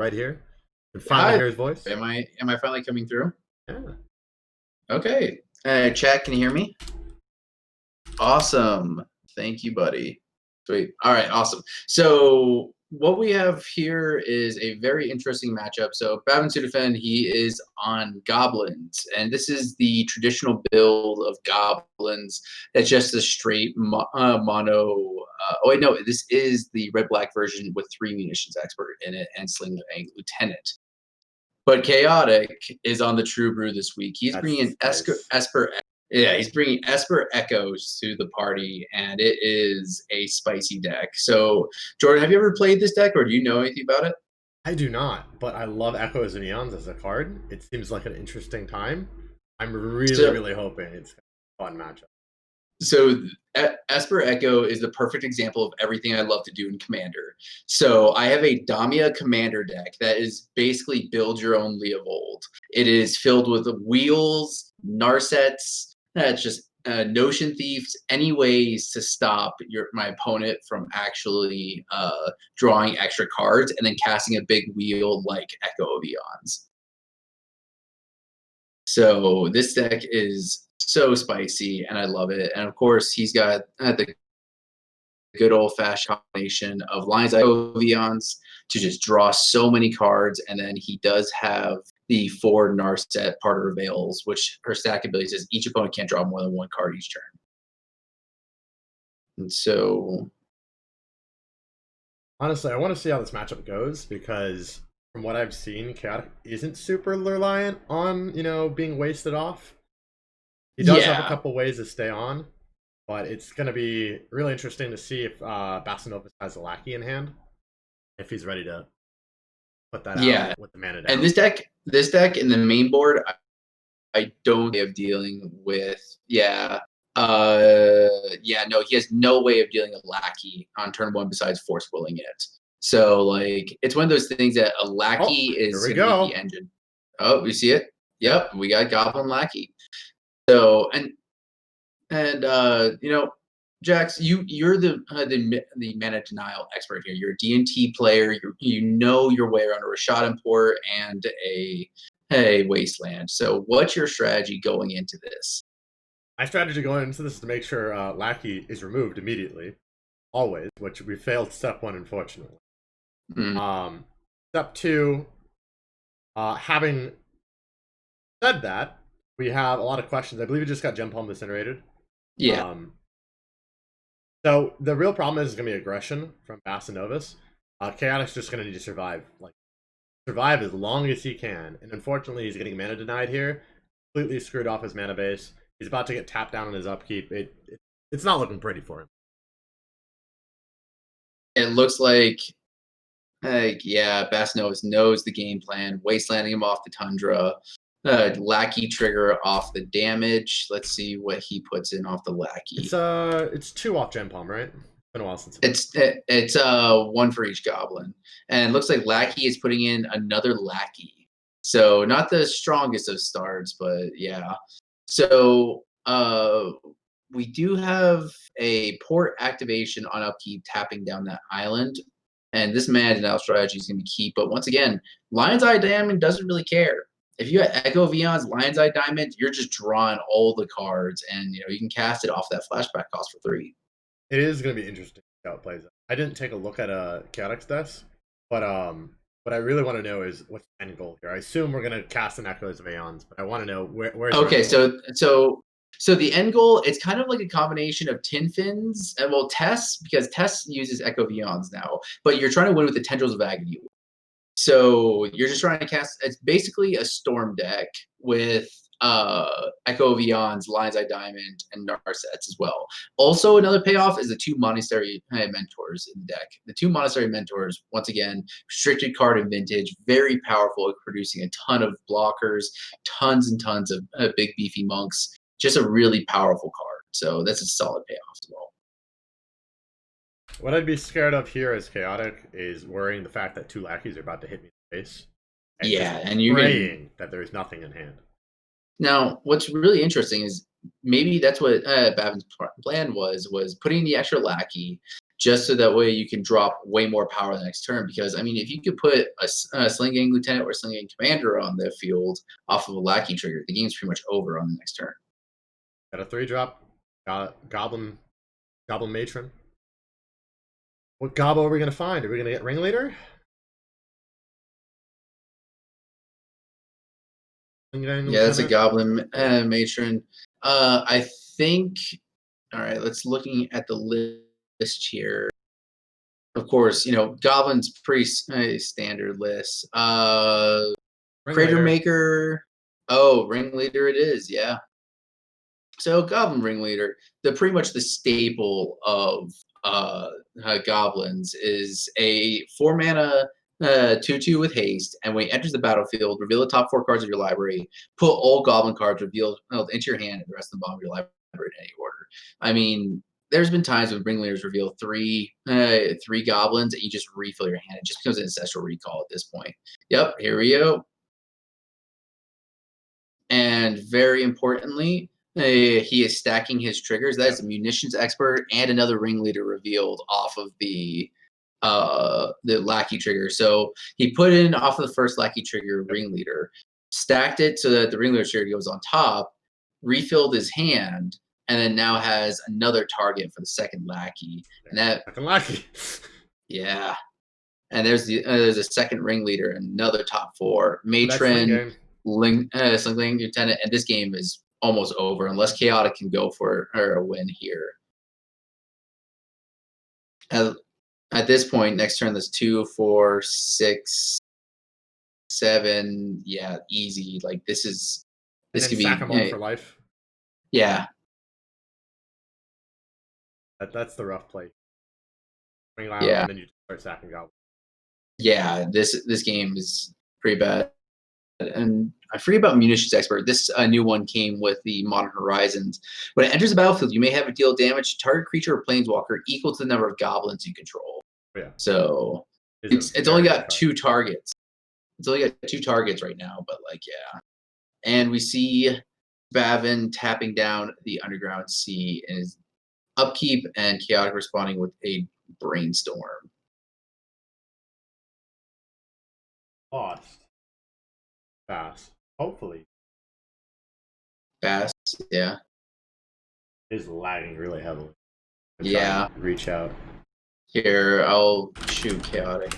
right here. And finally Hi. hear his voice. Am I finally coming through? Yeah. Okay. Chat, can you hear me? Awesome. Thank you, buddy. Sweet. All right, awesome. So what we have here is a very interesting matchup. So Bavin Sudafed, he is on Goblins, and this is the traditional build of Goblins. That's just a straight mono. Oh wait, no, this is the red-black version with 3 munitions expert in it and Sling Lieutenant. But Chaotic is on the True Brew this week. He's That's bringing nice. Esper. Yeah, he's bringing Esper Echoes to the party, and it is a spicy deck. So, Jordan, have you ever played this deck, or do you know anything about it? I do not, but I love Echoes and Eons as a card. It seems like an interesting time. I'm really, So, really hoping it's a fun matchup. so Esper Echo is the perfect example of everything I love to do in Commander. So I have a Damia Commander deck that is basically build your own Leovold. It is filled with wheels, Narsets, that's just Notion Thieves, any ways to stop my opponent from actually drawing extra cards and then casting a big wheel like Echo of Eons. So this deck is so spicy, and I love it. And of course, he's got the good old fashioned combination of Lion's Eye Ovions to just draw so many cards. And then he does have the 4 Narset Parter Veils, which her stack ability says each opponent can't draw more than 1 card each turn. And so, Honestly, I want to see how this matchup goes because from what I've seen, Chaotic isn't super reliant on, being wasted off. He does have a yeah, couple ways to stay on, but it's going to be really interesting to see if Bassinovus has a lackey in hand, if he's ready to put that out yeah. with the mana And down. this deck in the main board, I don't have dealing with, yeah. No, he has no way of dealing a lackey on turn 1 besides force willing it. So, like, it's one of those things that a Oh, lackey here is we going to be the go. engine. Oh, we see it? Yep. Yep, we got Goblin Lackey. So, Jax, you're the mana denial expert here. You're a D&T player. You know your way around a Rashad Import and a Wasteland. So, what's your strategy going into this? My strategy going into this is to make sure Lackey is removed immediately, always, which we failed step 1, unfortunately. Mm, Step 2, having said that, we have a lot of questions. I believe we just got Gem Palm incinerated. yeah. Um, so the real problem is going to be aggression from Bassinovus. Chaotic's just going to need to survive as long as he can, and unfortunately, he's getting mana denied here. Completely screwed off his mana base. He's about to get tapped down on his upkeep. It's not looking pretty for him. It looks like yeah, Basnos knows the game plan, wastelanding him off the Tundra, Lackey trigger off the damage. Let's see what he puts in off the Lackey. It's 2 off Gem Palm, right? Been a while since It's 1 for each goblin, and it looks like Lackey is putting in another Lackey. So not the strongest of starts, but yeah. So we do have a port activation on upkeep, tapping down that island. And this mana denial strategy is going to be key. But once again, Lion's Eye Diamond doesn't really care. If you have Echo of Eons, Lion's Eye Diamond, you're just drawing all the cards, and you can cast it off that flashback cost for 3. It is going to be interesting to see how it plays out. I didn't take a look at Chaotic's desk, but what I really want to know is what's the end goal here. I assume we're going to cast an Echoes of Aeons, but I want to know where's the Okay, end goal? so the end goal, it's kind of like a combination of Tin Fins and Tess, because Tess uses Echo of Eons now, but you're trying to win with the Tendrils of Agony. So you're just trying to cast. It's basically a storm deck with Echo of Eons, Lion's Eye Diamond, and Narsets as well. Also, another payoff is the 2 Monastery Mentors in the deck. The 2 Monastery Mentors, once again, restricted card in Vintage, very powerful at producing a ton of blockers, tons and tons of big beefy monks. Just a really powerful card. So that's a solid payoff as well. What I'd be scared of here as Chaotic is worrying the fact that 2 lackeys are about to hit me in the face, and just Yeah, and you're getting praying that there's nothing in hand. now. What's really interesting is maybe that's what Bavin's plan was putting the extra lackey, just so that way you can drop way more power the next turn. Because I mean, if you could put a Sling Gang Lieutenant or Sling Gang Commander on the field off of a Lackey trigger, the game's pretty much over on the next turn. Got a 3-drop. Goblin Matron. What gobbo are we gonna find? Are we gonna get Ringleader? Yeah, that's a Goblin Matron. I think. All right, let's looking at the list here. Of course, Goblin's pretty standard list. Crater Maker. Oh, Ringleader it is. Yeah. So Goblin Ringleader, pretty much the staple of goblins is a 4-mana 2/2 with haste, and when he enters the battlefield, reveal the top 4 cards of your library, put all goblin cards revealed into your hand and the rest of the bottom of your library in any order. I mean, there's been times when Ringleaders reveal three goblins and you just refill your hand. It just becomes an ancestral recall at this point. Yep, here we go. And very importantly, he is stacking his triggers. That is a munitions expert and another ringleader revealed off of the lackey trigger. So he put in off of the first lackey trigger ringleader, stacked it so that the ringleader trigger goes on top, refilled his hand, and then now has another target for the second lackey. And that second lackey. Yeah. And there's a second ringleader, another top 4 matron. Sling Gang Lieutenant, and this game is almost over unless Chaotic can go for a win here. At this point, next turn, there's 2, 4, 6, 7. Yeah, easy. Like this could be sack them all for life. Yeah, that's the rough play. Yeah, and then you start sacking goblins. Yeah, this game is pretty bad. And I forget about Munitions Expert. This new one came with the Modern Horizons. When it enters the battlefield, you may have it deal damage to target creature or planeswalker equal to the number of goblins you control. Yeah. So it's only got 2 targets. It's only got 2 targets right now, but yeah. And we see Bavin tapping down the Underground Sea in his upkeep, and Chaotic responding with a Brainstorm. Lost. Fast. Hopefully. Fast, yeah. Is lagging really heavily. Yeah. Reach out. Here, I'll shoot Chaotic.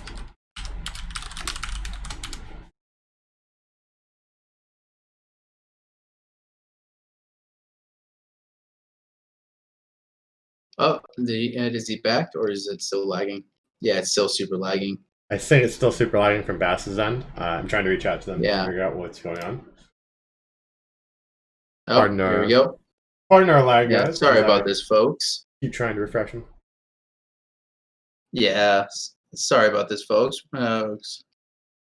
Oh, is he back or is it still lagging? Yeah, it's still super lagging. I think it's still super lagging from Bass's end. I'm trying to reach out to them to figure out what's going on. Oh, here we go. Pardon our lag, guys. Sorry about this, folks. Keep trying to refresh them. Yeah, sorry about this, folks.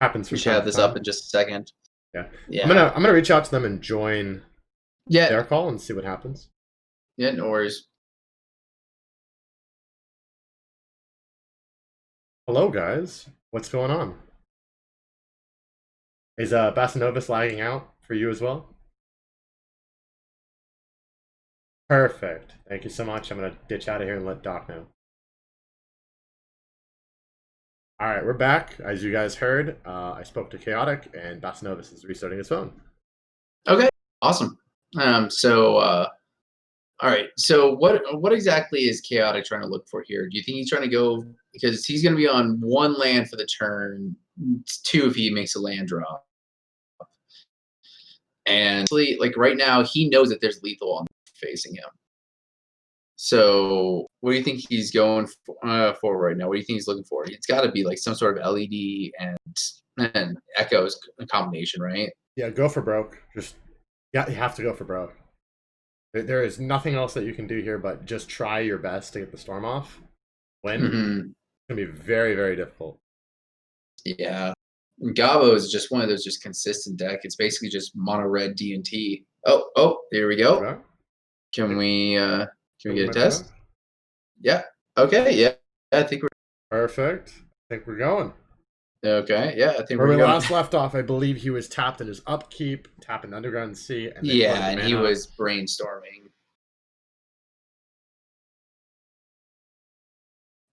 Happens. We should have this up in just a second. Yeah. I'm gonna reach out to them and join their call and see what happens. Yeah, no worries. Hello, guys. What's going on? Is Basanovis lagging out for you as well? Perfect. Thank you so much. I'm going to ditch out of here and let Doc know. All right, we're back. As you guys heard, I spoke to Chaotic, and Basanovis is restarting his phone. Okay, awesome. All right. So what exactly is Chaotic trying to look for here? Do you think he's trying to go because he's going to be on 1 land for the turn, 2 if he makes a land drop, and like right now he knows that there's lethal on facing him. So what do you think he's going for right now? What do you think he's looking for? It's got to be like some sort of LED and Echo's combination, right? Yeah, go for broke. You have to go for broke. There is nothing else that you can do here but just try your best to get the storm off. Win. It's gonna be very, very difficult. Yeah. Gabo is just one of those just consistent deck. It's basically just mono red D&T. Oh, there we go. Okay. Can we get a test? Yeah. Okay. Yeah. I think we're perfect. I think we're going. Okay. Yeah. I think where we last left off, I believe he was tapped in his upkeep, tapping Underground Sea, and and he was brainstorming.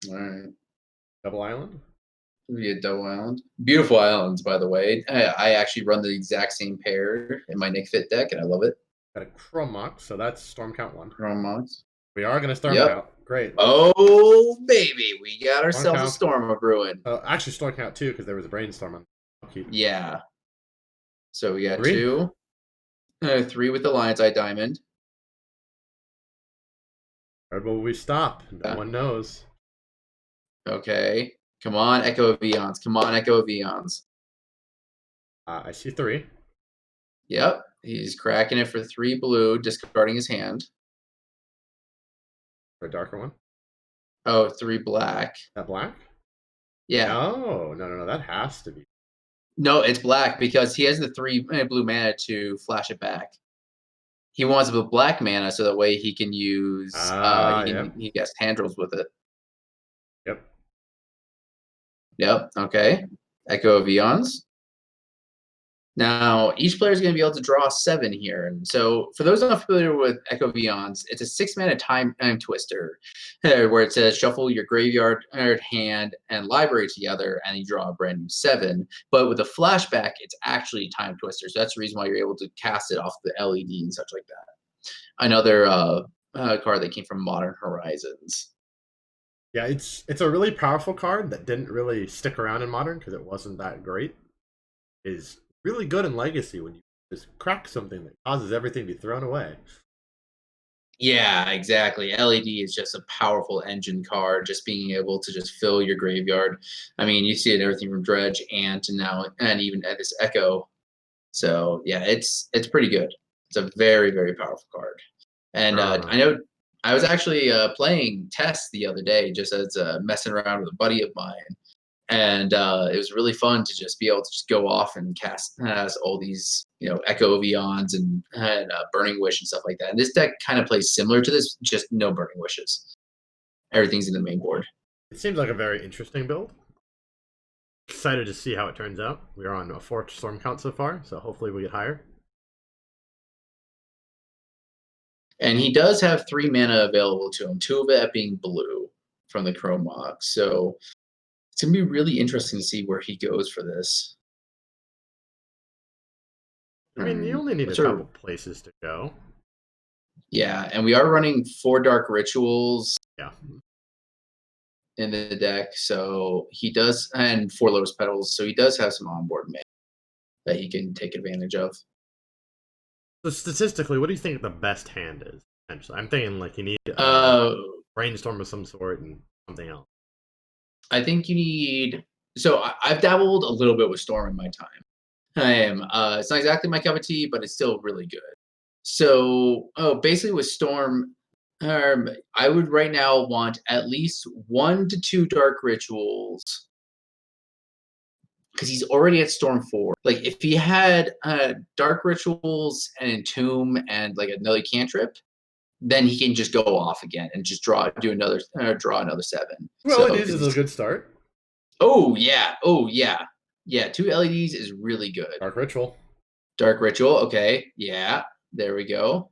All right. Double island. We had double island. Beautiful islands, by the way. I actually run the exact same pair in my Nick Fit deck, and I love it. Got a Chrome Mox, so that's Storm Count 1. Chrome mods. We are going to Storm Yep. Count. Great. Oh baby, we got Storm ourselves a Count. storm of ruin. Actually, Storm Count 2 because there was a brainstorm on. I'll keep Yeah. So we got 3. 2, 3 with the Lion's Eye Diamond. Where will we stop? No one knows. Okay. Come on, Echo of Eons. Come on, Echo of Eons. I see 3. Yep. He's cracking it for 3 blue, discarding his hand. For a darker one. Oh, 3 black. That black? Yeah. No. That has to be. No, it's black because he has the 3 blue mana to flash it back. He wants the black mana so that way he can use he gets tendrils with it. Yep. Yep. Okay. Echo of Eons. Now, each player is going to be able to draw 7 here. And so, for those not familiar with Echo of Eons, it's a 6-mana time twister where it says shuffle your graveyard, hand, and library together, and you draw a brand new 7. But with a flashback, it's actually time twister. So, that's the reason why you're able to cast it off the LED and such like that. Another card that came from Modern Horizons. Yeah, it's a really powerful card that didn't really stick around in Modern because it wasn't that great. Is really good in Legacy when you just crack something that causes everything to be thrown away. Yeah, exactly. LED is just a powerful engine card, just being able to just fill your graveyard. I mean, you see it in everything from Dredge, Ant, and now and even at this Echo. So yeah, it's pretty good. It's a very, very powerful card. And I know I was actually playing Test the other day, just as messing around with a buddy of mine, and it was really fun to just be able to just go off and cast all these Echo of Eons and Burning Wish and stuff like that. And this deck kind of plays similar to this, just no Burning Wishes. Everything's in the main board. It seems like a very interesting build. Excited to see how it turns out. We're on a 4 storm count so far, so hopefully we get higher. And he does have 3 mana available to him, 2 of it being blue from the Chrome Mox. So it's going to be really interesting to see where he goes for this. I mean, you only need a couple places to go. Yeah, and we are running 4 Dark Rituals. Yeah. In the deck, so he does, and 4 Lotus Petals, so he does have some onboard mana that he can take advantage of. So statistically, what do you think the best hand is? Essentially, I'm thinking like you need brainstorm of some sort and something else. I think you need. So I've dabbled a little bit with Storm in my time. I am. It's not exactly my cup of tea, but it's still really good. So, basically with Storm, I would right now want at least 1 to 2 Dark Rituals because he's already at Storm 4. Like if he had Dark Rituals and Entomb and like another cantrip, then he can just go off again and just draw another 7. Well, it is a good start. Oh yeah, yeah. 2 LEDs is really good. Dark Ritual. Dark Ritual. Okay, yeah. There we go.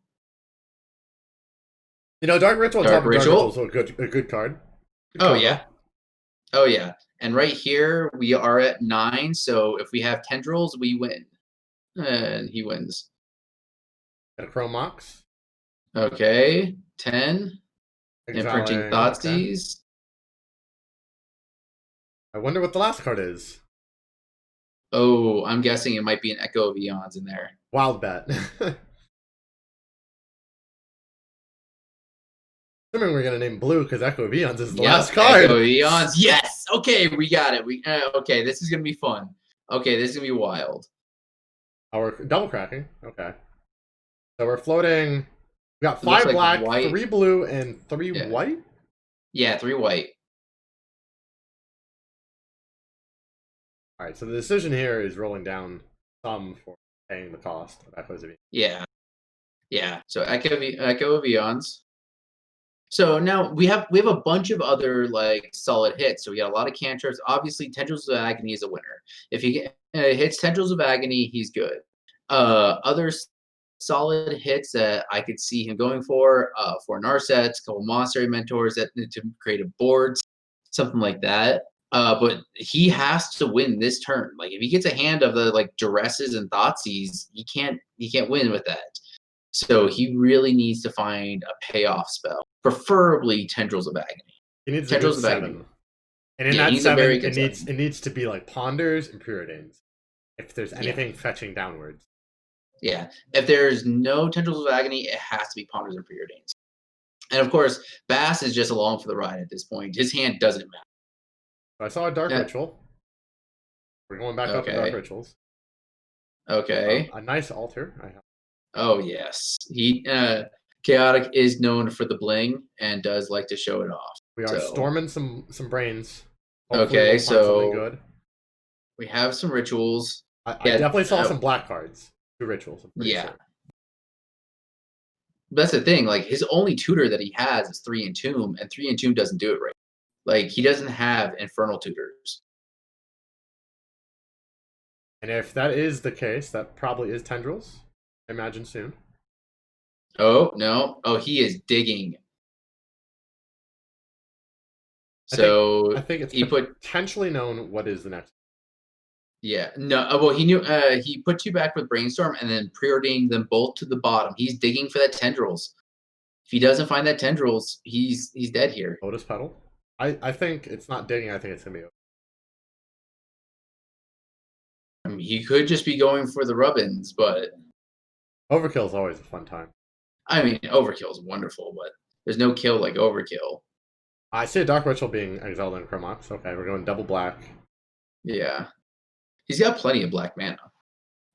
Dark Ritual. Dark Ritual is a good card. Good combo. Yeah. Oh yeah. And right here we are at 9. So if we have tendrils, we win, and he wins. And a Chrome Mox. Okay, 10. Exiling, Imprinting Thoughtseize. Okay. I wonder what the last card is. Oh, I'm guessing it might be an Echo of Eons in there. Wild bet. Assuming we're gonna name blue because Echo of Eons is the last card. Echo of Eons. Yes. Okay, we got it. Okay, this is gonna be fun. Okay, this is gonna be wild. Oh, we're double cracking. Okay. So we're floating. We got 5 black, white. 3 blue, and 3 white? Yeah, 3 white. Alright, so the decision here is rolling down some for paying the cost of Echoes of Eons. Yeah. Yeah. So Echo of Eons. So now we have a bunch of other like solid hits. So we got a lot of cantrips. Obviously, Tendrils of Agony is a winner. If he hits Tendrils of Agony, he's good. Other solid hits that I could see him going for Narsets, a couple Monastery Mentors that to create boards. something like that. But he has to win this turn. Like if he gets a hand of the like Duresses and Thoughtseize, he can't win with that. So he really needs to find a payoff spell, preferably Tendrils of Agony. He needs a good Tendrils of Agony. 7. And in Yeah, that he's a 7, very it good needs 7. it needs to be like Ponders and Preordains. If there's Yeah. anything fetching downwards. Yeah. If there's no Tendrils of Agony, it has to be Ponders and Preordains. And of course, Bass is just along for the ride at this point. His hand doesn't matter. So I saw a Dark Ritual. We're going back up to Dark Rituals. Okay. A nice altar. Oh yes, he Chaotic is known for the bling and does like to show it off. We are storming some brains. Hopefully okay, we'll find something good. We have some rituals. I definitely saw some black cards. 2 rituals. I'm pretty sure. That's the thing. Like his only tutor that he has is 3 Entomb, and 3 Entomb doesn't do it right. Like he doesn't have infernal tutors. And if that is the case, that probably is Tendrils. I imagine soon. Oh no! Oh, he is digging. So I think it's potentially known what is the next. Yeah, no. Well, he knew. He put 2 back with Brainstorm, and then preordained them both to the bottom. He's digging for that Tendrils. If he doesn't find that Tendrils, he's dead here. Lotus Petal. I think it's not digging. I think it's gonna be. I mean, he could just be going for the Rubbins, but Overkill is always a fun time. I mean, Overkill is wonderful, but there's no kill like Overkill. I see a Dark Ritual being exiled in Chromox. Okay, we're going double black. Yeah, he's got plenty of black mana.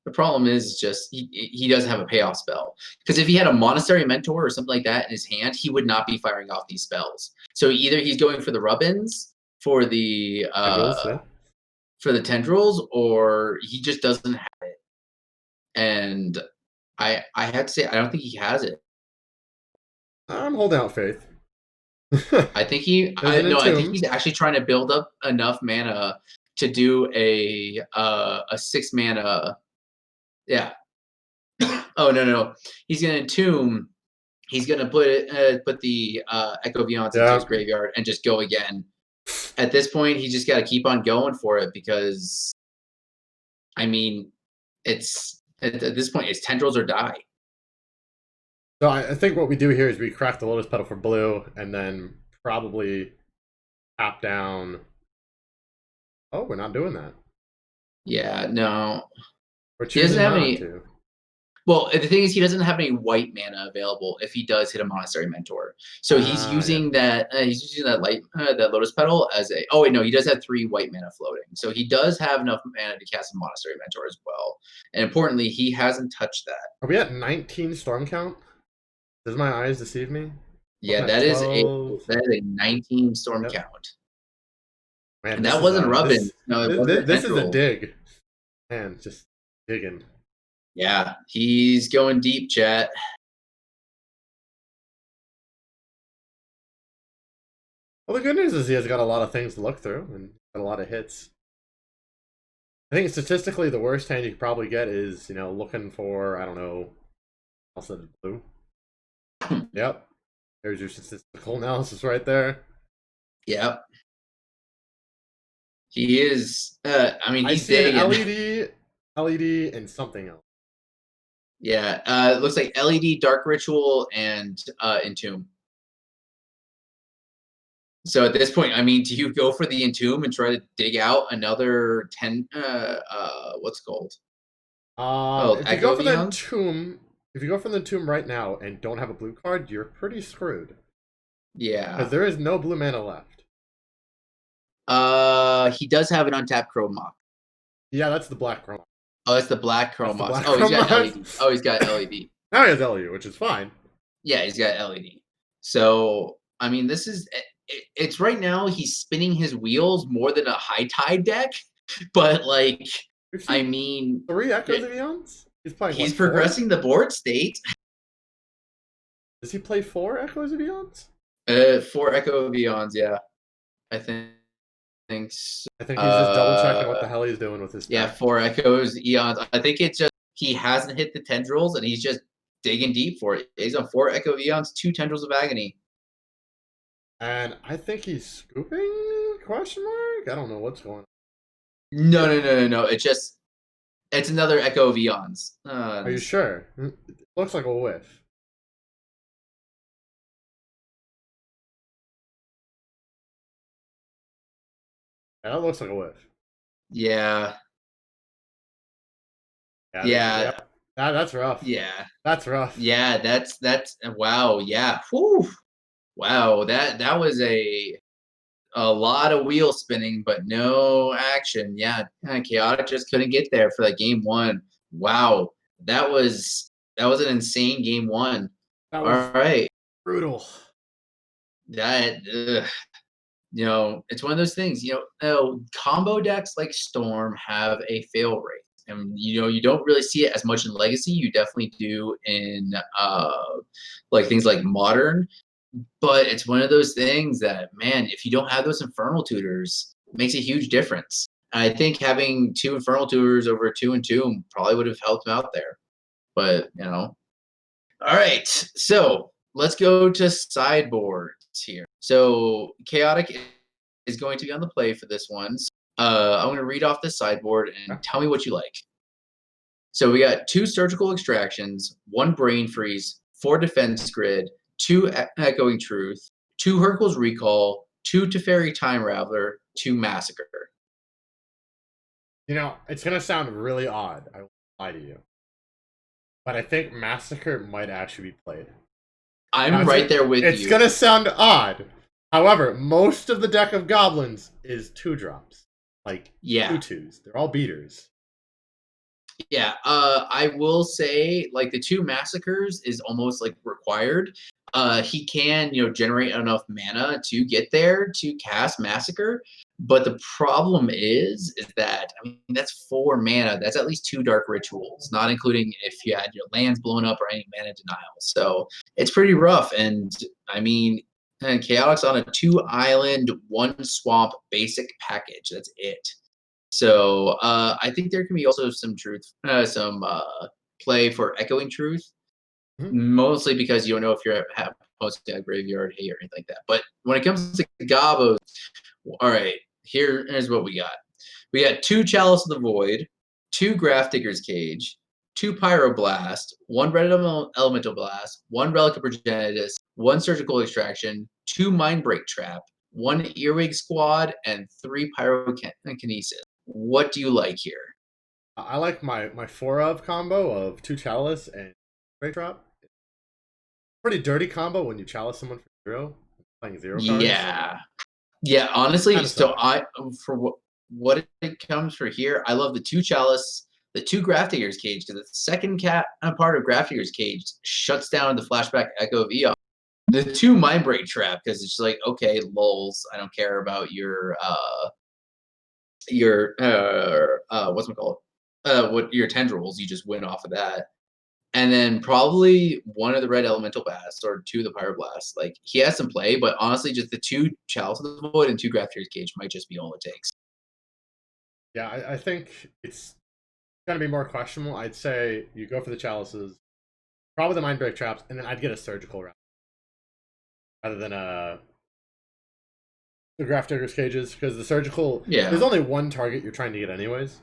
The problem is just he doesn't have a payoff spell. Because if he had a Monastery Mentor or something like that in his hand, he would not be firing off these spells. So either he's going for the Rubbins for the Tendrils, or he just doesn't have it. And I have to say, I don't think he has it. I'm holding out faith. I think I think he's actually trying to build up enough mana to do a 6 mana. Yeah. Oh no. He's gonna Entomb. He's gonna put the Echo Beyond into his graveyard and just go again. At this point, he just got to keep on going for it because, I mean, it's at this point it's Tendrils or die. So I think what we do here is we crack the Lotus Petal for blue, and then probably tap down. Oh, we're not doing that. Yeah, no. He doesn't have any. Well, the thing is, he doesn't have any white mana available if he does hit a Monastery Mentor. So he's using that. He's using that Lotus Petal as a. Oh wait, no, he does have 3 white mana floating. So he does have enough mana to cast a Monastery Mentor as well. And importantly, he hasn't touched that. Are we at 19 storm count? Does my eyes deceive me? Yeah, that is a 19 storm count. Man, and that wasn't Rubbin. No, it wasn't. This is a dig. Man, just digging. Yeah, he's going deep, chat. Well, the good news is he has got a lot of things to look through and got a lot of hits. I think statistically the worst hand you could probably get is, looking for, I don't know, also blue. Yep. There's your statistical analysis right there. Yep. He is, I mean, he's digging. LED, and something else. Yeah, it looks like LED, Dark Ritual, and Entomb. So at this point, I mean, do you go for the Entomb and try to dig out another 10? What's it called? If you go for the Entomb right now and don't have a blue card, you're pretty screwed. Yeah, because there is no blue mana left. He does have an untapped Chromok. Yeah, that's the black Chromok. Oh, that's the black Chromok. He's got LED. Oh, he's got LED. Now he has LED, which is fine. Yeah, he's got LED. So, I mean, this is... It's right now he's spinning his wheels more than a high tide deck, but like, I mean... 3 Echoes of Eons? He's playing He's progressing the board state. Does he play 4 Echoes of Eons? 4 Echo of Eons, yeah. I think so. I think he's just double checking what the hell he's doing with his deck. Yeah, 4 Echoes, Eons. I think it's just he hasn't hit the Tendrils and he's just digging deep for it. He's on 4 Echo of Eons, 2 Tendrils of Agony. And I think he's scooping. question mark? I don't know what's going on. No. It's another Echo of Eons. Are you sure? It looks like a whiff. Yeah, that looks like a whiff. Yeah. Yeah. That's rough. Yeah. That's rough. Yeah, that's wow, yeah. Whew. Wow, that was a lot of wheel spinning, but no action. Yeah, Chaotic just couldn't get there for that game one. Wow, that was an insane game one. That All was right, brutal. that it's one of those things. Combo decks like Storm have a fail rate, and you don't really see it as much in Legacy. You definitely do in like things like Modern. But it's one of those things that, man, if you don't have those Infernal Tutors, it makes a huge difference. And I think having 2 Infernal Tutors over 2 and 2 probably would have helped him out there. But, All right, so let's go to sideboards here. So Chaotic is going to be on the play for this one. I'm going to read off the sideboard and tell me what you like. So we got 2 Surgical Extractions, 1 Brain Freeze, 4 Defense Grid, 2 Echoing Truth, 2 Hercule's Recall, 2 Teferi Time Raveler, 2 Massacre. It's gonna sound really odd. I won't lie to you, but I think Massacre might actually be played. I'm right there with you. It's gonna sound odd. However, most of the deck of goblins is 2-drops. Like 2/2s. They're all beaters. Yeah, I will say, like, the 2 Massacres is almost, like, required. He can, generate enough mana to get there to cast Massacre, but the problem is that, I mean, that's 4 mana. That's at least 2 Dark Rituals, not including if you had your lands blown up or any mana denial. So, it's pretty rough, and, I mean, and Chaotic's on a 2-island, 1 swamp basic package. That's it. So I think there can be also some some play for Echoing Truth, mostly because you don't know if you're posting a graveyard hay or anything like that. But when it comes to Gabos, all right, here's what we got. We got 2 Chalice of the Void, 2 Grafdigger's Cage, 2 Pyroblast, 1 Red Elemental Blast, 1 Relic of Progenitus, 1 Surgical Extraction, 2 Mindbreak Trap, 1 Earwig Squad, and 3 Pyrokinesis. What do you like here? I like my 4-of combo of 2 Chalice and Break Drop. Pretty dirty combo when you Chalice someone for 0, playing 0 cards. Yeah. Honestly, so for what it comes for here, I love the 2 Chalice, the 2 Grafdigger's Cage, because the second part of Grafdigger's Cage shuts down the flashback Echo of Eon. The 2 Mindbreak Trap, because it's just like, okay, lulz, I don't care about your what's it called? What your tendrils, you just win off of that. And then probably 1 of the Red Elemental Blasts or 2 of the Pyroblast. Like, he has some play, but honestly, just the 2 Chalice of the Void and 2 Grafdigger's Cage might just be all it takes. Yeah, I think it's gonna be more questionable. I'd say you go for the Chalices, probably the Mindbreak Traps, and then I'd get a Surgical route rather than the Grafdigger's Cages, because the Surgical, there's only 1 target you're trying to get anyways.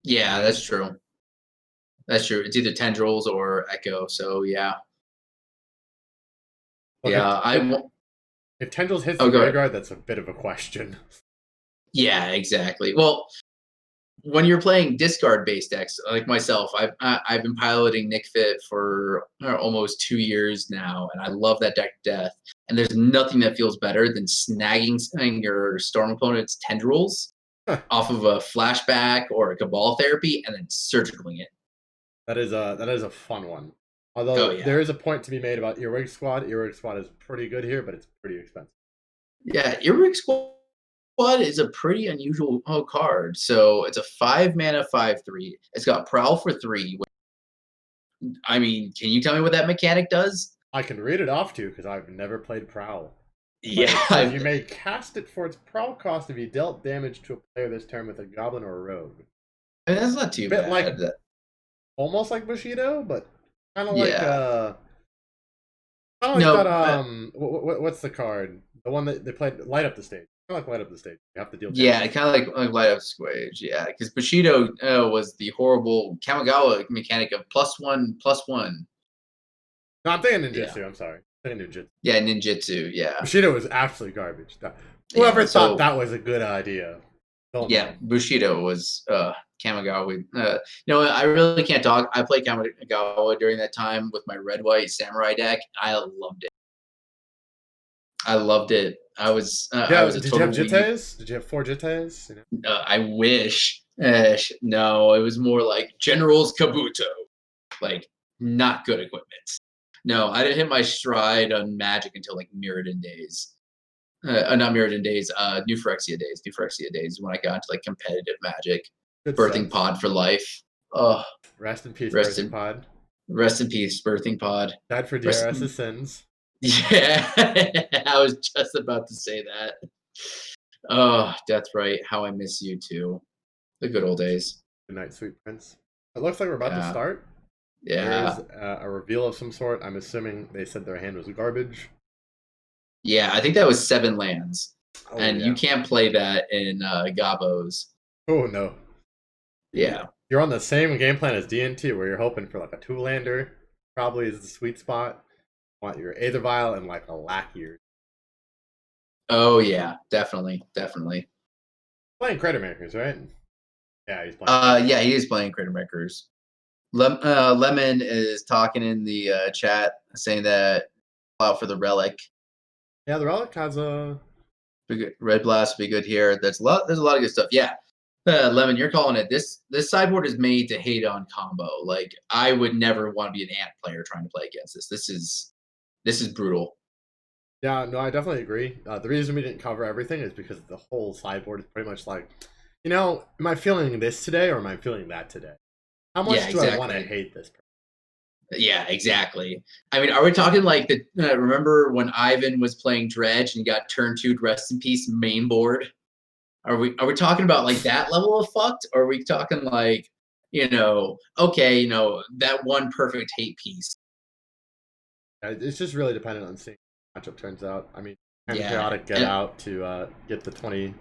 Yeah, that's true. That's true. It's either Tendrils or Echo, so yeah. Look, if Tendrils hits the graveyard, that's a bit of a question. Yeah, exactly. Well, when you're playing discard-based decks, like myself, I've been piloting Nick Fit for almost 2 years now, and I love that deck to death. And there's nothing that feels better than snagging your Storm opponent's Tendrils off of a flashback or a Cabal Therapy, and then surgicaling it. That is a fun one. Although there is a point to be made about Earwig Squad. Earwig Squad is pretty good here, but it's pretty expensive. Yeah, Earwig Squad is a pretty unusual card. So it's a 5 mana 5/3. It's got Prowl for 3. I mean, can you tell me what that mechanic does? I can read it off to you because I've never played Prowl. Yeah. You may cast it for its Prowl cost if you dealt damage to a player this turn with a Goblin or a Rogue. I mean, that's not too bad. Almost like Bushido, but kind of like that. What's the card? The one that they played Light Up the Stage. Kind of like light up the stage. You have to deal Yeah, damage. kind of like light up squares. Yeah, because Bushido was the horrible Kamigawa mechanic of +1/+1. No, I'm thinking Yeah, ninjutsu. I'm sorry. I'm thinking ninjutsu. yeah, ninjutsu. Yeah, Bushido was absolutely garbage. yeah. Whoever thought So that was a good idea, don't yeah, know. Bushido was Kamigawa. I really can't talk. I played Kamigawa during that time with my red white samurai deck. I loved it. I loved it. I Yeah, was a did you have total weeb. jittes? Did you have 4 jittes? I wish. No, it was more like Generals Kabuto. Like not good equipment. No, I didn't hit my stride on Magic until like Mirrodin days. Not Mirrodin days. New Phyrexia days. New Phyrexia days when I got into like competitive Magic. Good Birthing sets. Pod for life. Oh, Rest in peace, rest birthing in pod. rest in peace, Birthing Pod. Died for Rest DRS's in, sins. yeah, I was just about to say that. Oh, Death Right. How I miss you too. The good old days. Good night, sweet prince. It looks like we're about to Yeah, start. There yeah, is a reveal of some sort. I'm assuming they said their hand was garbage. yeah. I think that was 7 lands, Oh and you yeah. can't play that in Gabos. Oh no. Yeah. You're on the same game plan as DNT, where you're hoping for like a 2-lander. Probably is the sweet spot. Want your Aether Vial and like a Lackier. Oh yeah, definitely, definitely. Playing Credit Makers, right? Yeah, he's playing. Yeah, he is playing Critter Makers. Lemon is talking in the chat, saying that out for the relic. Yeah, the Relic has a. Red Blast would be good here. There's a lot. There's a lot of good stuff. Yeah, Lemon, you're calling it. This sideboard is made to hate on combo. Like I would never want to be an ant player trying to play against this. This is brutal. Yeah, no, I definitely agree. The reason we didn't cover everything is because the whole sideboard is pretty much like, am I feeling this today or am I feeling that today? How Yeah, much do I want to exactly. hate this person? Yeah, exactly. I mean, are we talking like the? Remember when Ivan was playing Dredge and got turn 2 rest in peace main board? Are we talking about like that level of fucked? Or are we talking like, okay, that one perfect hate piece? It's just really dependent on seeing how the matchup turns out. I mean, can Yeah, Chaotic get and out to get the 20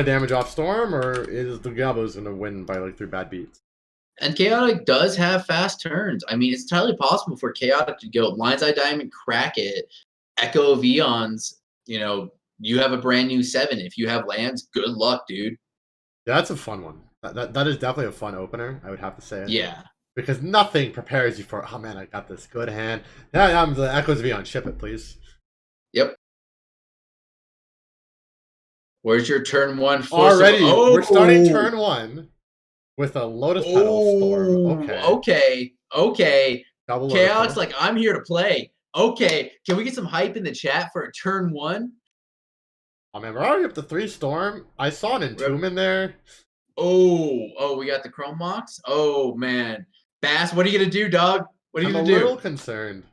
damage off Storm, or is the Gabos gonna win by like 3 bad beats? and Chaotic does have fast turns. I mean, it's entirely possible for Chaotic to go Lion's Eye Diamond, crack it, Echo of Eons. You have a brand new 7. If you have lands, good luck, dude. Yeah, that's a fun one. That is definitely a fun opener, I would have to say. Yeah. Because nothing prepares you for, oh man, I got this good hand. Yeah, I'm the Echoes of Eon. Ship it, please. Yep. Where's your turn 1 force of? Already, we're starting Oh, turn 1 with a Lotus Petal Storm. oh, Okay. okay, okay. Double Lotus Chaos, Petal. like I'm here to play. Okay, can we get some hype in the chat for a turn 1? Oh man, we're already up to 3 Storm. I saw an Entomb in there. Oh, we got the Chrome Mox. Oh man, Bass, what are you gonna do, dog? What are you I'm a gonna little do? concerned.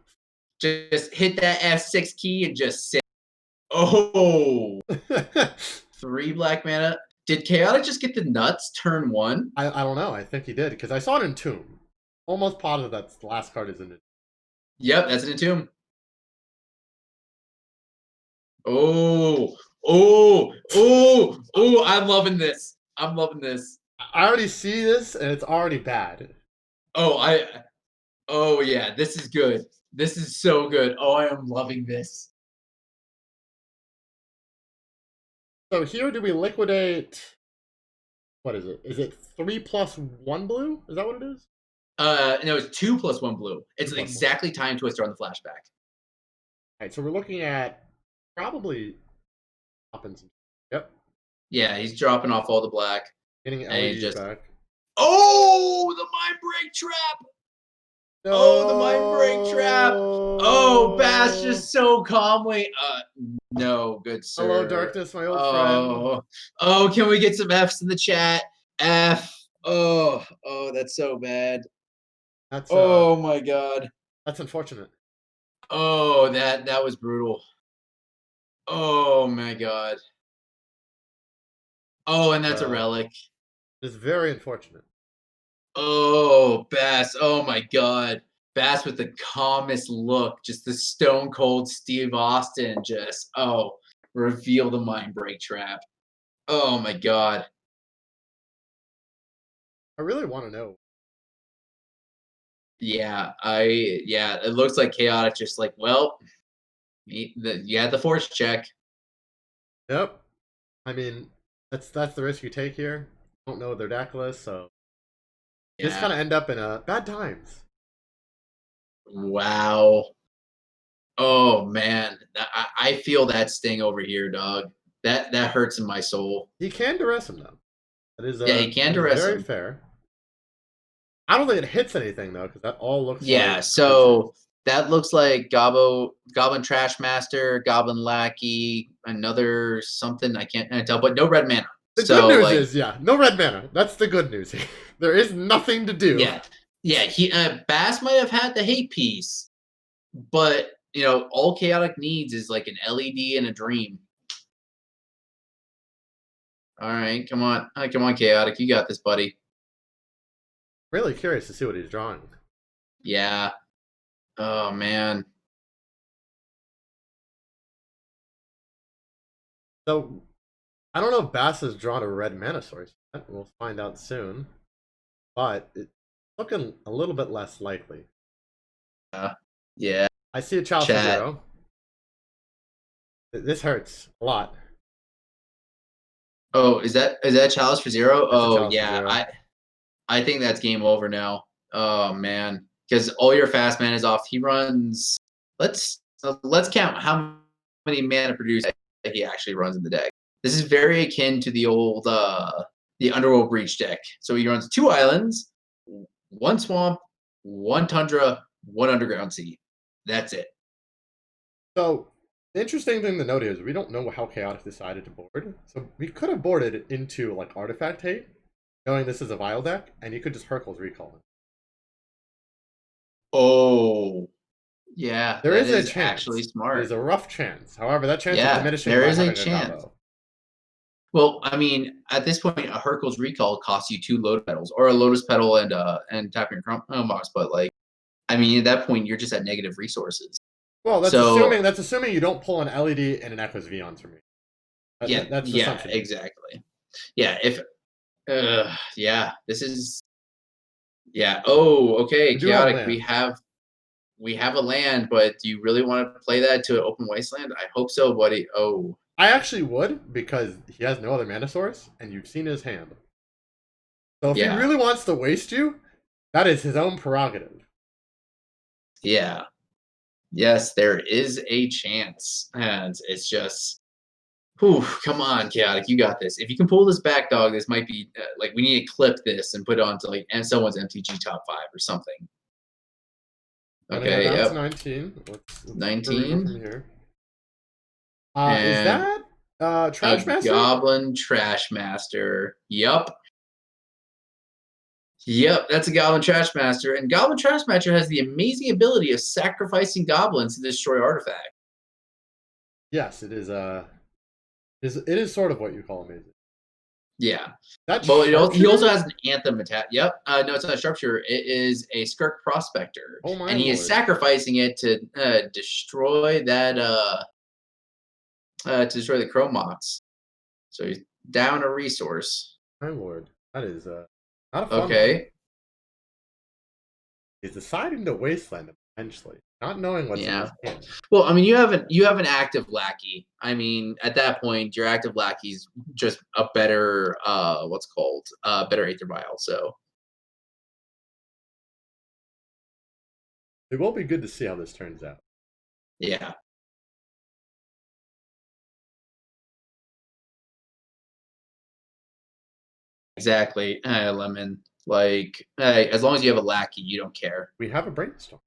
Just hit that F6 key and just sit. Oh, 3 black mana. Did Chaotic just get the nuts turn 1? I don't know. I think he did because I saw an Entomb. Almost positive that's the last card is in it. Yep, that's an Entomb. Oh, I'm loving this. I'm loving this. I already see this and it's already bad. Oh, oh yeah, this is good. This is so good. Oh, I am loving this. So here do we liquidate, what is it? Is it 3+1 blue? Is that what it is? No, it's 2+1 blue. It's 2+1. exactly Time Twister on the flashback. Alright, so we're looking at probably popping some. Yep. Yeah, he's dropping off all the black. Getting And he LEDs just back. Oh, the mind break trap. Oh, the mind break trap. Oh, Bass No. just so calmly. No, good Hello, sir. darkness, my old friend. Oh, can we get some F's in the chat? F. Oh, that's so bad. That's Oh my god. that's unfortunate. Oh, that was brutal. Oh my god. Oh, and that's a relic. It's very unfortunate. Oh, Bass. Oh my god. Bass with the calmest look, just the stone cold Steve Austin. Reveal the mind break trap. Oh my god. I really want to know. Yeah, it looks like Chaotic just like, well, you had the force check. Yep. I mean, that's the risk you take here. Don't know their deck list, so just kind Yeah. of end up in bad times. Wow. Oh man. I feel that sting over here, dog. That hurts in my soul. He can duress him though. Yeah, he can That is duress very him. fair. I don't think it hits anything though, because that all looks Yeah, like creatures. so that looks like Goblin Trash Master, Goblin Lackey, another something I can't tell, but no red mana. The good So news like, is, yeah, no red mana. That's the good news here. There is nothing to do. yeah, yeah. He Bass might have had the hate piece, but all Chaotic needs is like an LED and a dream. All right, come on, Chaotic, you got this, buddy. Really curious to see what he's drawing. Yeah. Oh man. So I don't know if Bass has drawn a red mana source yet. We'll find out soon. But it's looking a little bit less likely. Yeah. I see a Chalice for Chat. Zero. This hurts a lot. Oh, is that Chalice for Zero? That's a Oh Chalice for yeah. Zero. I think that's game over now. Oh man, because all your fast mana is off. He runs. Let's count how many mana produce that he actually runs in the deck. This is very akin to the old the Underworld Breach deck. So he runs 2 islands, 1 swamp, 1 tundra, 1 underground sea. That's it. So the interesting thing to note is we don't know how Chaotic decided to board. So we could have boarded into like Artifact Hate, knowing this is a Vile deck, and you could just Hercules recall it. Oh, yeah, There that is a is actually chance. There's smart. a rough chance. However, that chance is Yeah, diminishing there by is a having a chance. Gabo. Well, I mean, at this point, a Hercules recall costs you 2 lotus petals, or a lotus petal and tapping your chrome box. But like, I mean, at that point, you're just at negative resources. Well, So that's assuming you don't pull an LED and an Echoes Vions for me. yeah, That's the yeah, assumption. exactly. Yeah, if yeah, this is yeah. Oh, okay, We do have chaotic. land. We have a land, but do you really want to play that to an open wasteland? I hope so, buddy. Oh, I actually would because he has no other mana source, and you've seen his hand. So if he yeah, really wants to waste you, that is his own prerogative. yeah. Yes, there is a chance, and it's just whew, come on, chaotic, you got this. If you can pull this back, dog, this might be like we need to clip this and put it onto like and someone's MTG top 5 or something. Gonna go Okay, down to yep, 19. Let's see where we go 19 from here. Is and that a Trash Master? Goblin Trash Master. Yup. Yep, that's a Goblin Trash Master, and Goblin Trash Master has the amazing ability of sacrificing goblins to destroy artifacts. Yes, it is. It is sort of what you call amazing. Yeah. That Well, he also Sharpshooter? has an anthem attack. Yep. No, it's not a sharpshooter. It is a Skirk Prospector, Oh my and he is lord! sacrificing it to destroy that to destroy the Chrome Mox. So he's down a resource. My lord, that is not a fun one. Okay. He's deciding to wasteland him eventually, not knowing what's in his Yeah. hand. Well, I mean, you have an active lackey. I mean, at that point, your active lackey's just a better what's called better Aether Vial. So It will be good to see how this turns out. yeah. Exactly, Lemon. Like, as long as you have a lackey, you don't care. We have a brainstorm.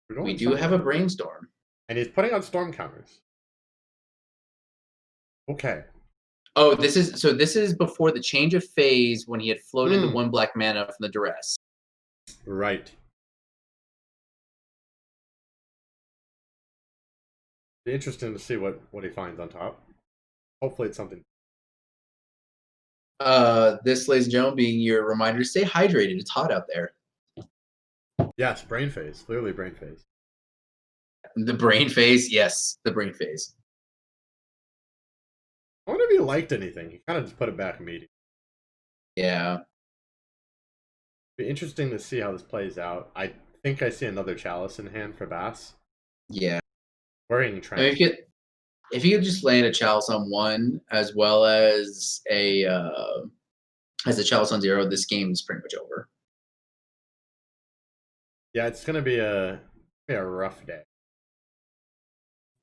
We're We going do have a somewhere, brainstorm. and he's putting on storm counters. Okay. Oh, this is before the change of phase when he had floated the Hmm. 1 black mana from the duress. Right. Be interesting to see what he finds on top. Hopefully, it's something. This, ladies and gentlemen, being your reminder to stay hydrated. It's hot out there. Yes, brain phase. Clearly, brain phase. The brain phase, yes, the brain phase. I wonder if he liked anything. He kind of just put it back immediately. Yeah. Be interesting to see how this plays out. I think I see another Chalice in hand for Bass. Yeah. Worrying I Trench. mean, if you could just land a Chalice on 1 as well as a Chalice on 0, this game is pretty much over. Yeah, it's gonna be a rough day.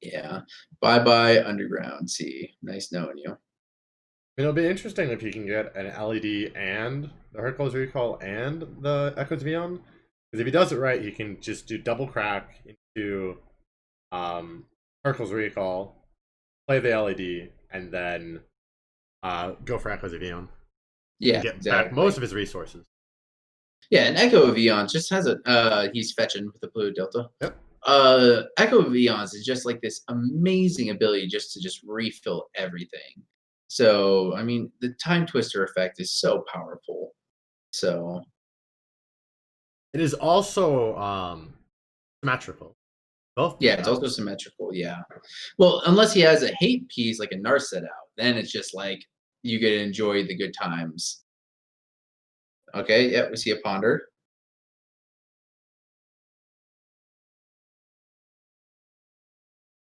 Yeah. Bye Underground. See, nice knowing you. It'll be interesting if you can get an LED and the Hercules Recall and the Echoes Beyond. Because if he does it right, he can just do double crack into Hercules Recall, play the LED, and then go for Echoes Beyond. Yeah, And get exactly. back most of his resources. Yeah, and Echo of Eons just has a he's fetching with the blue delta. Yep. Echo of Eons is just like this amazing ability just to refill everything. So I mean, the time twister effect is so powerful. So It is also symmetrical. Both yeah, it's also symmetrical. Yeah. Well, unless he has a hate piece like a Narset out, then it's just like you get to enjoy the good times. Okay. Yeah, we see a ponder.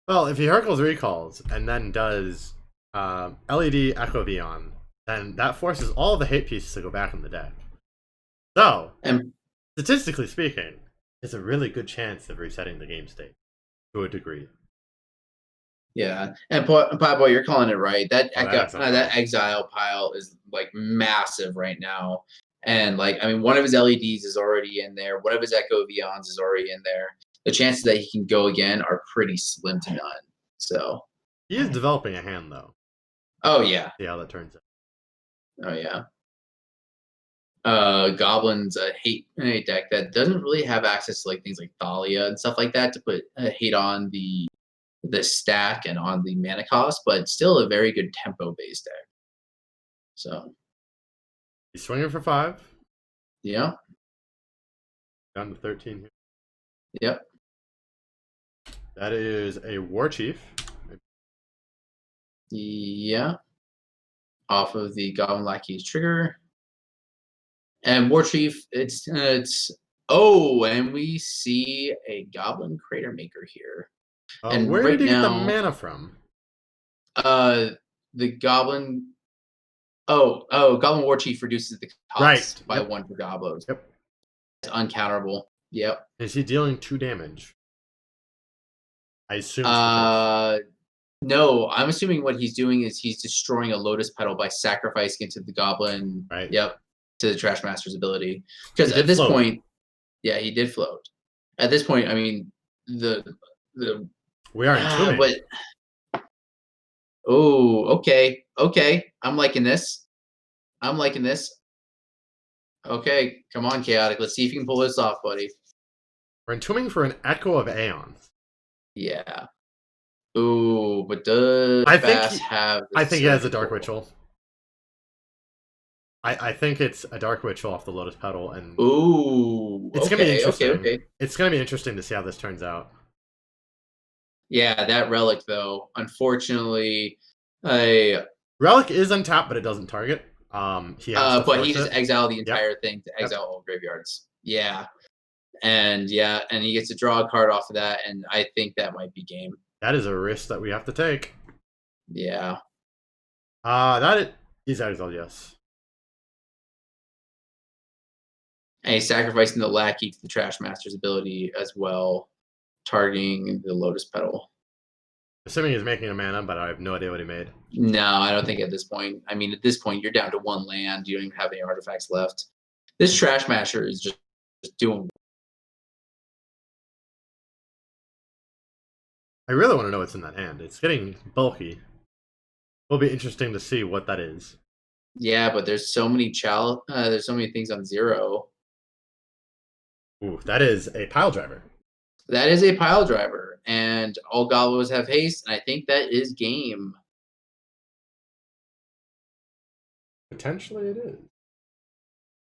Well, if he Hercules Recalls and then does LED Echo Beyond, then that forces all the hate pieces to go back in the deck. So, And statistically speaking, it's a really good chance of resetting the game state to a degree. yeah, and Boy, you're calling it right. That That exile pile is like massive right now, and like I mean, one of his LEDs is already in there. One of his Echo Vions is already in there. The chances that he can go again are pretty slim to none. So He is developing a hand, though. oh yeah, See how that turns out. oh yeah. Goblin's a hate deck that doesn't really have access to like things like Thalia and stuff like that to put hate on the stack and on the mana cost, but still a very good tempo based deck. So He's swinging for 5. yeah, Down to 13 here. yep, That is a War Chief. yeah. Off of the Goblin Lackey's trigger, and War Chief. It's oh, and we see a Goblin Crater Maker here, and Where right did he get the now, mana from? the Goblin. Oh, Goblin War Chief reduces the cost by 1 for Goblos. Yep. It's uncounterable. Yep. Is he dealing 2 damage? I assume. No, I'm assuming what he's doing is he's destroying a Lotus Petal by sacrificing it to the Goblin. Right. Yep. To the Trash Master's ability. Because He at this did float. point, yeah, he did float. At this point, I mean, the We are entombing. but oh, okay, I'm liking this. Okay, come on, Chaotic. Let's see if you can pull this off, buddy. We're entombing for an Echo of Aeons. Yeah. Ooh, but does Bass have? I think he has a Dark Ritual. I think it's a Dark Ritual off the Lotus Petal, and ooh, it's gonna be interesting. Okay. It's gonna be interesting to see how this turns out. Yeah, that relic though, unfortunately, Relic is untapped, but it doesn't target. He has to but he force just it. exiled the entire thing to exile all graveyards. Yeah, and he gets to draw a card off of that, and I think that might be game. That is a risk that we have to take. Yeah. That is exiled, yes. And he's sacrificing the Lackey to the Trash Master's ability as well, targeting the Lotus Petal. Assuming he's making a mana, but I have no idea what he made. No, I don't think at this point. I mean, at this point, you're down to 1 land. You don't even have any artifacts left. This Trash Master is just doing. I really want to know what's in that hand. It's getting bulky. It'll be interesting to see what that is. Yeah, but there's so many there's so many things on 0. Ooh, that is a pile driver. That is a pile driver, and all Goblins have haste, and I think that is game. Potentially it is.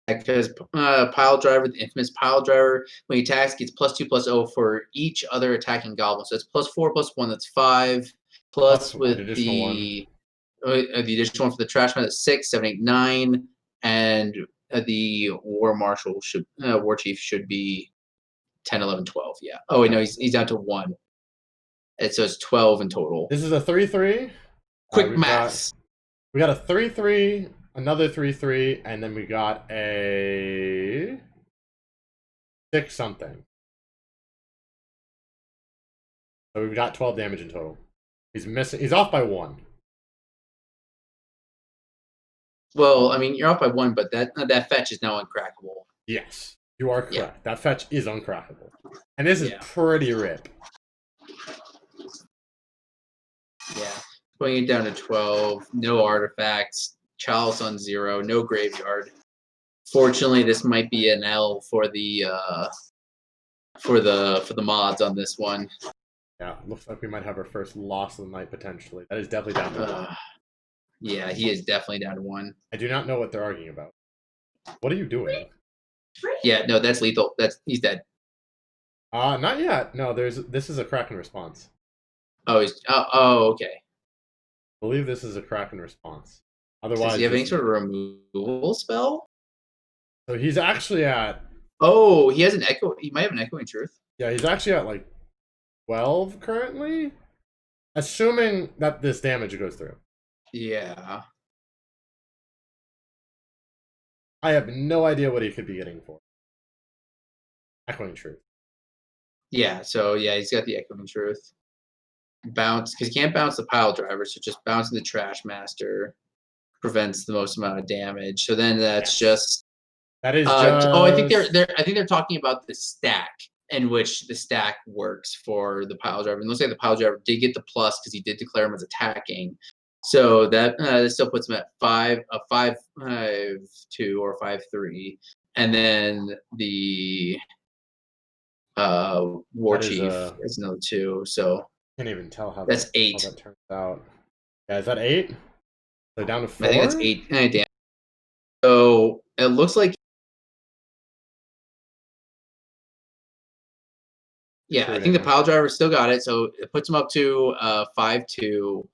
Because pile driver, the infamous pile driver, when he attacks, gets +2/+0 for each other attacking goblin. So it's +4/+1. That's 5. Plus with the The additional one for the trash man is 6, 7, 8, 9, and the war chief should be 10, 11, 12. Yeah. Oh wait, no, he's down to 1. And so it's 12 in total. This is a 3-3. Quick We've got maths. we got a 3-3, another 3-3, and then we got a 6 something. So we've got 12 damage in total. He's missing. He's off by 1. Well, I mean, you're off by 1, but that fetch is now uncrackable. Yes, you are correct. Yeah. That fetch is uncrackable, and this is Yeah. pretty rip. Yeah. Putting it down to 12. No artifacts. Chalice on 0. No graveyard. Fortunately, this might be an L for the mods on this one. Yeah, looks like we might have our first loss of the night potentially. That is definitely down to 1. Yeah, he is definitely down to 1. I do not know what they're arguing about. What are you doing? Yeah, no, that's lethal. He's dead. Not yet. No, this is a Kraken response. Oh, okay. I believe this is a Kraken response. Otherwise, does he have any sort of removal spell? So he's actually at. Oh, he has an echo. He might have an echoing truth. Yeah, he's actually at like 12 currently, assuming that this damage goes through. Yeah. I have no idea what he could be getting for. Echoing truth. Yeah, so yeah, he's got the echoing truth. Bounce, because he can't bounce the pile driver, so just bouncing the trash master prevents the most amount of damage. So then that's just. That is just. Oh, I think they're talking about the stack in which the stack works for the pile driver. And looks like the pile driver did get the plus because he did declare him as attacking. So that still puts him at 5-2 or 5-3, and then the war chief is another 2. So I can't even tell how that's 8. How that turns out. Yeah, is that 8? So down to 4. I think it's 8. Damn. So it looks like. Yeah, I think the pile driver still got it, so it puts him up to 5-2.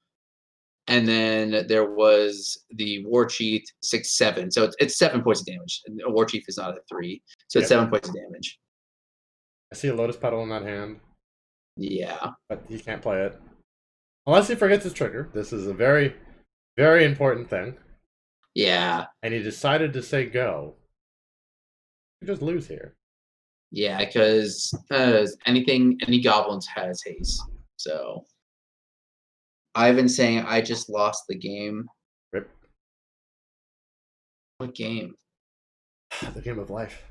And then there was the war chief 6-7, so it's 7 points of damage. And a war chief is not at 3, so it's 7 points of damage. I see a Lotus Petal in that hand. Yeah, but he can't play it unless he forgets his trigger. This is a very, very important thing. Yeah, and he decided to say go. You just lose here. Yeah, because any goblins has haste. So Ivan saying I just lost the game. Rip. What game? The game of life.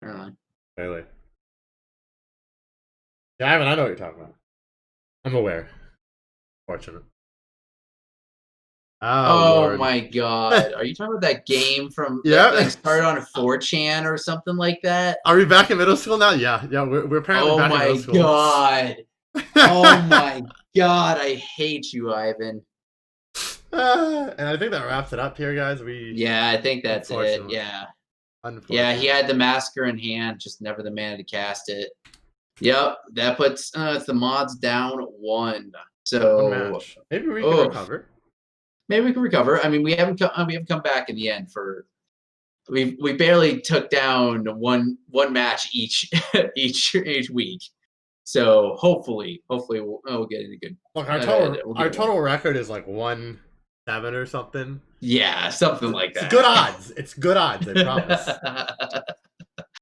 I don't know. Really. Yeah, Ivan, I know what you're talking about. I'm aware. Fortunate. Oh Lord. my god. Are you talking about that game from Yeah. that started on 4chan or something like that? Are we back in middle school now? Yeah, we're apparently back in middle school. Oh my god. Oh my god, I hate you, Ivan. And I think that wraps it up here, guys. Yeah, I think that's it. Yeah. Yeah, he had the massacre in hand, just never the mana to cast it. Yep, that puts the mods down 1. So one match. Maybe we can recover. Maybe we can recover. I mean, we haven't come back in the end for. We barely took down one match each week. So hopefully we'll get in a good. Look, our total record is like 1-7 or something. Yeah, something like that. It's good odds. It's good odds. I promise.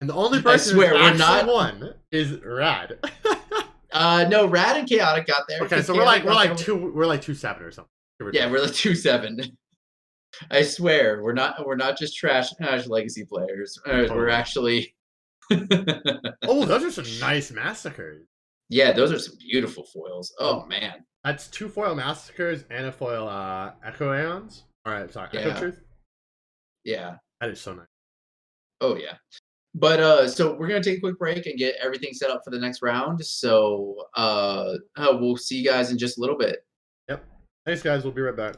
And the only person who actually won is Rad. No, Rad and Chaotic got there. Okay, so we're like 2-7 or something. Yeah, we're like 2-7. I swear, we're not just trash legacy players. We're actually. Oh, those are some nice massacres. Yeah, those are some beautiful foils. Oh man, that's 2 foil massacres and a foil Echo Aeons. All right, sorry, Echo Truth. Yeah, that is so nice. Oh yeah, but so we're gonna take a quick break and get everything set up for the next round. So we'll see you guys in just a little bit. Yep. Thanks, guys. We'll be right back.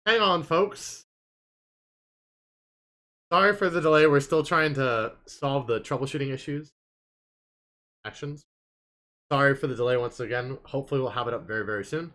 Hang on, folks. Sorry for the delay. We're still trying to solve the troubleshooting issues. Actions. Sorry for the delay once again. Hopefully we'll have it up very, very soon.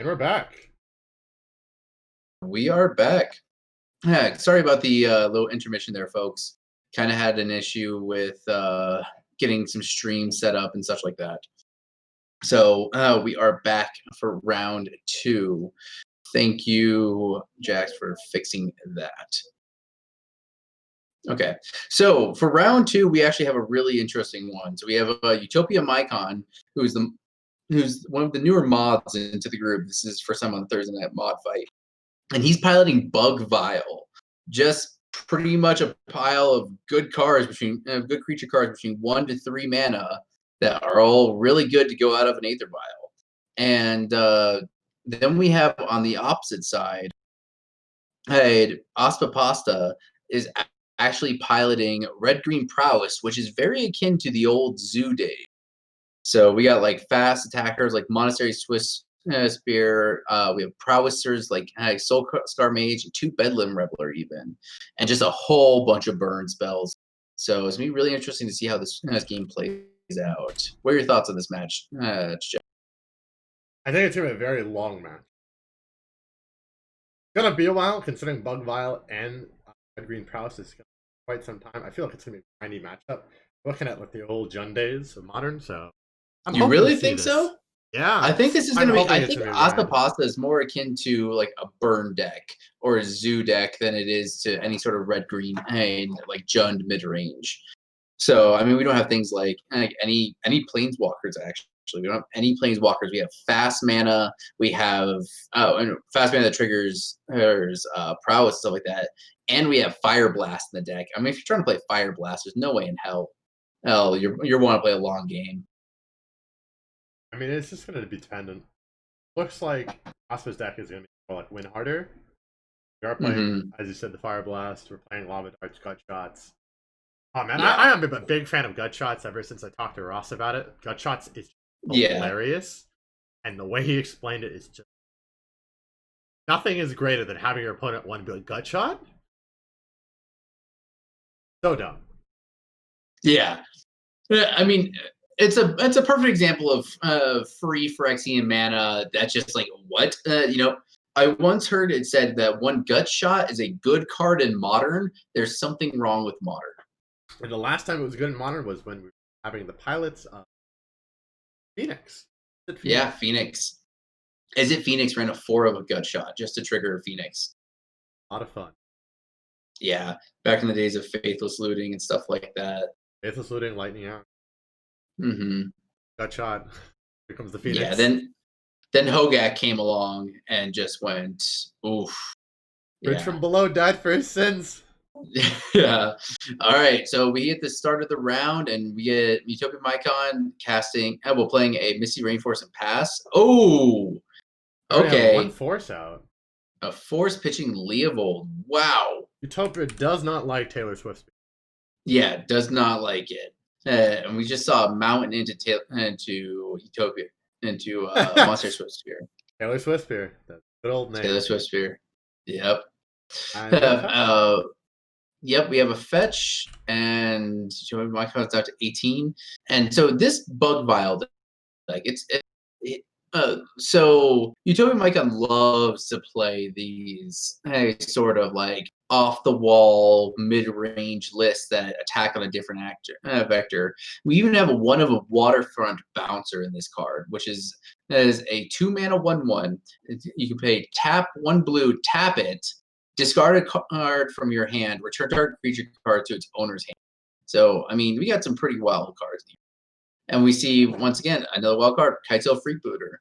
And we're back. We are back. Yeah, sorry about the little intermission there, folks. Kind of had an issue with getting some streams set up and such like that. So we are back for round two. Thank you, Jax, for fixing that. Okay, so for round two, we actually have a really interesting one. So we have Utopia Mycon, who's one of the newer mods into the group. This is for some on Thursday Night Mod Fight, and he's piloting Bug Vial, just pretty much a pile of good cards good creature cards between 1 to 3 mana that are all really good to go out of an Aether Vial. And then we have on the opposite side, hey, Aspa Pasta is actually piloting Red Green Prowess, which is very akin to the old Zoo days. So we got like fast attackers like Monastery Swiss Spear. We have prowessers like Soul Scar Mage, 2 Bedlam Reveler even, and just a whole bunch of burn spells. So it's gonna be really interesting to see how this game plays out. What are your thoughts on this match, Jeff? I think it's gonna be a very long match. It's gonna be a while considering Bug Vial and Red Green Prowess is gonna be quite some time. I feel like it's gonna be a grindy matchup. Looking at like the old Jund days of Modern, so I'm You hoping to really see think this. so? Yeah, I think this is I'm gonna be. hoping I it's think gonna be Asta rad. Pasta is more akin to like a burn deck or a zoo deck than it is to any sort of red green and like Jund mid range. So I mean, we don't have things like any planeswalkers actually. actually. We don't have any planeswalkers. We have fast mana. We have and fast mana that triggers prowess, stuff like that. And we have Fire Blast in the deck. I mean, if you're trying to play Fire Blast, there's no way in hell you're want to play a long game. I mean, it's just going to be dependent. Looks like Osmo's deck is going to be more like win harder. We are playing, as you said, the Fire Blast. We're playing Lava Darts, Gut Shots. Oh man, Yeah. I am a big fan of Gut Shots ever since I talked to Ross about it. Gut Shots is hilarious, and the way he explained it is just nothing is greater than having your opponent one be a Gut Shot. So dumb. Yeah. I mean, it's a perfect example of free Phyrexian mana that's just like what I once heard it said that one Gut Shot is a good card in Modern. There's something wrong with Modern. And the last time it was good in Modern was when we were having the pilots of Phoenix. Yeah, Phoenix. Is it Phoenix ran a 4 of a Gut Shot just to trigger a Phoenix? A lot of fun. Yeah, back in the days of Faithless Looting and stuff like that. Faithless Looting, Lightning Out. Gut Shot. Here comes the Phoenix. Yeah, then Hogak came along and just went, oof. Bridge from Below died for his sins. Yeah. All right. So we hit the start of the round, and we get Utopia Mycon casting. Playing a Misty Rainforest and pass. Oh, okay. One force out. A force pitching Leovold. Wow. Utopia does not like Taylor Swift. Yeah, does not like it. And we just saw a mountain into Utopia, into Monster Swift Spear. Taylor Swift Spear. That's good old name. Taylor Swift Spear. Yep. Yep, we have a fetch, and my card's out to 18. And so this bug vial, like so Utopia Mycon loves to play these sort of like off the wall mid range lists that attack on a different vector. We even have one of a waterfront bouncer in this card, which is a 2 mana 1/1. You can pay tap 1 blue, tap it. Discard a card from your hand, return target creature card to its owner's hand. So, I mean, we got some pretty wild cards here. And we see, once again, another wild card, Kitesail Freebooter.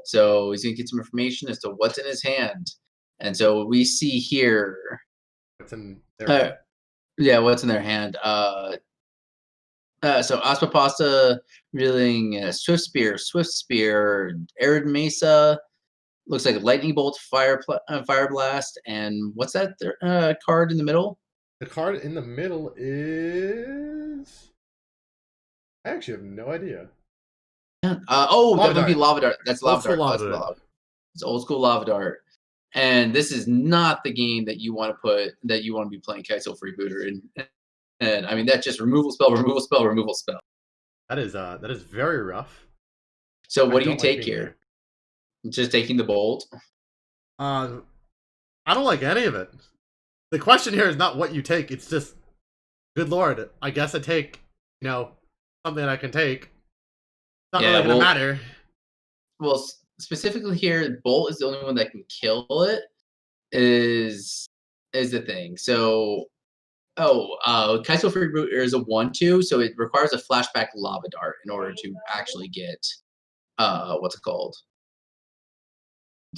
So he's going to get some information as to what's in his hand. And so we see here... What's in their hand? Yeah, what's in their hand. So Aspapasta, reeling Swift Spear, Arid Mesa... Looks like a Lightning Bolt, Fire Blast, and what's that card in the middle? The card in the middle is... I actually have no idea. That would be Lava Dart. That's Lava Dart. It's old school Lava Dart. And this is not the game that you want to be playing Kitesail Freebooter in. And I mean, that's just removal spell, removal spell, removal spell. That is very rough. So what do you take here? Just taking the bolt? I don't like any of it. The question here is not what you take. It's just, good lord, I guess I take, something that I can take. It's not really going to matter. Well, specifically here, bolt is the only one that can kill it, is the thing. So, Kitesail Freebooter is a 1/2, so it requires a flashback Lava Dart in order to actually get, what's it called?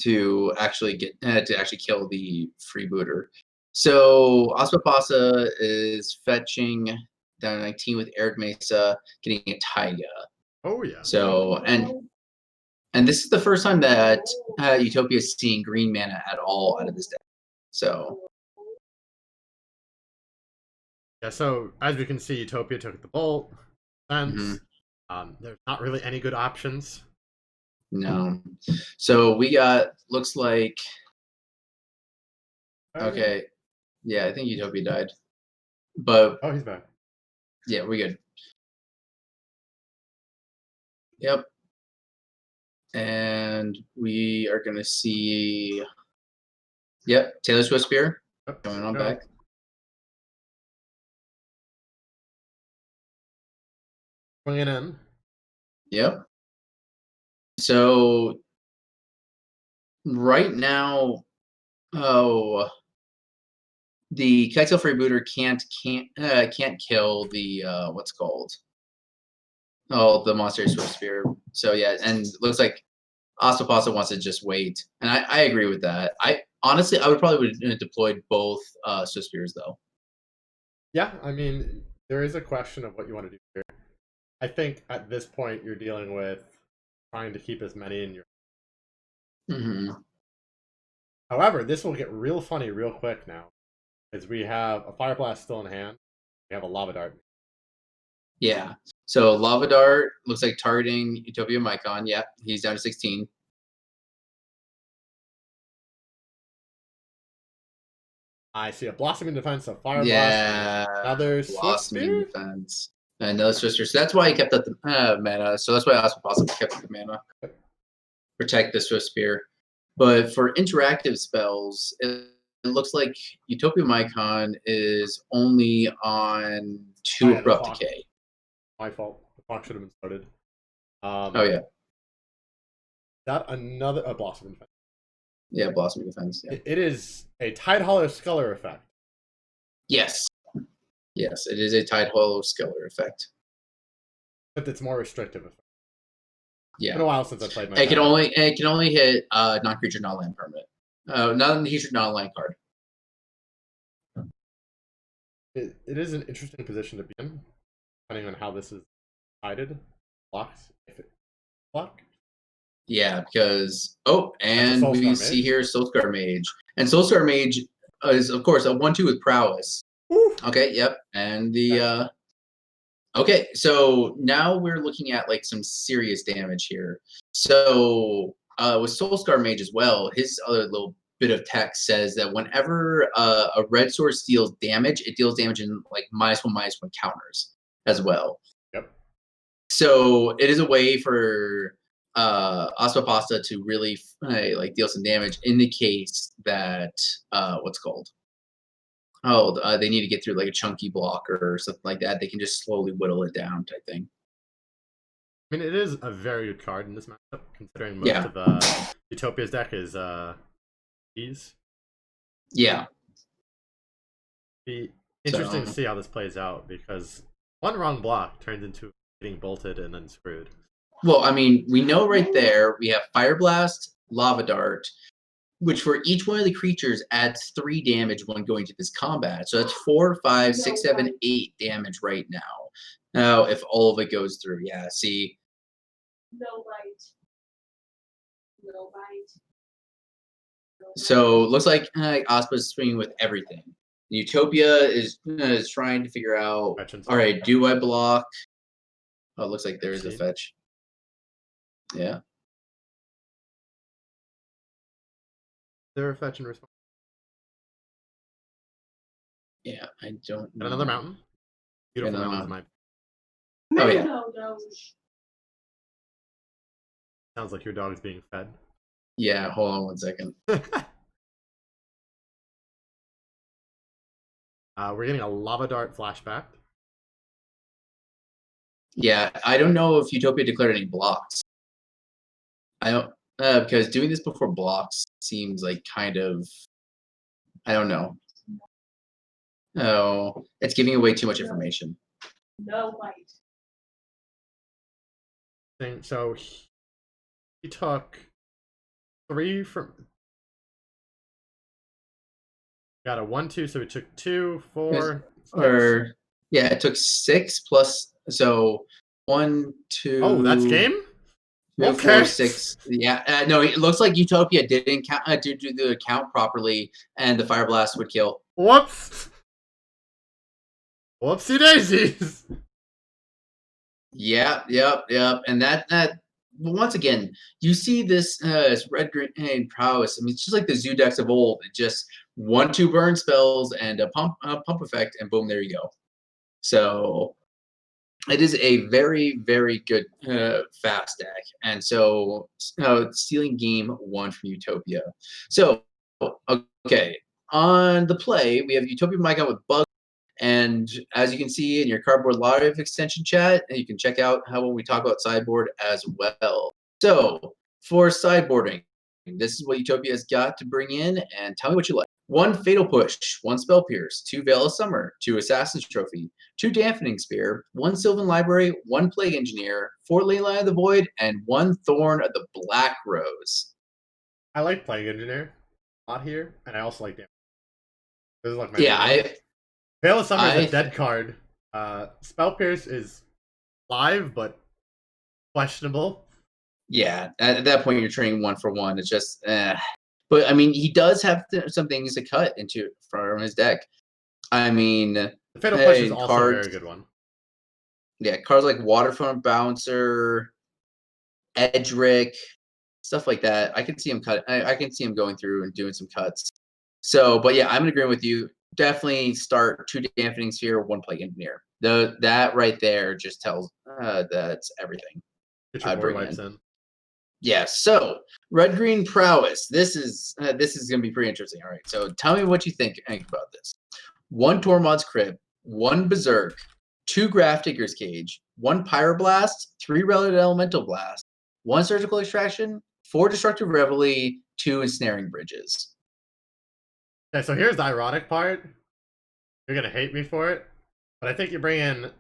To actually kill the freebooter. So Aspapasa is fetching down 19 with Arid Mesa, getting a Taiga. Oh yeah. So and this is the first time that Utopia is seeing green mana at all out of this deck. So yeah. So as we can see, Utopia took the bolt. There's not really any good options. No. So we got, looks like, okay. Yeah, I think Utopia died. But oh, he's back. Yeah, we're good. Yep. And we are going to see, yep, Taylor Swift Spear going on back. Bringing it in. Yep. So right now, the Kitesail Freebooter can't kill the what's called Oh, the Monster Swift Spear. So yeah, and it looks like Ospapasa wants to just wait, and I agree with that. I honestly, I would probably would deployed both Swift Spears though. Yeah, I mean, there is a question of what you want to do here. I think at this point you're dealing with trying to keep as many in your. Mm-hmm. However, this will get real funny real quick now, as we have a Fire Blast still in hand. We have a Lava Dart. Yeah. So Lava Dart looks like targeting Utopia Mycon. Yep, he's down to 16. I see a Blossoming Defense, a Fire Blast, Yeah, another Swift Blossoming Spear. Defense. Another Swift Spear. So that's why he kept up the mana. So that's why Ospapasa kept up the mana. Protect the Swift Spear. But for interactive spells, it looks like Utopia Mycon is only on 2 Abrupt Decay. My fault. The clock should have been started. Oh yeah. That another a Blossoming Defense. Yeah, Blossoming Defense. Yeah. It is a Tide Hollow Sculler effect. Yes. Yes, it is a Tide Hollow Sculler effect. But it's more restrictive effect. Yeah. It's been a while since I played my. It can only hit non-creature, non-land permanent. Non-creature, non-land card. It is an interesting position to be in, depending on how this is decided. Blocks if it block. Yeah, because and we see here Soulscar Mage, and Soulscar Mage is of course a 1/2 with prowess. Oof. Okay, yep, and the okay, so now we're looking at like some serious damage here. So with Soulscar Mage as well, his other little bit of text says that whenever a red source deals damage, it deals damage in like -1/-1 counters as well. Yep. So it is a way for Ospapasa to really like deal some damage in the case that what's called they need to get through like a chunky blocker or something like that. They can just slowly whittle it down type thing. I mean, it is a very good card in this matchup, considering most of Utopia's deck is Ease. Yeah. Be interesting to see how this plays out, because one wrong block turns into getting bolted and then screwed. Well, I mean, we know right there we have Fire Blast, Lava Dart, which for each one of the creatures adds 3 damage when going to this combat. So that's 4, 5, 6, 7, 8 damage right now. Now, if all of it goes through, yeah, see. No bite. No bite. So looks like Ospa's swinging with everything. Utopia is trying to figure out, all right, do I block? Oh, it looks like there is a fetch. Yeah. There a fetch and response? Yeah, I don't know. And another mountain. Beautiful mountains, my. Oh yeah. Sounds like your dog's being fed. Yeah, hold on one second. We're getting a Lava Dart flashback. Yeah, I don't know if Utopia declared any blocks. I don't because doing this before blocks seems like kind of I don't know. Oh, it's giving away too much information. No bite. So he took 3 from. Got a 1/2, so he took 2, 4. Or yeah, it took 6 plus. So 1, 2. Oh, that's game. 2, okay. 4, 6. Yeah, no, it looks like Utopia didn't count do the count properly, and the Fire Blast would kill. Whoops. Whoopsie daisies. Yep, and that once again, you see this red green prowess. I mean, it's just like the zoo decks of old. It just 1/2 burn spells and a pump effect, and boom, there you go. So it is a very, very good fast deck, and so stealing game 1 from Utopia. So okay, on the play we have Utopia Mycon with Bug. And as you can see in your Cardboard Live extension chat, you can check out how we talk about sideboard as well. So for sideboarding, this is what Utopia's got to bring in, and tell me what you like. 1 Fatal Push, 1 Spell Pierce, 2 Veil of Summer, 2 Assassin's Trophy, 2 Dampening Spear, 1 Sylvan Library, 1 Plague Engineer, 4 Leyline of the Void, and 1 Thorn of the Black Rose. I like Plague Engineer a lot here, and I also like Damage. This is like my Yeah, main one. Veil of Summer is I a dead card. Spell Pierce is live, but questionable. yeah. At that point, you're trading 1 for 1. It's just, But I mean, he does have some things to cut into from his deck. I mean, The Fatal Push is hey, also a cards. very good one. Yeah, cards like Waterfront Bouncer, Edric, stuff like that. I can see him cut. I can see him going through and doing some cuts. So, but yeah, I'm in agreement with you. Definitely start 2 Dampening Sphere, 1 Plague Engineer. That right there just tells that's everything. Get your I'd board bring wipes in. in. Yeah. So red green prowess. This is gonna be pretty interesting. All right. So tell me what you think about this. 1 Tormod's Crib, 1 Berserk, 2 Grafdigger's Cage, 1 Pyroblast, 3 Relative Elemental Blast, 1 Surgical Extraction, 4 Destructive Reveille, 2 Ensnaring Bridges. Okay, so here's the ironic part. You're gonna hate me for it, but I think you bring in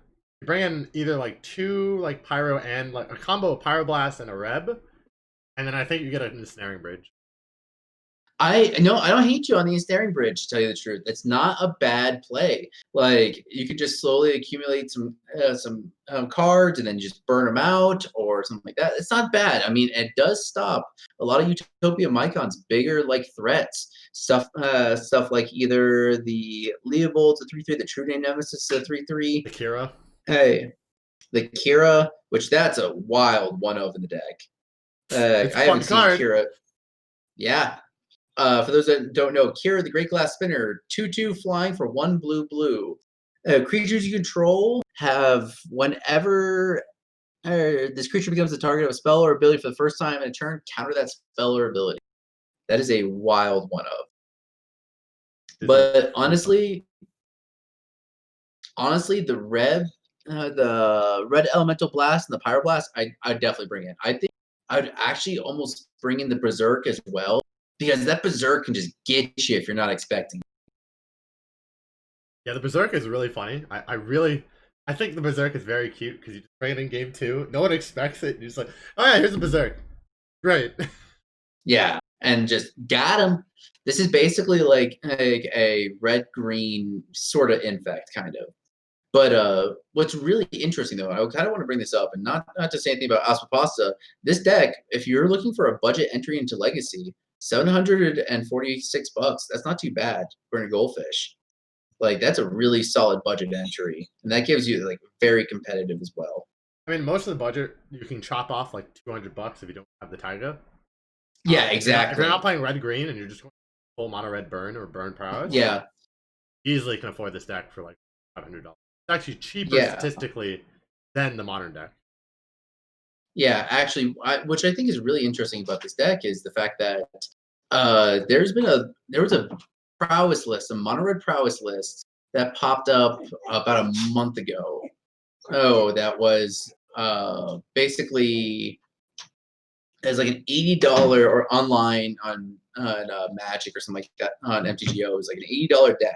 either like 2 like Pyro and like a combo of Pyroblast and a Reb, and then I think you get a Ensnaring Bridge. I don't hate you on the Ensnaring Bridge, to tell you the truth. It's not a bad play. Like, you could just slowly accumulate some cards and then just burn them out or something like that. It's not bad. I mean, it does stop a lot of Utopia Mycon's bigger like threats. Stuff like either the Leovold, the 3/3, the True Name Nemesis, the 3/3. The Kira. Hey, the Kira, which that's a wild one of in the deck. It's a I haven't fun seen card. Kira. Yeah. For those that don't know, Kira, the Great Glass Spinner, 2/2 flying for 1 blue. Creatures you control have whenever this creature becomes the target of a spell or ability for the first time in a turn, counter that spell or ability. That is a wild one of. But honestly, the red elemental blast and the pyroblast, I'd definitely bring in. I think I'd actually almost bring in the berserk as well, because that berserk can just get you if you're not expecting. Yeah, the Berserk is really funny. I think the Berserk is very cute because you just bring it in game 2. No one expects it. You're just like, oh yeah, here's a Berserk. Great. Yeah, and just got him. This is basically like a red green sort of infect, kind of. But what's really interesting though, I kind of want to bring this up, and not to say anything about Aspapasta. This deck, if you're looking for a budget entry into Legacy, $746. That's not too bad for a goldfish. Like, that's a really solid budget entry, and that gives you like very competitive as well. I mean, most of the budget you can chop off like $200 if you don't have the Taiga. Yeah, If exactly. you're not playing red green and you're just going full mono red burn or burn prowess, Yeah, easily can afford this deck for like $500. It's actually cheaper yeah, statistically than the modern deck. yeah. Actually, which I think is really interesting about this deck is the fact that there was a prowess list, a mono red prowess list that popped up about a month ago. Oh, that was basically as like an $80 or online on Magic or something like that on MTGO. It was like an $80 deck,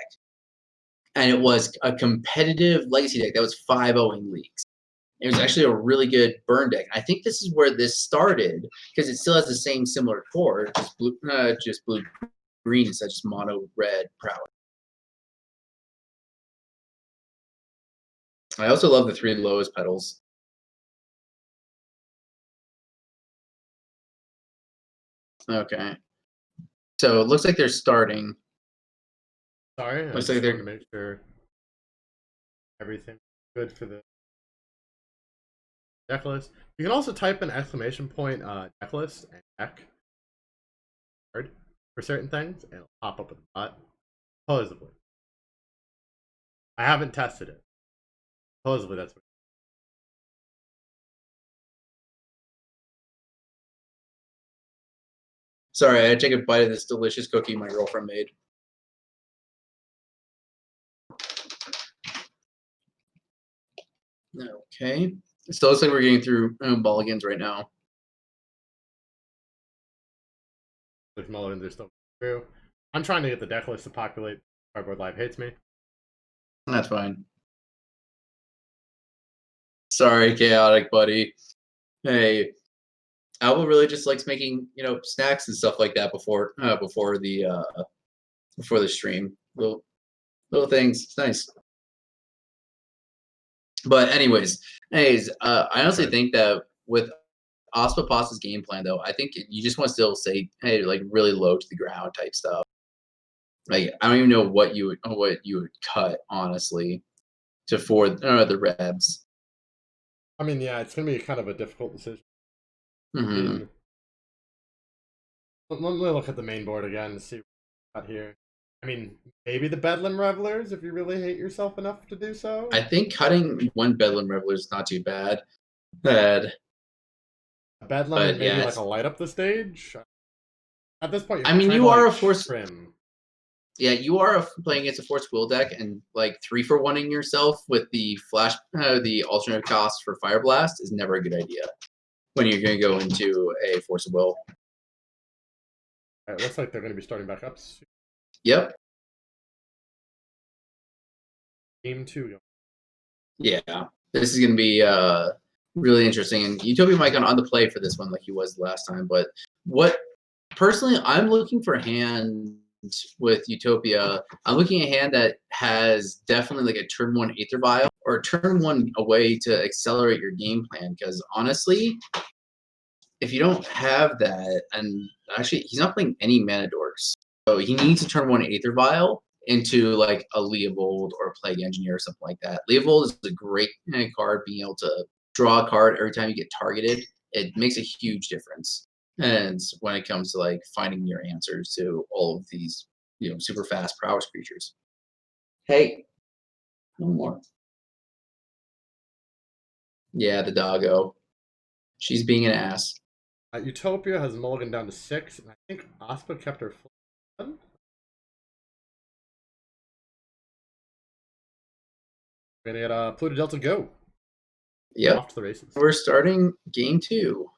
and it was a competitive legacy deck that was 5-0ing leagues. It was actually a really good burn deck. I think this is where this started because it still has the same similar core, just blue green instead of just mono red prowess. I also love the 3 lowest petals. Okay. So it looks like they're starting. Sorry, I Looks just like wanted they're to make sure everything's good for the Decklist. You can also type an exclamation point Decklist and deck card for certain things, and it'll pop up with a bot. Supposedly. I haven't tested it. Supposedly that's what. Sorry, I had to take a bite of this delicious cookie my girlfriend made. Okay. It still looks like we're getting through mulligans right now. There's mulligans are still through. I'm trying to get the deck list to populate. Cardboard Live hates me. That's fine. Sorry, chaotic buddy. Hey, Owl really just likes making snacks and stuff like that before the stream. Little things. It's nice. But anyways, I honestly think that with Ospapasa's game plan, though, I think you just want to still say, hey, like really low to the ground type stuff. Like I don't even know what you would cut honestly for the Rebs. I mean, yeah, it's gonna be kind of a difficult decision. Mm-hmm. Let me look at the main board again to see what we got here. I mean, maybe the Bedlam Revelers if you really hate yourself enough to do so. I think cutting one Bedlam Reveler is not too bad. A Bedlam But and maybe yeah, like a light up the stage. At this point, you're I mean, trying you to, are like, a force. trim. Yeah, you are playing against a Force Will deck and like 3-for-1ing yourself with the the alternate cost for Fire Blast is never a good idea when you're going to go into a Force of Will. It looks like they're going to be starting back up soon. Yep. Game 2. Yeah, this is going to be really interesting. And Utopia might on the play for this one like he was last time. But what personally, I'm looking for hands with Utopia. I'm looking at a hand that has definitely like a turn 1 Aether Vial or turn 1 a way to accelerate your game plan. Because honestly, if you don't have that, and actually he's not playing any Mana Dorks, so he needs to turn 1 Aether Vial into like a Leovold or a Plague Engineer or something like that. Leovold is a great card, being able to draw a card every time you get targeted. It makes a huge difference. And when it comes to like finding your answers to all of these, super fast prowess creatures. Hey, no more. Yeah, the doggo. She's being an ass. Utopia has Mulligan down to 6, and I think Aspa kept her full. We're gonna get Pluto Delta go. Yep. Off to the races. We're starting game 2.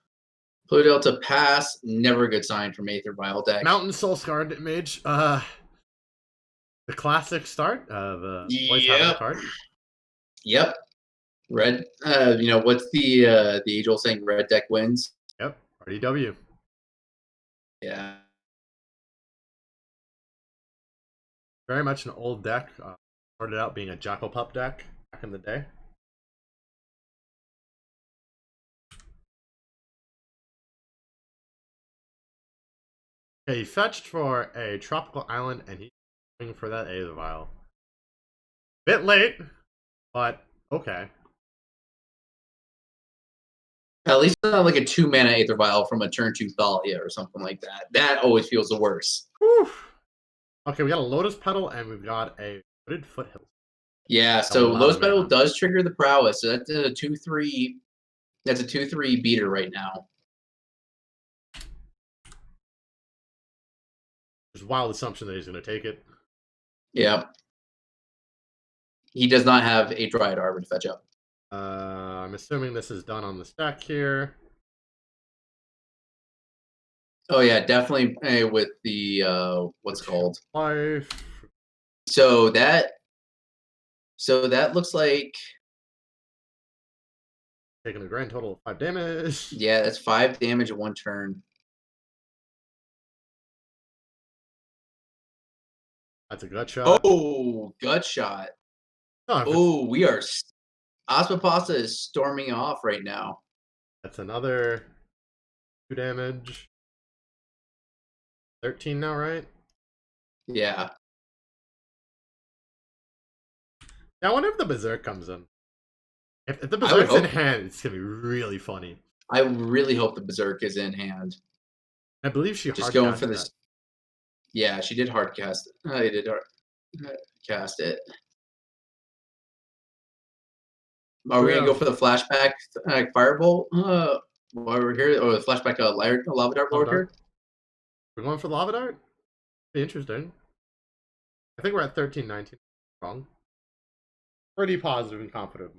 Pluto Delta pass, never a good sign from Aether Vial deck. Mountain Soul Scarred Mage. The classic start of always having a card. Yep. Red. What's the age-old saying? Red deck wins. Yep. RDW. Yeah. Very much an old deck. Started out being a Jackal Pup deck back in the day. Okay, he fetched for a tropical island, and he's going for that Aether Vial. Bit late, but okay. At least not like a 2-mana Aether Vial from a turn 2 Thalia or something like that. That always feels the worst. Whew. Okay, we got a Lotus Petal, and we've got a Hooded Foothills. Yeah, so Lotus Petal does trigger the prowess, so that's a 2/3. That's a 2/3 beater right now. There's a wild assumption that he's going to take it. Yeah. He does not have a Dryad Arbor to fetch up. I'm assuming this is done on the stack here. Oh yeah, definitely with the what's called Life. So that looks like Taking a grand total of 5 damage. Yeah, that's 5 damage in 1 turn. That's a gut shot. Oh, gut shot. Oh, we are. Aspapasta is storming off right now. That's another 2 damage. 13 now, right? Yeah. Now, I wonder if the Berserk comes in. If the Berserk's in hand, it's going to be really funny. I really hope the Berserk is in hand. I believe she just going for this. That. Yeah, she did hard cast. I did hard cast it. Are we gonna go for the flashback Firebolt? While we're here, or the flashback Lava Dart Lord here? We're going for Lava Dart? Be interesting. I think we're at 13-19. Wrong. Pretty positive and confident.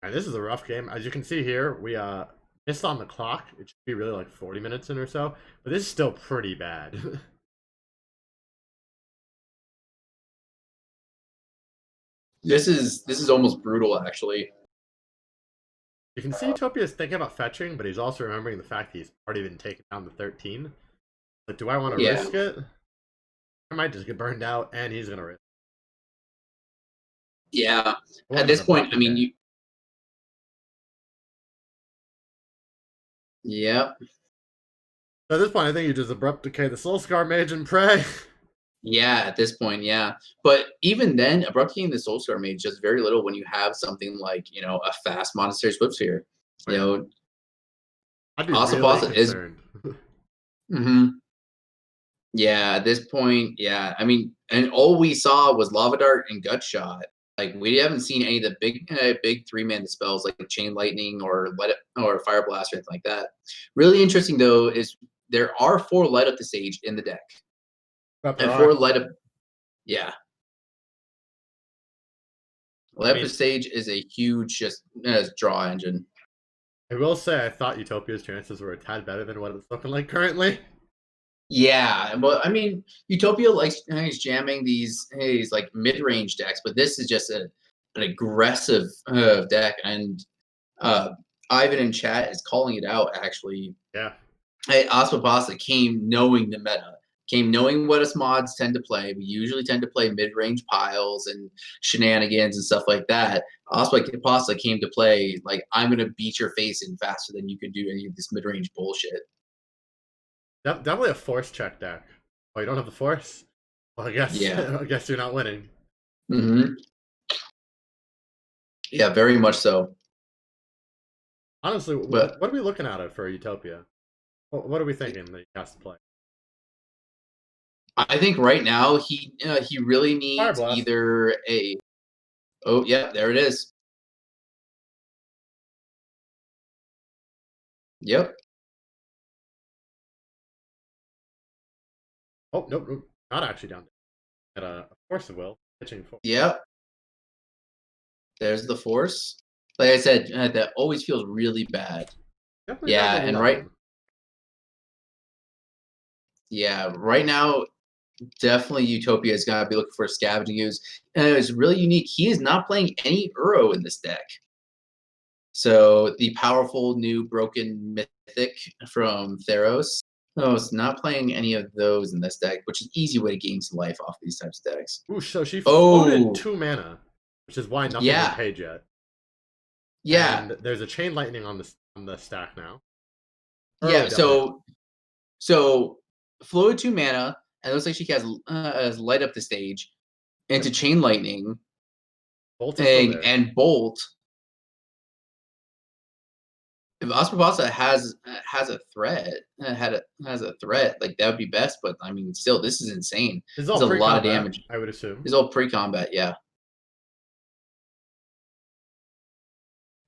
And this is a rough game. As you can see here, we Just on the clock, it should be really like 40 minutes in or so, but this is still pretty bad. This is almost brutal, actually. You can see Utopia is thinking about fetching, but he's also remembering the fact that he's already been taken down to 13. But do I want to Yeah. risk it? I might just get burned out, and he's gonna risk. Yeah. What At an this point, abrupt I mean, decay. you. Yeah. So at this point, I think you just abrupt decay the Soul Scar Mage and pray. Yeah, at this point, yeah. But even then, Abrupt King the Soul Star made just very little when you have something like, a fast Monastery Swift Sphere. Oh, You yeah. know, I'd be really Asapasa is. concerned. Hmm. Yeah, at this point, yeah. I mean, and all we saw was Lava Dart and Gut Shot. Like we haven't seen any of the big 3-man spells like Chain Lightning or or Fire Blast or anything like that. Really interesting though is there are 4 Light Up the Stage in the deck, But there and are. 4 Light Up. Yeah, I Light Up the mean, Stage is a huge just draw engine. I will say I thought Utopia's chances were a tad better than what it's looking like currently. Yeah, but I mean, Utopia likes he's jamming these like mid-range decks, but this is just an aggressive deck, and uh, Ivan in chat is calling it out. Actually, Yeah. hey, Aspapasa came knowing the meta, came knowing what us mods tend to play. We usually tend to play mid-range piles and shenanigans and stuff like that. Aspapasa came to play like I'm gonna beat your face in faster than you could do any of this mid-range bullshit. Definitely a force check deck. Oh, you don't have the force? Well, I guess Yeah. I guess you're not winning. Hmm. Yeah, very much so. Honestly, But what are we looking at for Utopia? What are we thinking that he has to play? I think right now he really Fire needs Blast. either a. Oh yeah, there it is. Yep. Oh, nope, nope. Not actually down. At a force of will. Pitching for. Yep. There's the force. Like I said, that always feels really bad. Definitely down Yeah, to and 11. right now, definitely Utopia is gonna be looking for a scavenging ooze. And it's really unique. He is not playing any Uro in this deck. So the powerful new broken mythic from Theros. No, it's not playing any of those in this deck, which is an easy way to gain some life off these types of decks. Ooh, so she floated Oh, 2 mana, which is why nothing's been yeah, paid yet. yeah, And there's a chain lightning on the stack now. yeah. Early W. So floated 2 mana, and it looks like she has light up the stage into Yep. chain lightning Bolt is still there. and bolt. If Aspavasa has a threat, has a threat, like that would be best. But I mean, still, this is insane. This is There's all a lot of pre-combat, damage. I would assume. It's all pre-combat, yeah.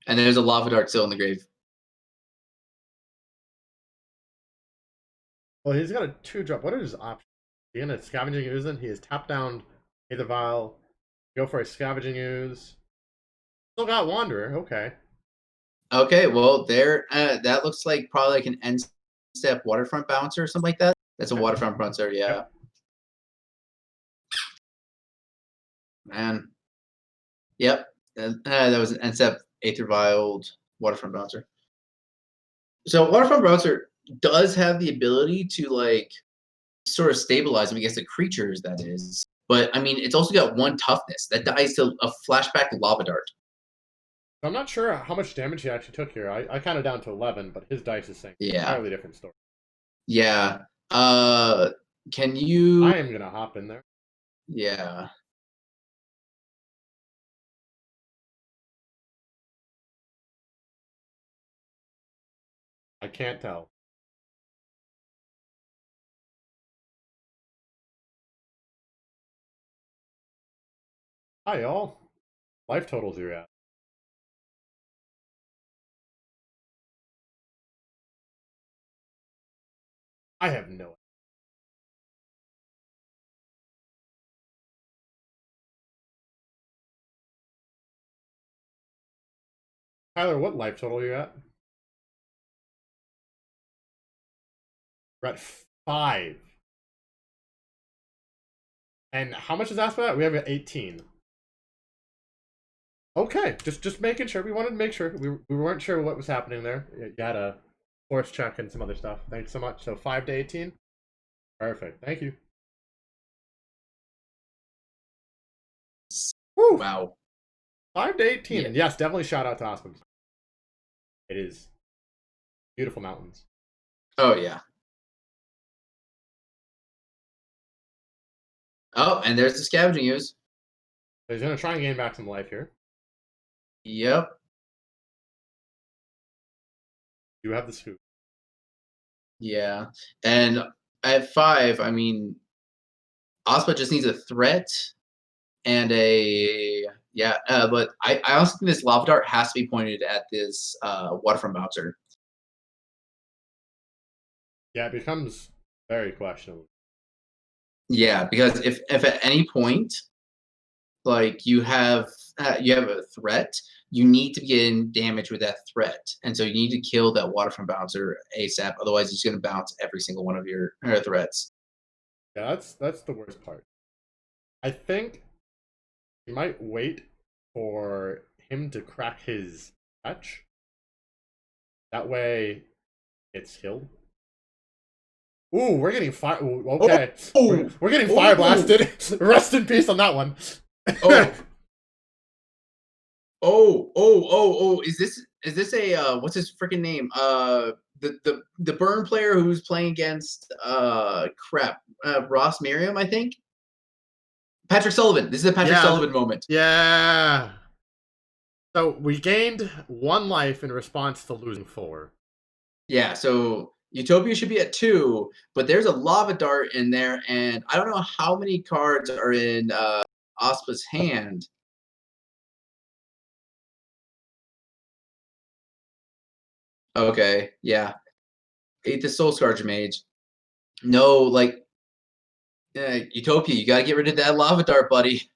And there's a lava dart still in the grave. Well, he's got a 2-drop. What are his options? He gonna scavenging ooze in? He is tap down Aether Vial. Go for a scavenging ooze. Still got Wanderer. Okay. Okay, well, there. That looks like probably like an end step waterfront bouncer or something like that. That's a Okay. waterfront bouncer, yeah. Yep. Man, yep. That was an end step Aether Vial waterfront bouncer. So waterfront bouncer does have the ability to like sort of stabilize him against the creatures. That is, but I mean, it's also got 1 toughness that dies to a flashback lava dart. I'm not sure how much damage he actually took here. I kind of down to 11, but his dice is saying Yeah, entirely different story. yeah. Can you? I am gonna hop in there. Yeah. I can't tell. Hi, y'all. Life totals you're at. I have no. Tyler, what life total you at? We're at 5. And how much is asked for that? We have 18. Okay, just making sure. We wanted to make sure. We weren't sure what was happening there. You had a force check and some other stuff. Thanks so much. So 5 to 18. Perfect. Thank you. Woo! Wow. 5 to 18. Yeah. And yes, definitely shout out to Aspen. It is beautiful mountains. Oh yeah. Oh, and there's the scavenging use. So he's gonna try and gain back some life here. Yep. You have the scoop. Yeah. And at 5, I mean, Ospa just needs a threat and a but I also think this lava dart has to be pointed at this waterfront bouncer. Yeah, it becomes very questionable. Yeah, because if at any point like you have a threat, you need to be getting damage with that threat, and so you need to kill that waterfront bouncer ASAP. Otherwise, he's going to bounce every single one of your threats. Yeah, that's the worst part. I think you might wait for him to crack his fetch. That way, it's killed. Ooh, we're getting fire. Okay, Oh! we're getting fire blasted. Rest in peace on that one. Oh. Oh! Is this a what's his freaking name? The burn player who's playing against Ross Merriam, I think. Patrick Sullivan. This is a Patrick Sullivan moment. Yeah. So we gained 1 life in response to losing 4. Yeah, so Utopia should be at 2, but there's a lava dart in there, and I don't know how many cards are in Ospa's hand. Okay, yeah. Ate the Soul Scourge Mage. No, like Utopia, you gotta get rid of that lava dart, buddy.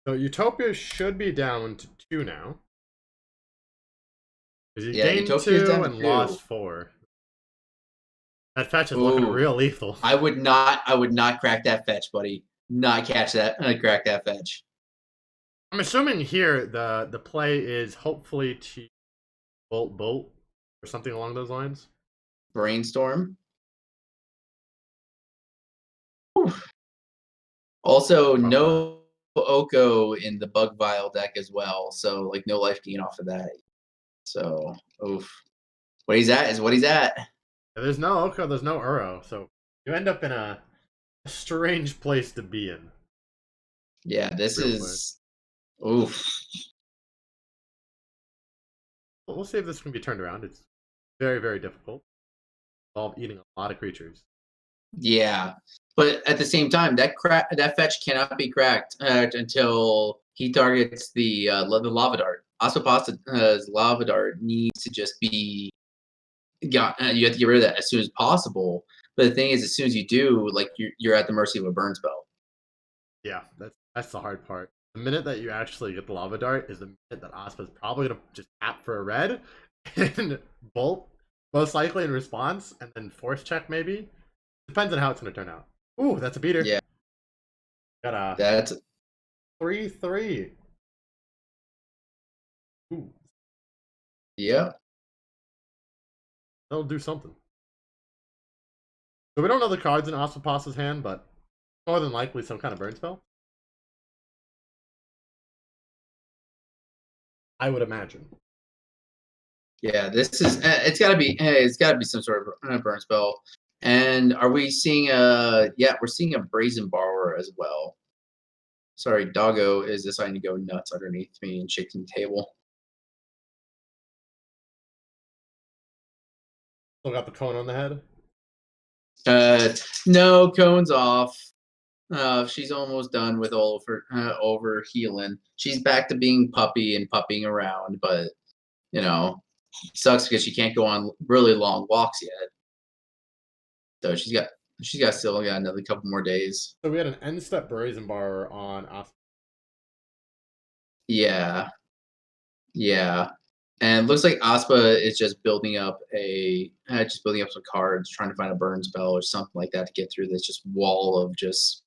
So Utopia should be down to 2 now. Because he Yeah, gained Utopia's 2 down to and 2. lost 4. That fetch is looking Ooh, real lethal. I would not crack that fetch, buddy. Not catch that. Crack that fetch. I'm assuming here the play is hopefully to bolt or something along those lines. Brainstorm. Whew. Also, no Oko in the Bug Vial deck as well, so like no life gain off of that. So, oof. What he's at is what he's at. There's no Oko, there's no Uro, so you end up in a strange place to be in. Yeah, this is oof. We'll see if this can be turned around. It's very, very difficult. Involved eating a lot of creatures. Yeah, but at the same time, that fetch cannot be cracked until he targets the lava dart. Asapasa's lava dart needs to just be got. You have to get rid of that as soon as possible. But the thing is, as soon as you do, like you're at the mercy of a burn spell. Yeah, that's the hard part. The minute that you actually get the lava dart is the minute that Aspa is probably gonna just tap for a red and bolt, most likely in response, and then force check maybe. Depends on how it's gonna turn out. Ooh, that's a beater. Yeah, Got a that's 3/3. Ooh, yeah. that'll do something. So we don't know the cards in Aspapasa's hand, but more than likely some kind of burn spell. I would imagine. Yeah, this is it's got to be some sort of burn spell. And are we seeing we're seeing a brazen borrower as well. Sorry, Doggo is deciding to go nuts underneath me and shaking the table. Still got the cone on the head. No, Cone's off. She's almost done with all of her over healing. She's back to being puppy and puppying around, but you know, sucks because she can't go on really long walks yet. So still got another couple more days. So we had an end step brazen bar on Aspa. Yeah. Yeah. And looks like Aspa is just building up some cards, trying to find a burn spell or something like that to get through this just wall of just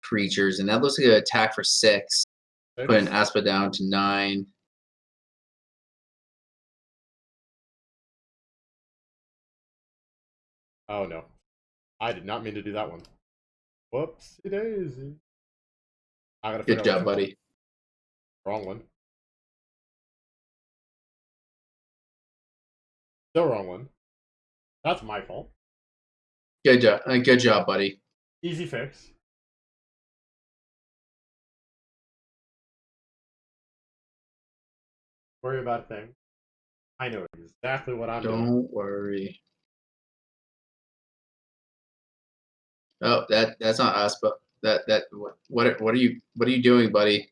creatures. And that looks like an attack for 6, putting Aspa down to 9. Oh no. I did not mean to do that one. Whoopsie daisy. I gotta figure Good out job, buddy. wrong one. Still wrong one. That's my fault. Good job, buddy. Easy fix. Worry about a thing. I know exactly what I'm doing. Don't worry. Oh, that's not Aspa. What are you doing, buddy?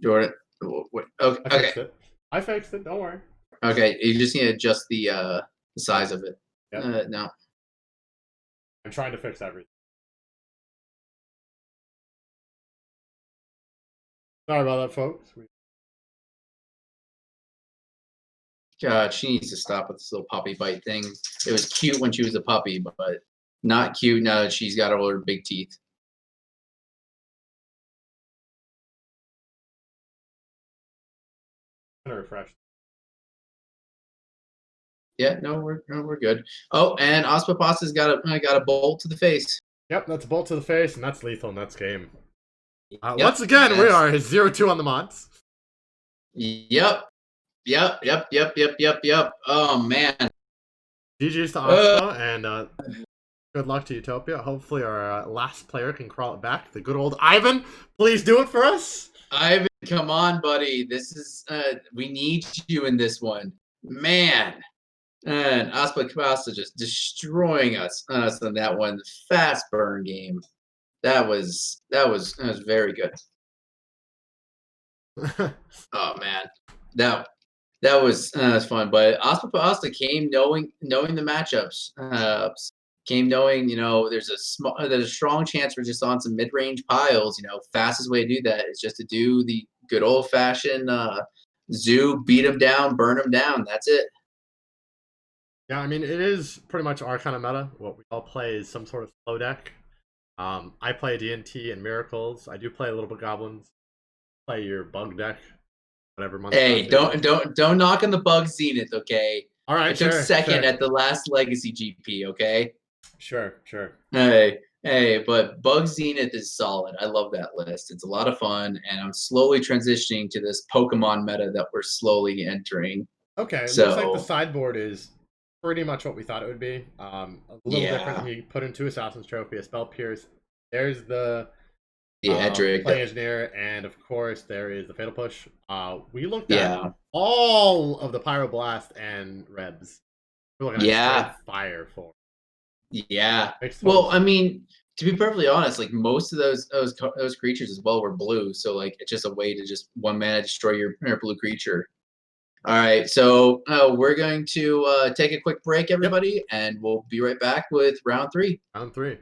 Jordan. What, okay, I okay, fixed it. I fixed it. Don't worry. okay. You just need to adjust the size of it. Yep. No. I'm trying to fix everything. Sorry about that, folks. God, she needs to stop with this little puppy bite thing. It was cute when she was a puppy, but not cute now that she's got all her big teeth. I'm gonna refresh. Yeah, no, we're good. Oh, and Ospapasta's got a bolt to the face. Yep, that's a bolt to the face, and that's lethal in that game. Yep, Once again, we that's- are 0-2 on the mods. Yep. Oh man. GG's to Ospa, and good luck to Utopia. Hopefully our last player can crawl it back. The good old Ivan, please do it for us. Ivan, come on, buddy. This is we need you in this one. Man. And Ospapaста just destroying us in that one. Fast burn game. That was very good. Oh man, that was fun. But Ospa came knowing the matchups. Came knowing there's a strong chance we're just on some mid range piles. Fastest way to do that is just to do the good old fashioned zoo, beat them down, burn them down. That's it. Yeah, I mean, it is pretty much our kind of meta. What we all play is some sort of slow deck. I play D&T and Miracles. I do play a little bit Goblins. Play your bug deck, whatever month. Hey, don't knock on the bug zenith, okay? All right, I took sure, second sure. at the last Legacy GP, okay? Sure. Hey, but Bug Zenith is solid. I love that list. It's a lot of fun, and I'm slowly transitioning to this Pokemon meta that we're slowly entering. Okay, it looks like the So, sideboard is pretty much what we thought it would be. A little different. yeah, He put in 2 Assassin's Trophy, a Spell Pierce. There's the the Edric. Play Engineer, and of course there is the Fatal Push. We looked at Yeah, all of the Pyroblast and Rebs. We're looking at yeah, straight fire for. yeah. Makes total Well, I mean, to be perfectly honest, like most of those creatures as well were blue, so like it's just a way to just 1 mana destroy your blue creature. All right, so we're going to take a quick break, everybody, and we'll be right back with round 3. Round 3.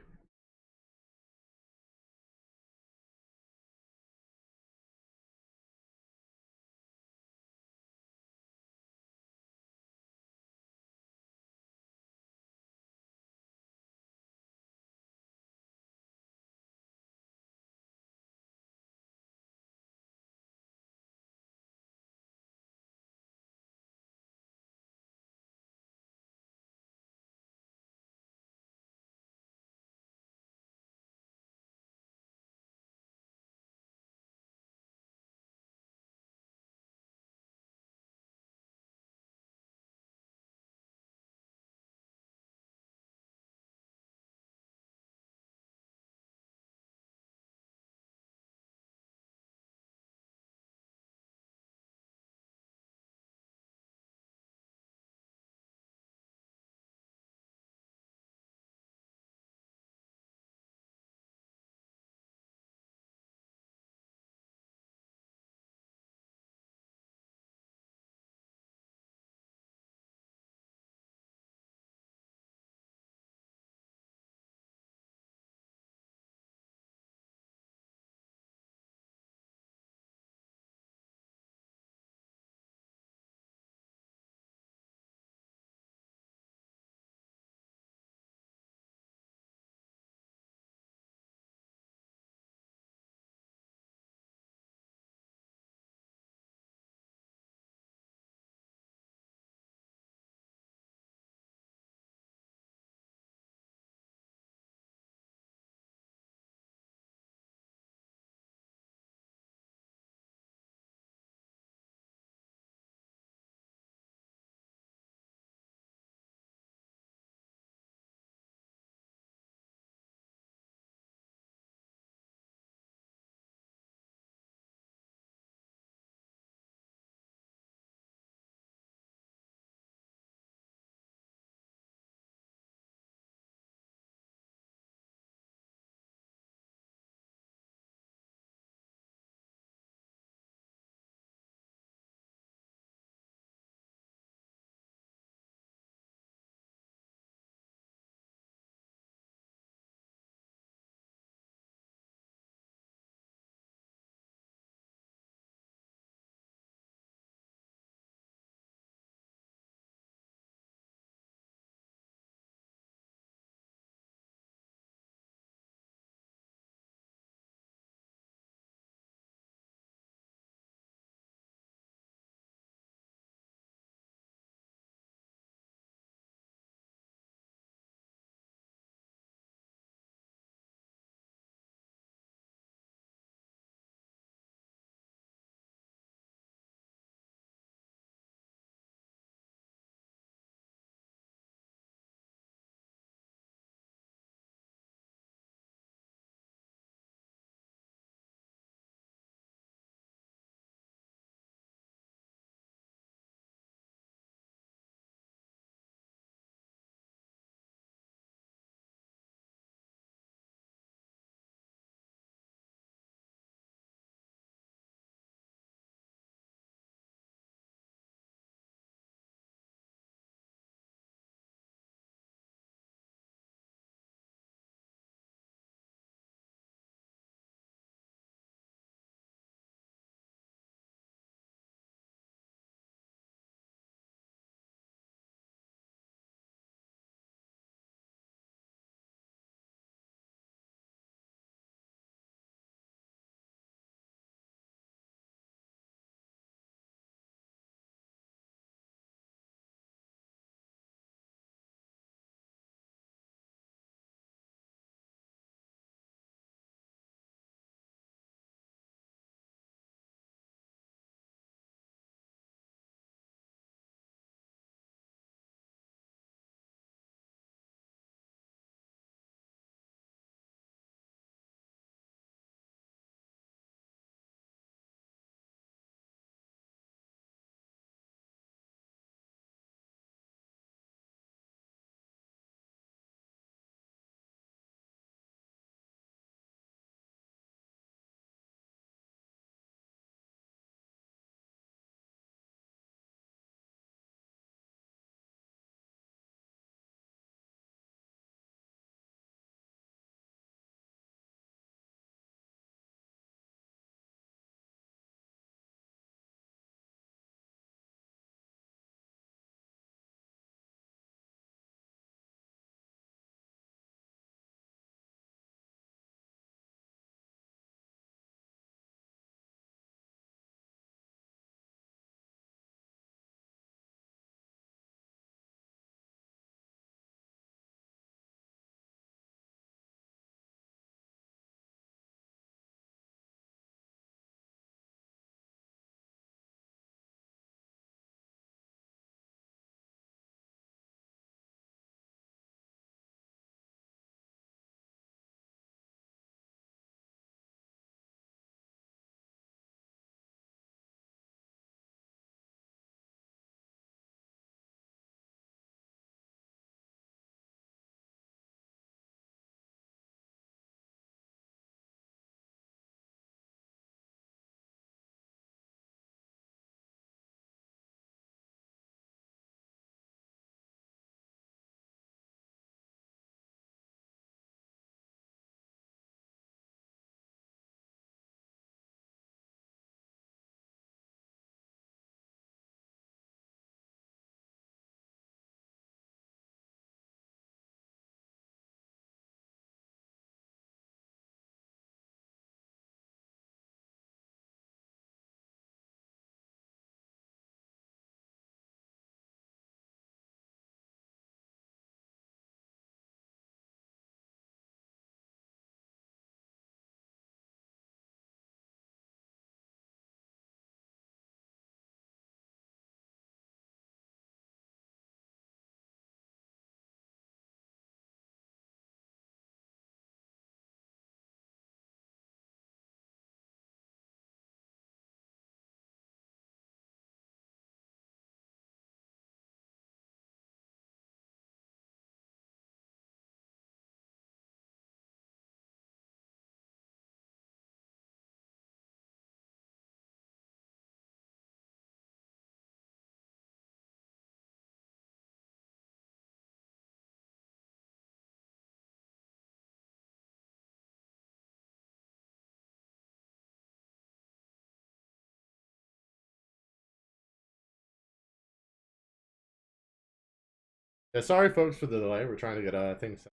Yeah, sorry, folks, for the delay. We're trying to get things set.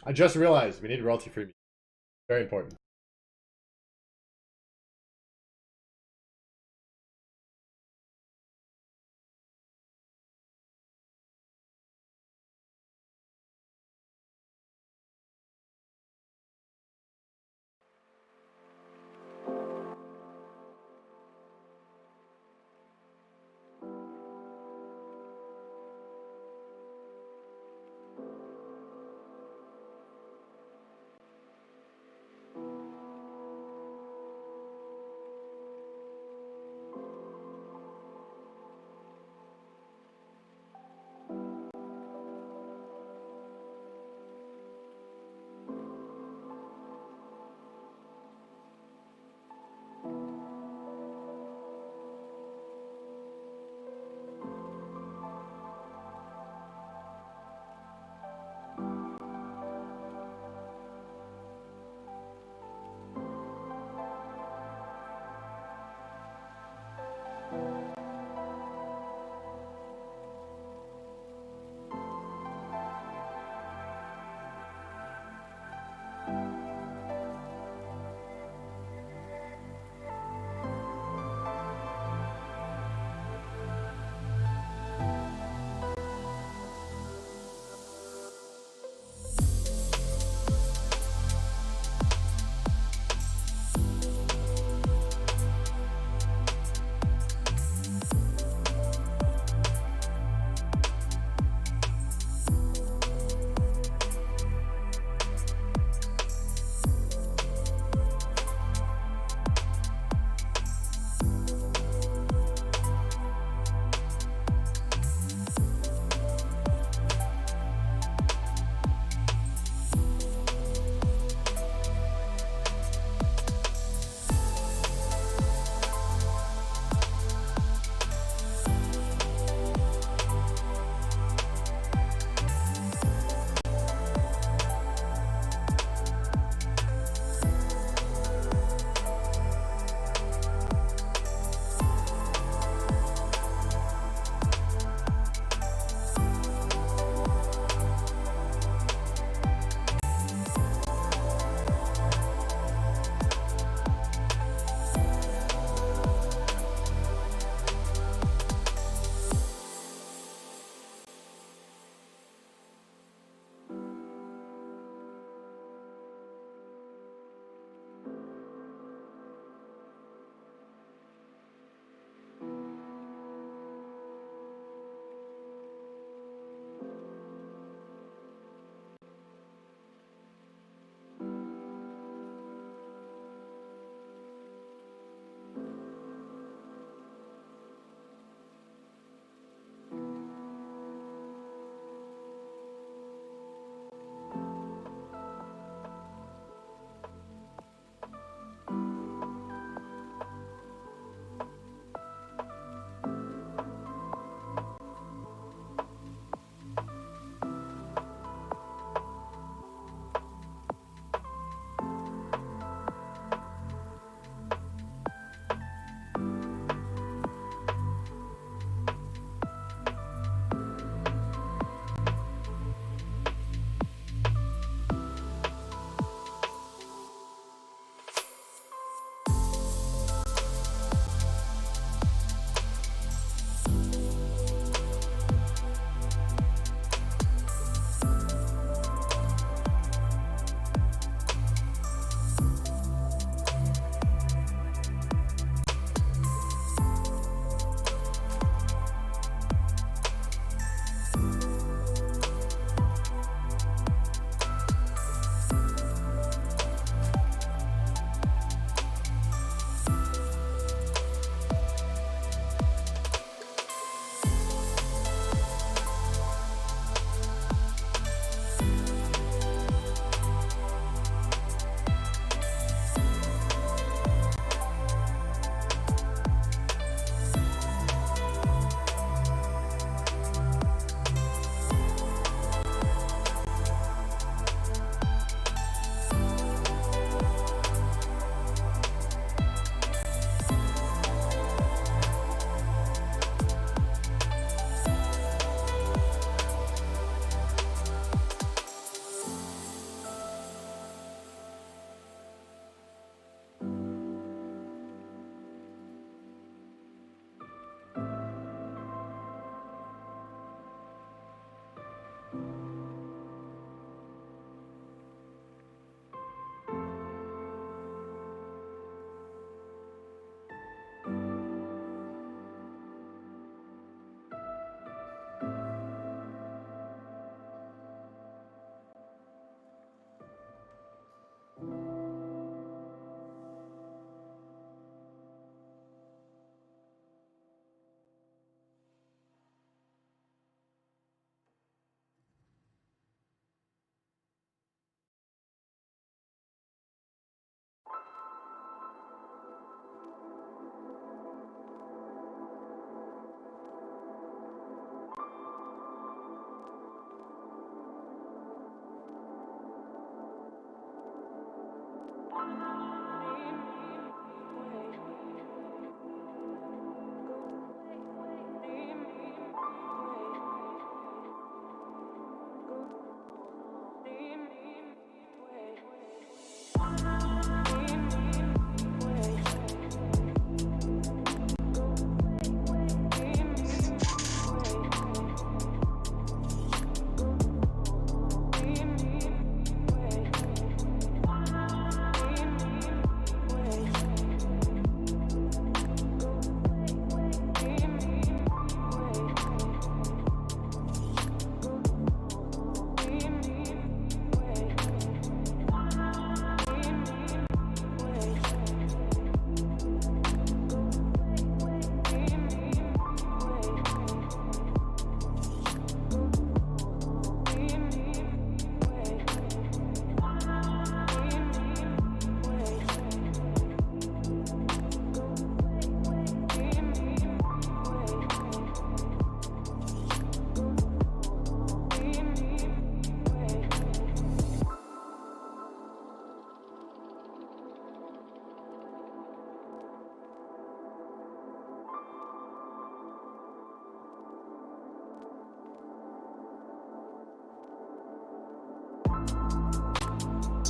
I just realized we need royalty-free music. Very important.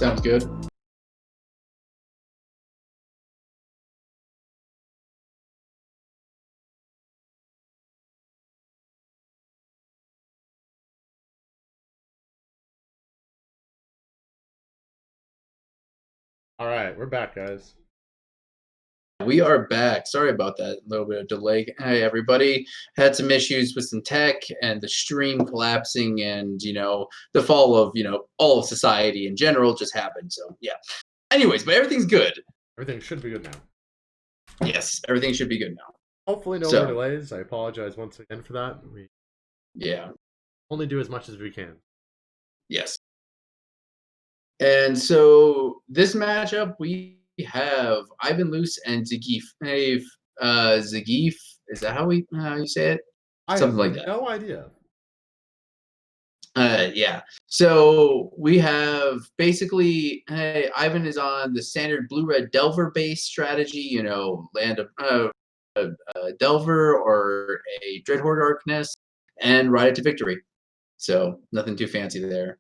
Sounds good. All right, we're back, guys. We are back. Sorry about that little bit of delay. Hey, everybody. Had some issues with some tech and the stream collapsing, and the fall of all of society in general just happened. So yeah. Anyways, but everything's good. Everything should be good now. Yes, everything should be good now. Hopefully, no more delays. I apologize once again for that. We only do as much as we can. Yes. And so this matchup, we have Ivan Luce and Zangief. Hey, Zangief, is that how you say it? Something like that. No idea. Yeah. So we have basically, Ivan is on the standard blue-red Delver based strategy. Land of Delver or a Dreadhorde Arcanist, and ride it to victory. So nothing too fancy there.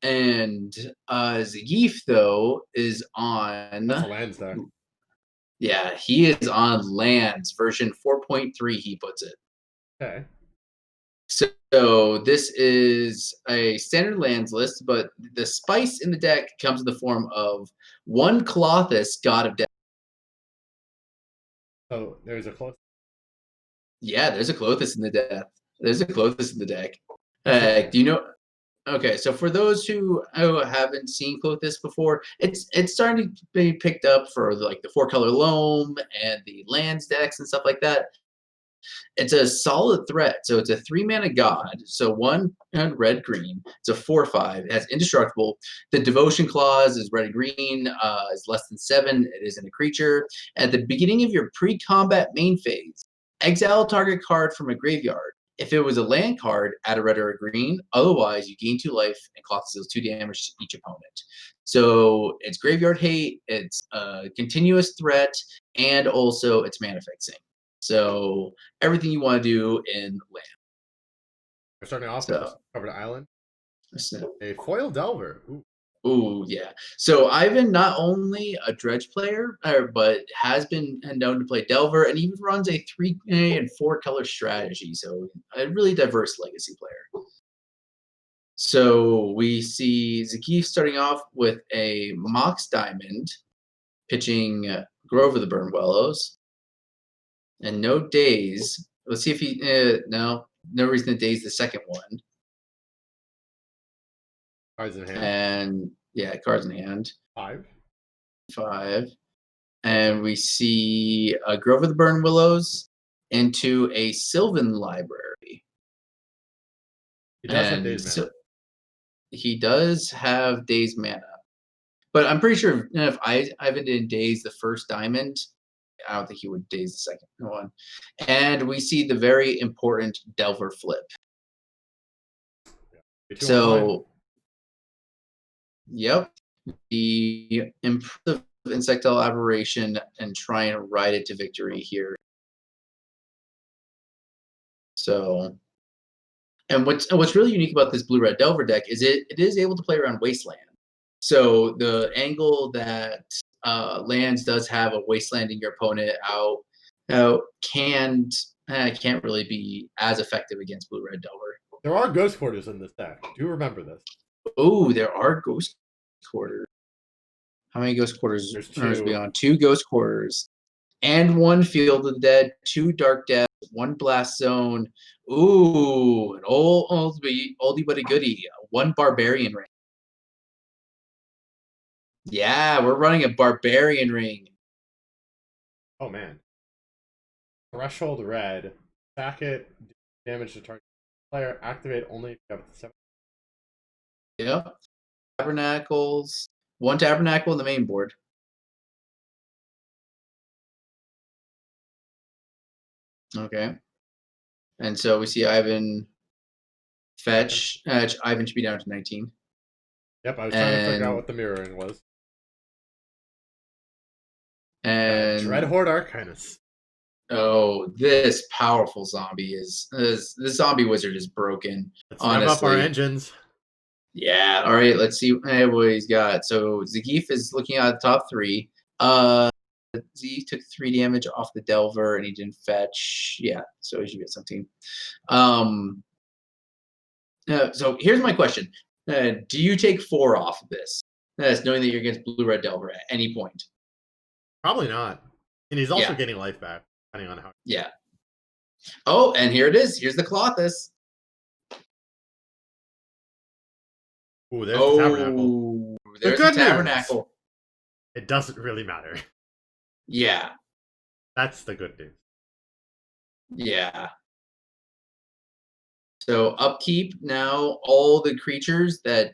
And Zangief though is on. That's a lands deck. Yeah, he is on lands version 4.3. He puts it. Okay. So this is a standard lands list, but the spice in the deck comes in the form of one Colossus, God of Death. So there's a close. Yeah, there's a Colossus in the deck. There's a Colossus in the deck. Do you know? Okay, so for those who haven't seen Clothis before, it's starting to be picked up for like the 4-color loam and the lands decks and stuff like that. It's a solid threat, so it's a 3-mana god. So 1 red green. It's a 4/5. It has indestructible. The devotion clause is red and green. Is less than 7. It isn't a creature. At the beginning of your pre-combat main phase, exile a target card from a graveyard. If it was a land card, add a red or a green. Otherwise, you gain 2 life and Cloth deals 2 damage to each opponent. So it's graveyard hate, it's a continuous threat, and also it's mana fixing. So everything you want to do in land. We're starting off with this covered island. A foil Delver. Ooh, yeah. So Ivan not only a dredge player, but has been known to play Delver, and even runs a 3 and 4 color strategy. So a really diverse legacy player. So we see Zangief starting off with a Mox Diamond, pitching Grove of the Burnwellows, and no days. Let's see if he no reason to daze the second one. Cards in hand. And yeah, cards in hand. 5. And we see a Grove of the Burnwillows into a Sylvan Library. He does have days mana. He does have days mana. But I'm pretty sure if Ivan didn't daze the first diamond, I don't think he would daze the second one. And we see the very important Delver flip. Yeah. So, yep. The impressive Insectile Aberration and try and ride it to victory here. So, and what's really unique about this blue-red Delver deck is it is able to play around Wasteland. So the angle that lands does have a Wastelanding your opponent out can't really be as effective against blue-red Delver. There are Ghost Quarters in this deck. Do remember this. Oh, there are Ghost Quarters. How many Ghost Quarters? There's 2. Beyond 2 Ghost Quarters. And 1 Field of the Dead, 2 Dark Depths, 1 Blast Zone. Ooh, an oldie but a goodie. 1 Barbarian Ring. Yeah, we're running a Barbarian Ring. Oh, man. Threshold red. Sack it. Damage to target player. Activate only if you have 7. Yep. Tabernacles. 1 Tabernacle in the main board. Okay. And so we see Ivan fetch. Ivan should be down to 19. Yep, I was trying to figure out what the mirroring was. And Dreadhorde Arcanist. Oh, this powerful zombie is this zombie wizard is broken. Let's rev up our engines. Yeah. All right. Let's see what he's got. So Zangief is looking at the top three. Z took 3 damage off the Delver and he didn't fetch. Yeah, so he should be at 17. So here's my question: do you take 4 off of this? That's knowing that you're against Blue-Red Delver at any point. Probably not. And he's also Yeah. getting life back, depending on how. Yeah. Oh, and here it is. Here's the Colossus. Ooh, there's the Tabernacle. There's the good news! Tabernacle. It doesn't really matter. Yeah. That's the good news. Yeah. So upkeep now, all the creatures that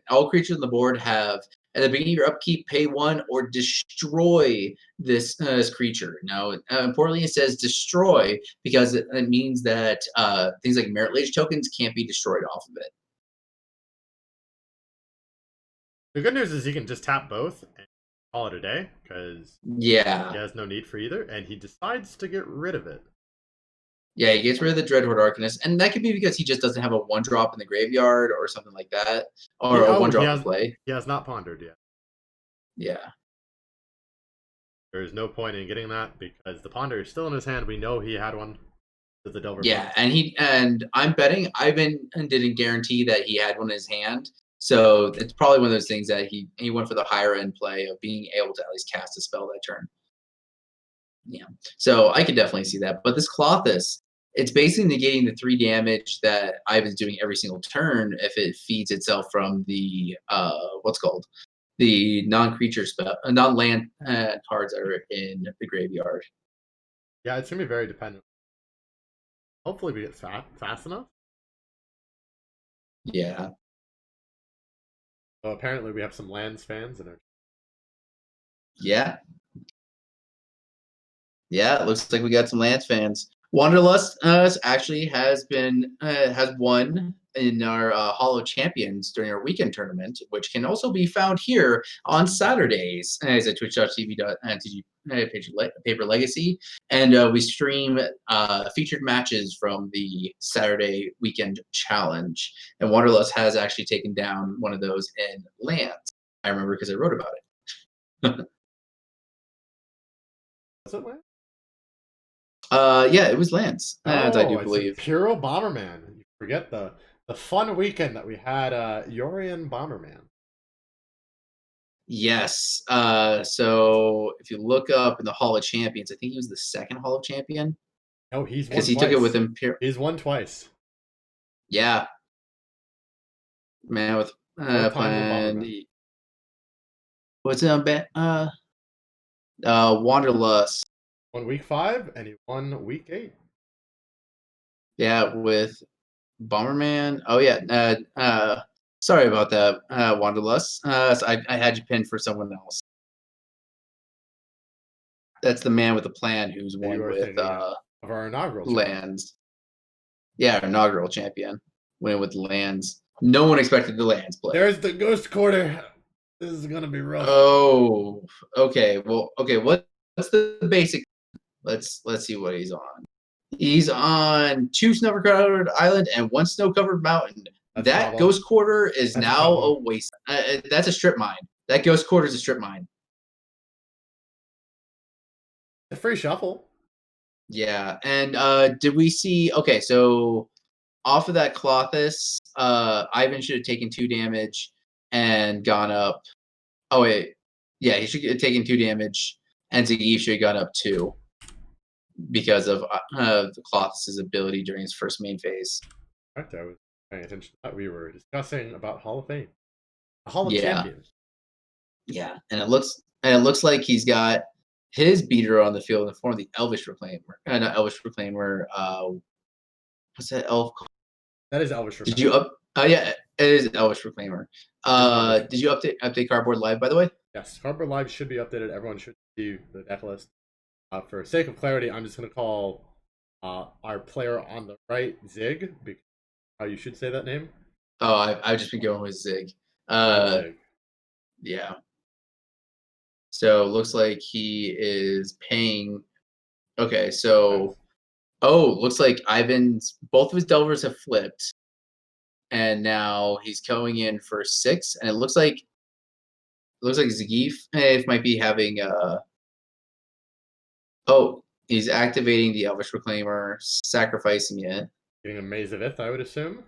all creatures on the board have at the beginning of your upkeep, pay 1 or destroy this creature. Now, importantly, it says destroy because it means that things like Merit Lage tokens can't be destroyed off of it. The good news is he can just tap both and call it a day because Yeah. he has no need for either, and he decides to get rid of it. Yeah, he gets rid of the Dreadhorde Arcanist, and that could be because he just doesn't have a 1-drop in the graveyard or something like that, or a 1-drop in play. He has not pondered yet. Yeah. There is no point in getting that because the ponder is still in his hand. We know he had one. The Delver. Yeah, and I'm betting Ivan didn't guarantee that he had one in his hand, so it's probably one of those things that he went for the higher end play of being able to at least cast a spell that turn. Yeah, so I could definitely see that. But this Colossus, it's basically negating the 3 damage that Ivan's doing every single turn if it feeds itself from the the non-creature spell, non-land cards that are in the graveyard. Yeah, it's gonna be very dependent. Hopefully, we get fast enough. Yeah. So apparently, we have some lands fans in our. Yeah. Yeah, it looks like we got some Lance fans. Wanderlust actually has won in our Hollow Champions during our weekend tournament, which can also be found here on Saturdays as at Paper Legacy, and we stream featured matches from the Saturday weekend challenge. And Wanderlust has actually taken down one of those in Lance. I remember because I wrote about it. Was it land? Yeah, it was Lance, as I do believe. Imperial Bomberman. You forget the fun weekend that we had. Yorian Bomberman. Yes. So if you look up in the Hall of Champions, I think he was the second Hall of Champion. No, he's won because he took it with Imperial. He's won twice. Yeah. Man with plan. What's it on? Wanderlust. Won week 5 and he won week 8. Yeah, with Bomberman. Oh yeah. Sorry about that, Wanderlust. So I had you pinned for someone else. That's the man with the plan who's won with of our inaugural lands. Yeah, our inaugural champion winning with lands. No one expected the lands play. There's the Ghost Quarter. This is gonna be rough. Oh, okay. Well, okay. What's the basic? Let's see what he's on. He's on 2 snow-covered island and 1 snow-covered mountain. That Ghost Quarter is now a waste. That's a strip mine. That Ghost Quarter is a strip mine. A free shuffle. Yeah, and did we see? Okay, so off of that Colossus, Ivan should have taken 2 damage and gone up. Oh wait, yeah, he should have taken 2 damage, and Zangief should have gone up 2 because of the Colossus's ability during his first main phase. Correct. I was paying attention to that. We were discussing about Hall of Fame, a Hall of Champions. Yeah, and it looks like he's got his beater on the field in the form of the Elvish Reclaimer. Not Elvish Reclaimer. What's that elf called? That is Elvish Reclaimer. Did you up? Oh yeah, it is Elvish Reclaimer. Did you update Cardboard Live, by the way? Yes, Cardboard Live should be updated. Everyone should see the deck list. For sake of clarity, I'm just going to call our player on the right Zig, because how you should say that name. Oh, I've just been going with Zig. Zig. Yeah. So looks like he is paying. Okay, so looks like both of his Delvers have flipped. and now he's going in for 6, and it looks like Zangief might be having oh, he's activating the Elvish Proclaimer, sacrificing it. Getting a Maze of Ith, I would assume.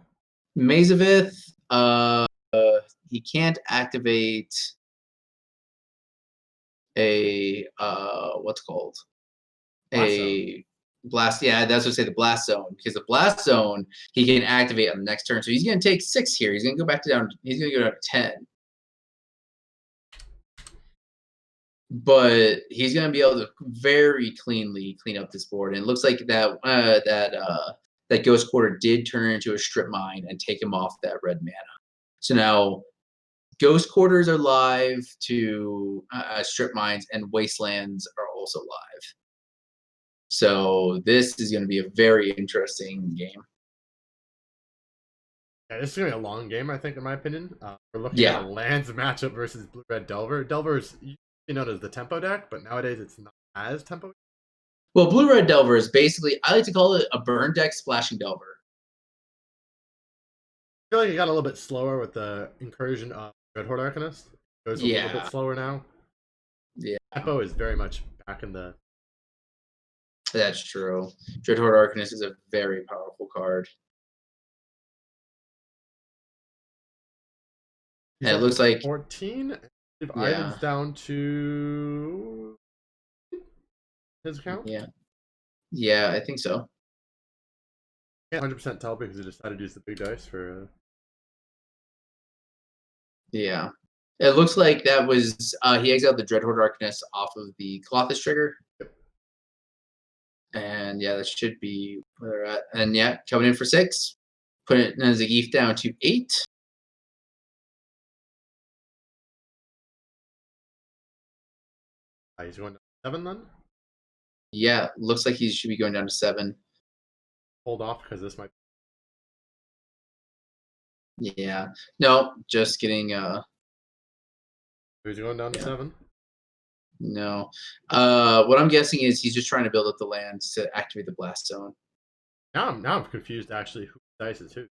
Mazavith, he can't activate a what's called Blast a blast. Yeah, that's what I say the blast zone, because the blast zone he can activate on the next turn. So he's gonna take 6 here. He's gonna go back to down. He's gonna go down to 10. But he's going to be able to very cleanly clean up this board. And it looks like that Ghost Quarter did turn into a strip mine and take him off that red mana. So now Ghost Quarters are live to strip mines, and Wastelands are also live. So this is going to be a very interesting game. Yeah, this is gonna be a long game, I think, in my opinion. We're looking at a lands matchup versus Blue Red Delver. Delver's known as the tempo deck, but nowadays it's not as tempo. Well, Blue Red Delver is basically, I like to call it a burn deck splashing Delver. I feel like it got a little bit slower with the incursion of Red Horde Arcanist. It goes a little bit slower now. Yeah. Tempo is very much back in the. That's true. Dreadhorde Arcanist is a very powerful card. And it looks like 14. If Ivan's down to his account. Yeah, I think so. Can't 100% tell because he decided to use the big dice for. Yeah, it looks like that was he exiled the Dreadhorde Arcanist off of the Colossus trigger. Yep. And yeah, that should be where they're at. And yeah, coming in for 6, putting Zangief down to 8. He's going to 7 then. Yeah, looks like he should be going down to 7. Hold off because this might. Yeah, no, just getting. Who's going down to 7? No, what I'm guessing is he's just trying to build up the lands to activate the blast zone. Now I'm confused actually who dice is who.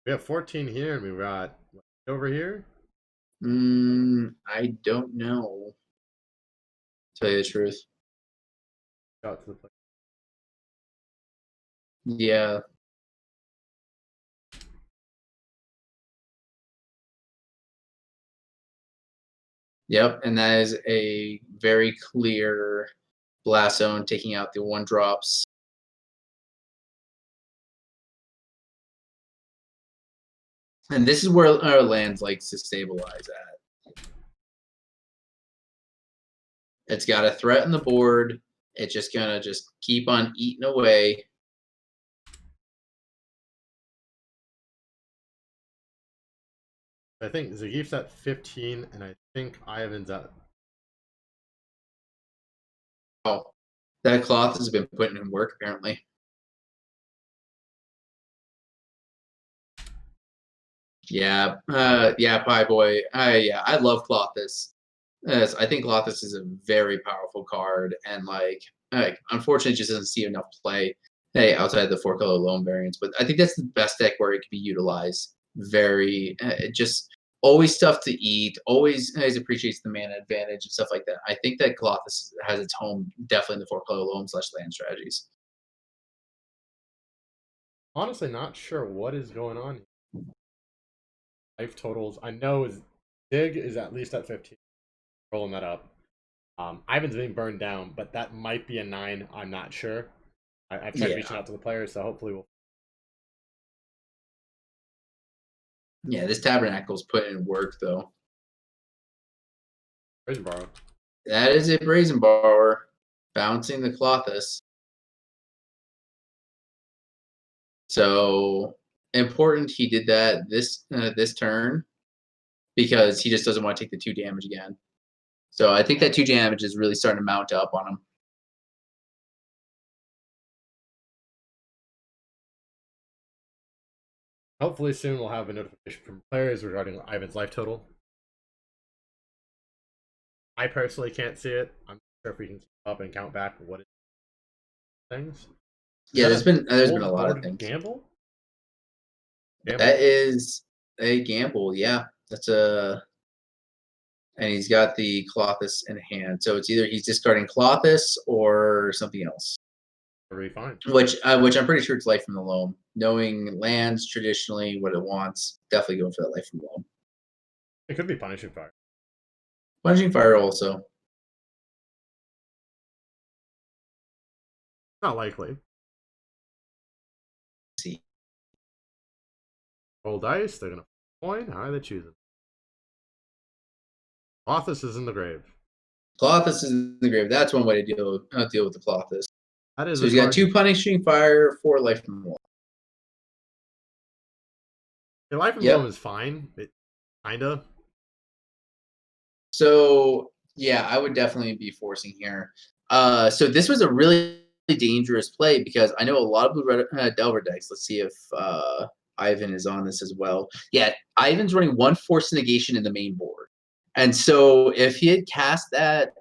We have 14 here and we've got over here. I don't know. Tell you the truth. Out to the play. Yeah. Yep, and that is a very clear blast zone taking out the 1-drops. And this is where our lands likes to stabilize at. It's got a threat on the board. It's just gonna keep on eating away. I think Zangief's at 15, and I think Ivan's at. Oh, that cloth has been putting in work apparently. Yeah, Pie Boy. I love Clothis. I think Clothis is a very powerful card, and unfortunately, it just doesn't see enough play. Hey, outside the 4-color loan variants, but I think that's the best deck where it can be utilized. Very, just always tough to eat. Always appreciates the mana advantage and stuff like that. I think that Clothis has its home definitely in the 4-color loan / land strategies. Honestly, not sure what is going on here. Life totals. I know Dig is at least at 15. Rolling that up. Ivan's being burned down, but that might be a 9. I'm not sure. I've tried reaching out to the players, so hopefully we'll. Yeah, this Tabernacle's putting in work though. Brazen Borrow. That is a Brazen Borrower bouncing the Clothis. So important he did that this turn because he just doesn't want to take the 2 damage again. So I think that 2 damage is really starting to mount up on him. Hopefully soon we'll have a notification from players regarding Ivan's life total. I personally can't see it. I'm not sure if we can keep up and count back what it things. Yeah, Is there's that been a lot of board things. gamble? That is a gamble. Yeah, that's a. And he's got the Colossus in hand, so it's either he's discarding Colossus or something else. Very fine. Which I'm pretty sure it's Life from the Loam. Knowing lands traditionally what it wants, definitely go for that Life from the Loam. It could be Punishing Fire. Punching Fire also. Not likely. See. Roll dice. They're gonna coin. How are they choosing? Lothus is in the grave. Colossus is in the grave. That's one way to deal with the Colossus. That is So a he's got card. 2 Punishing Fire, 4 Life from the Loam. Your Life in Yep. Loam is fine. It kinda. So yeah, I would definitely be forcing here. So this was a really dangerous play because I know a lot of blue red Delver decks. Let's see if Ivan is on this as well. Yeah, Ivan's running 1 Force Negation in the main board, and so if he had cast that,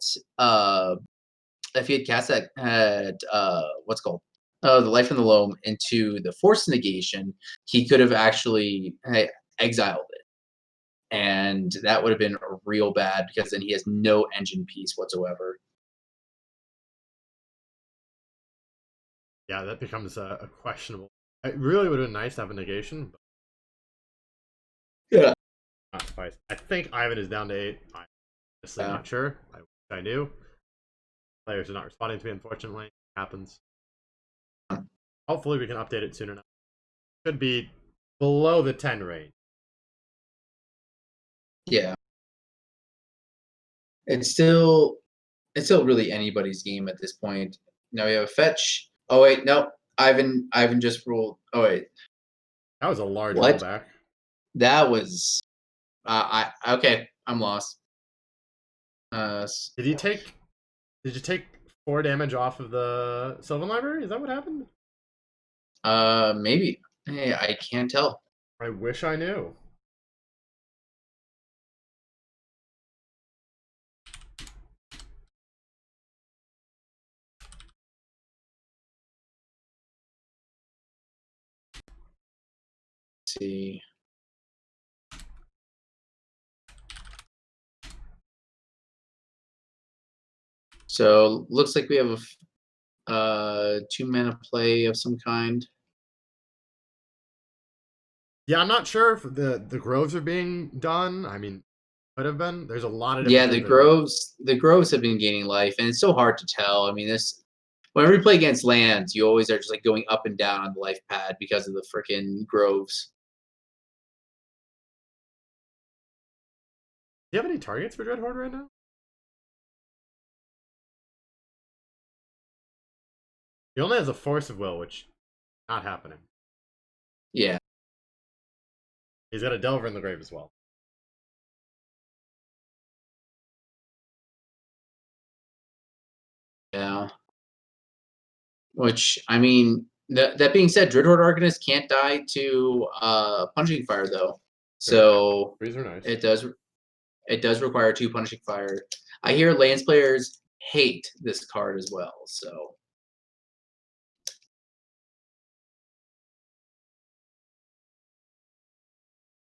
at what's called the Life in the Loam into the Force Negation, he could have actually exiled it. And that would have been real bad because then he has no engine piece whatsoever. Yeah, that becomes a questionable. It really would have been nice to have a negation, but Yeah. not suffice. I think Ivan is down to 8. I'm honestly not sure. I wish I knew. Players are not responding to me, unfortunately. It happens. Hopefully, we can update it soon enough. Should be below the 10 range. Yeah. It's still really anybody's game at this point. Now we have a fetch. Oh wait, no. Ivan just ruled. Oh wait. That was a large What? rollback. That was okay, I'm lost. Did you take 4 damage off of the Sylvan Library? Is that what happened? Maybe. Hey, I can't tell. I wish I knew. Let's see. So looks like we have a 2 mana play of some kind. Yeah, I'm not sure if the groves are being done. I mean, could have been. There's a lot of Yeah, different things. the groves have been gaining life, and it's so hard to tell. I mean, this whenever you play against lands, you always are just like going up and down on the life pad because of the freaking groves. Do you have any targets for Dreadhorde right now? He only has a Force of Will, which is not happening. Yeah. He's got a Delver in the grave as well. Yeah. Which I mean, that being said, Dreadhorde Arcanist can't die to Punching Fire though, so Threes are nice. it does require 2 Punching Fire. I hear Lance players hate this card as well, so.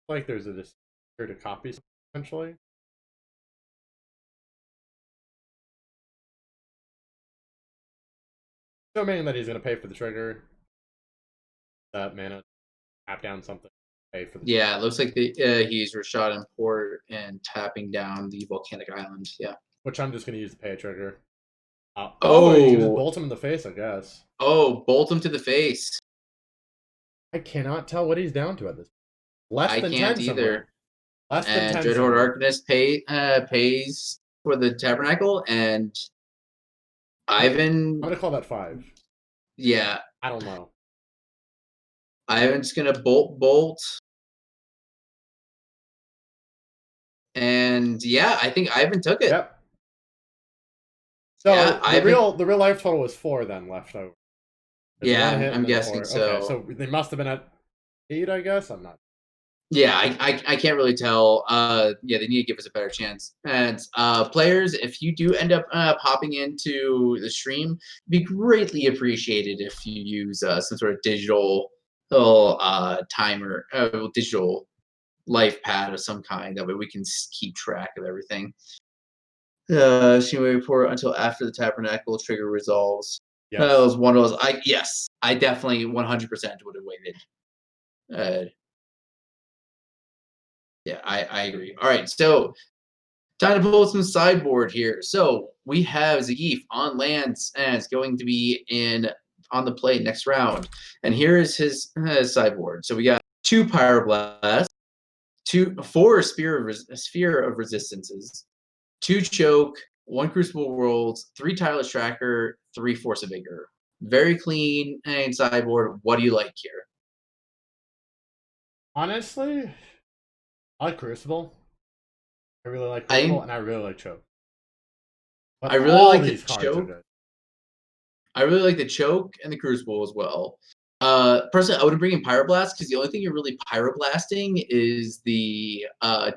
Like there's a desire to copy potentially. Assuming that he's going to pay for the trigger. That mana, tap down something, pay for the. Yeah, it looks like he's Rashad and Port and tapping down the Volcanic Island. Yeah. Which I'm just going to use to pay a trigger. You can just Oh, bolt him in the face, I guess. bolt him to the face. I cannot tell what he's down to at this. Less I than can't 10 either. somewhere. Less than And 10 Dreadhorde somewhere. Arcanist pays for the Tabernacle, and Ivan. I'm going to call that 5. Yeah, I don't know. Ivan's gonna bolt. And yeah, I think Ivan took it. Yep. So Yeah, the real life total was 4 then left over. There's yeah, one hit I'm and then guessing 4. so. Okay, so they must have been at 8, I guess. I'm not. Yeah, I can't really tell. Yeah, they need to give us a better chance. And players, if you do end up popping into the stream, it'd be greatly appreciated if you use some sort of digital little timer, digital life pad of some kind. That way we can keep track of everything. She may report until after the tabernacle trigger resolves. Yes. That was one of those. Yes, I definitely 100% would have waited. Yeah, I agree. All right, so time to pull some sideboard here. So we have Zangief on lands, and it's going to be in on the play next round. And here is his sideboard. So we got 2 Pyroblast, 4 Sphere of Resistances, 2 Choke, 1 Crucible Worlds, 3 Tireless Tracker, 3 Force of Vigor. Very clean and sideboard. What do you like here? Honestly, I like Crucible. I really like Crucible, I and I really like Choke. But I really all like the these cards are Choke. good. I really like the Choke and the Crucible as well. Personally, I wouldn't bring in Pyroblast because the only thing you're really Pyroblasting is the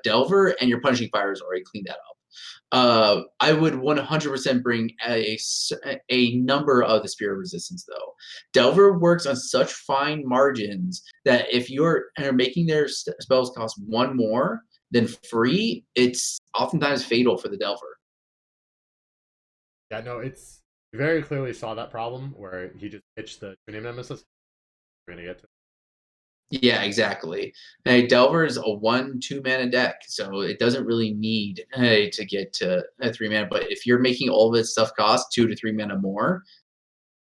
Delver, and your Punishing Fire has already cleaned that up. I would 100% bring a number of the Spirit Resistance, though. Delver works on such fine margins that if you're making their spells cost 1 more than free, it's oftentimes fatal for the Delver. Yeah, no, it's very clearly saw that problem where he just pitched the True Name Nemesis. We're gonna get to. Yeah, exactly. Delver is a 1/2 mana deck, so it doesn't really need to get to a 3 mana. But if you're making all of its stuff cost 2 to 3 mana more,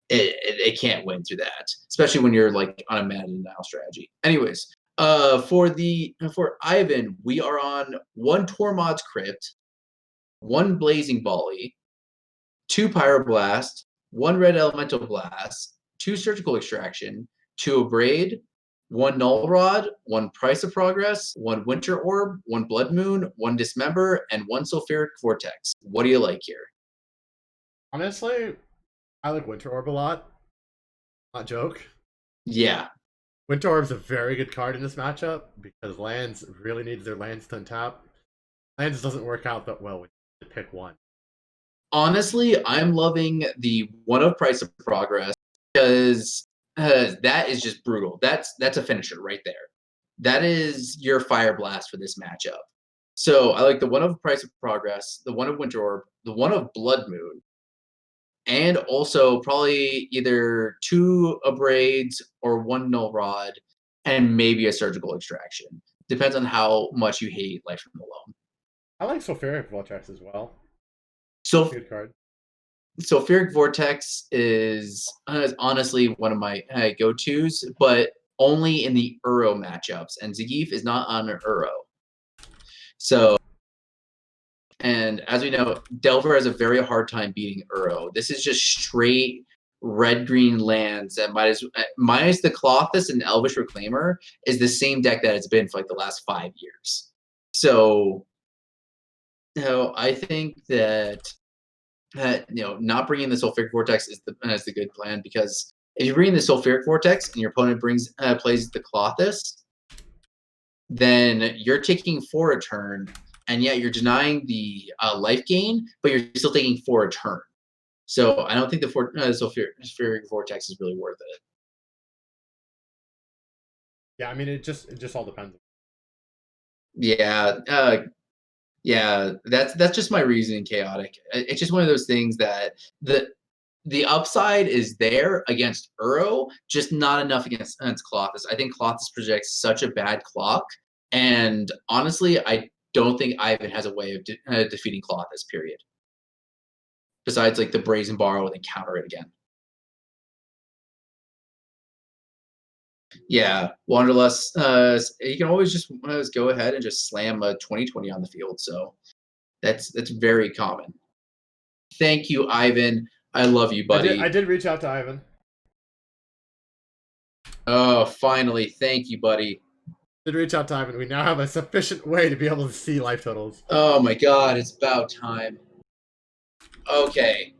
it can't win through that, especially when you're like on a mana denial strategy. Anyways, for Ivan, we are on 1 Tormod's Crypt, 1 Blazing Volley, 2 Pyroblast, 1 Red Elemental Blast, 2 Surgical Extraction, 2 Abrade, 1 Null Rod, 1 Price of Progress, 1 Winter Orb, 1 Blood Moon, 1 Dismember, and 1 Sulfuric Vortex. What do you like here? Honestly, I like Winter Orb a lot. Not joke. Yeah. Winter Orb's a very good card in this matchup because lands really needs their lands to untap. Lands doesn't work out that well when you pick one. Honestly, I'm loving the 1 of Price of Progress because that is just brutal. That's a finisher right there. That is your Fire Blast for this matchup. So I like the 1 of Price of Progress, the 1 of Winter Orb, the 1 of Blood Moon, and also probably either 2 Abrades or 1 Null Rod, and maybe a Surgical Extraction. Depends on how much you hate Life from the Loam. I like Sulfuric Vortex as well. So Good card. Sulfuric Vortex is honestly one of my go-tos, but only in the Uro matchups, and Zangief is not on an Uro. So, and as we know, Delver has a very hard time beating Uro. This is just straight red-green lands that minus the Colossus and Elvish Reclaimer is the same deck that it's been for like the last 5 years. So, I think that not bringing the Sulfuric Vortex is the good plan, because if you bring in the Sulfuric Vortex and your opponent plays the Colossus, then you're taking 4 a turn, and yet you're denying the life gain, but you're still taking 4 a turn. So I don't think the Sulfuric Vortex is really worth it. Yeah, I mean it just all depends. Yeah, yeah, that's just my reasoning. Chaotic. It's just one of those things that the upside is there against Uro, just not enough against Colossus. I think Colossus projects such a bad clock, and honestly, I don't think Ivan has a way of defeating Colossus. Period. Besides, like the Brazen Borrow and then counter it again. Yeah, Wanderlust. You can always just go ahead and just slam a 20/20 on the field. So that's very common. Thank you, Ivan. I love you, buddy. I did reach out to Ivan. Oh, finally. Thank you, buddy. Did reach out to Ivan. We now have a sufficient way to be able to see life totals. Oh my god, it's about time. Okay.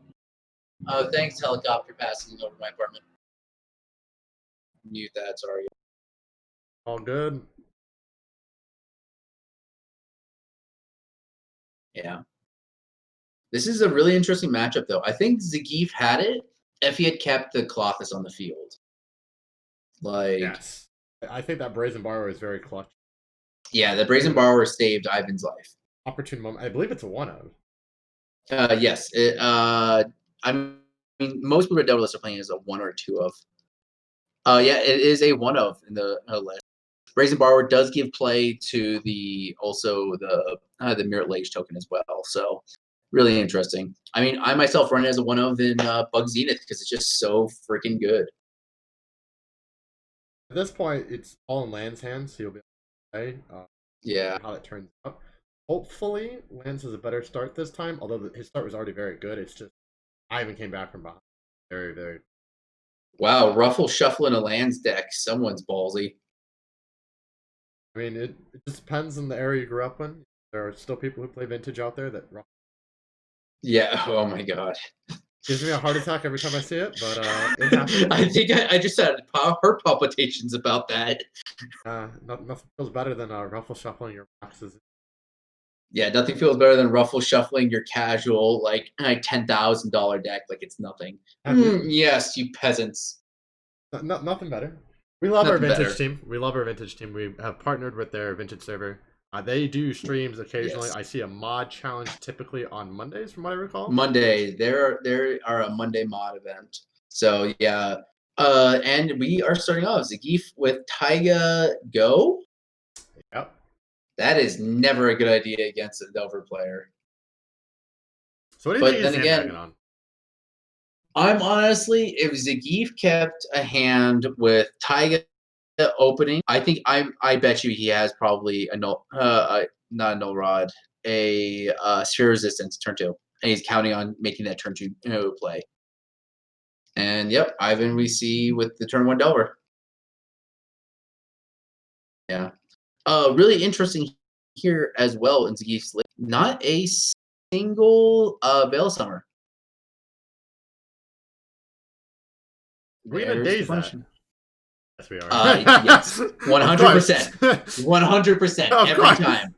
Thanks, helicopter, passing over my apartment. Mute that, sorry. All good. Yeah. This is a really interesting matchup, though. I think Zangief had it if he had kept the Colossus on the field. Like, Yes. I think that Brazen Borrower is very clutch. yeah, the Brazen Borrower saved Ivan's life. Opportune moment. I believe it's a 1-of. Yes. I mean, most people at Decklist are playing as a 1 or a 2 of. Yeah, it is a 1 of in the list. Brazen Borrower does give play to the Mirror Lage token as well. So really interesting. I mean, I myself run it as a 1 of in Bug Zenith because it's just so freaking good. At this point, it's all in Land's hands, so you'll be able to play Yeah. how it turns out. Hopefully, Lance has a better start this time, although his start was already very good. It's just Ivan came back from behind. Very, very. Wow, Ruffle shuffling a lands deck. Someone's ballsy. I mean, it just depends on the area you grew up in. There are still people who play Vintage out there that Yeah. Oh my god. gives me a heart attack every time I see it, but it happens. I think I just had heart palpitations about that. Nothing feels better than Ruffle shuffling your boxes. Yeah, nothing feels better than Ruffle shuffling your casual like $10,000 deck like it's nothing. Yes, you peasants. Nothing better. We love our Nothing vintage better. team. We love our vintage team. We have partnered with their vintage server. They do streams occasionally. Yes. I see a mod challenge typically on Mondays, from what I recall. Monday, there are a Monday mod event. So yeah. And we are starting off Zangief with Taiga Go. Yep. That is never a good idea against a Delver player. So what do you But think then he's again, sandbagging on? I'm honestly, if Zangief kept a hand with Taiga opening, I bet you he has probably not a null rod, a sphere resistance turn 2, and he's counting on making that turn 2 play. And yep, Ivan we see with the turn 1 Delver. Yeah. Really interesting here as well in Zangief's list. Not a single Veil Summer. Are we gonna There's the daze that? question. Yes, we are. Yes, 100%. 100% Of every course. time.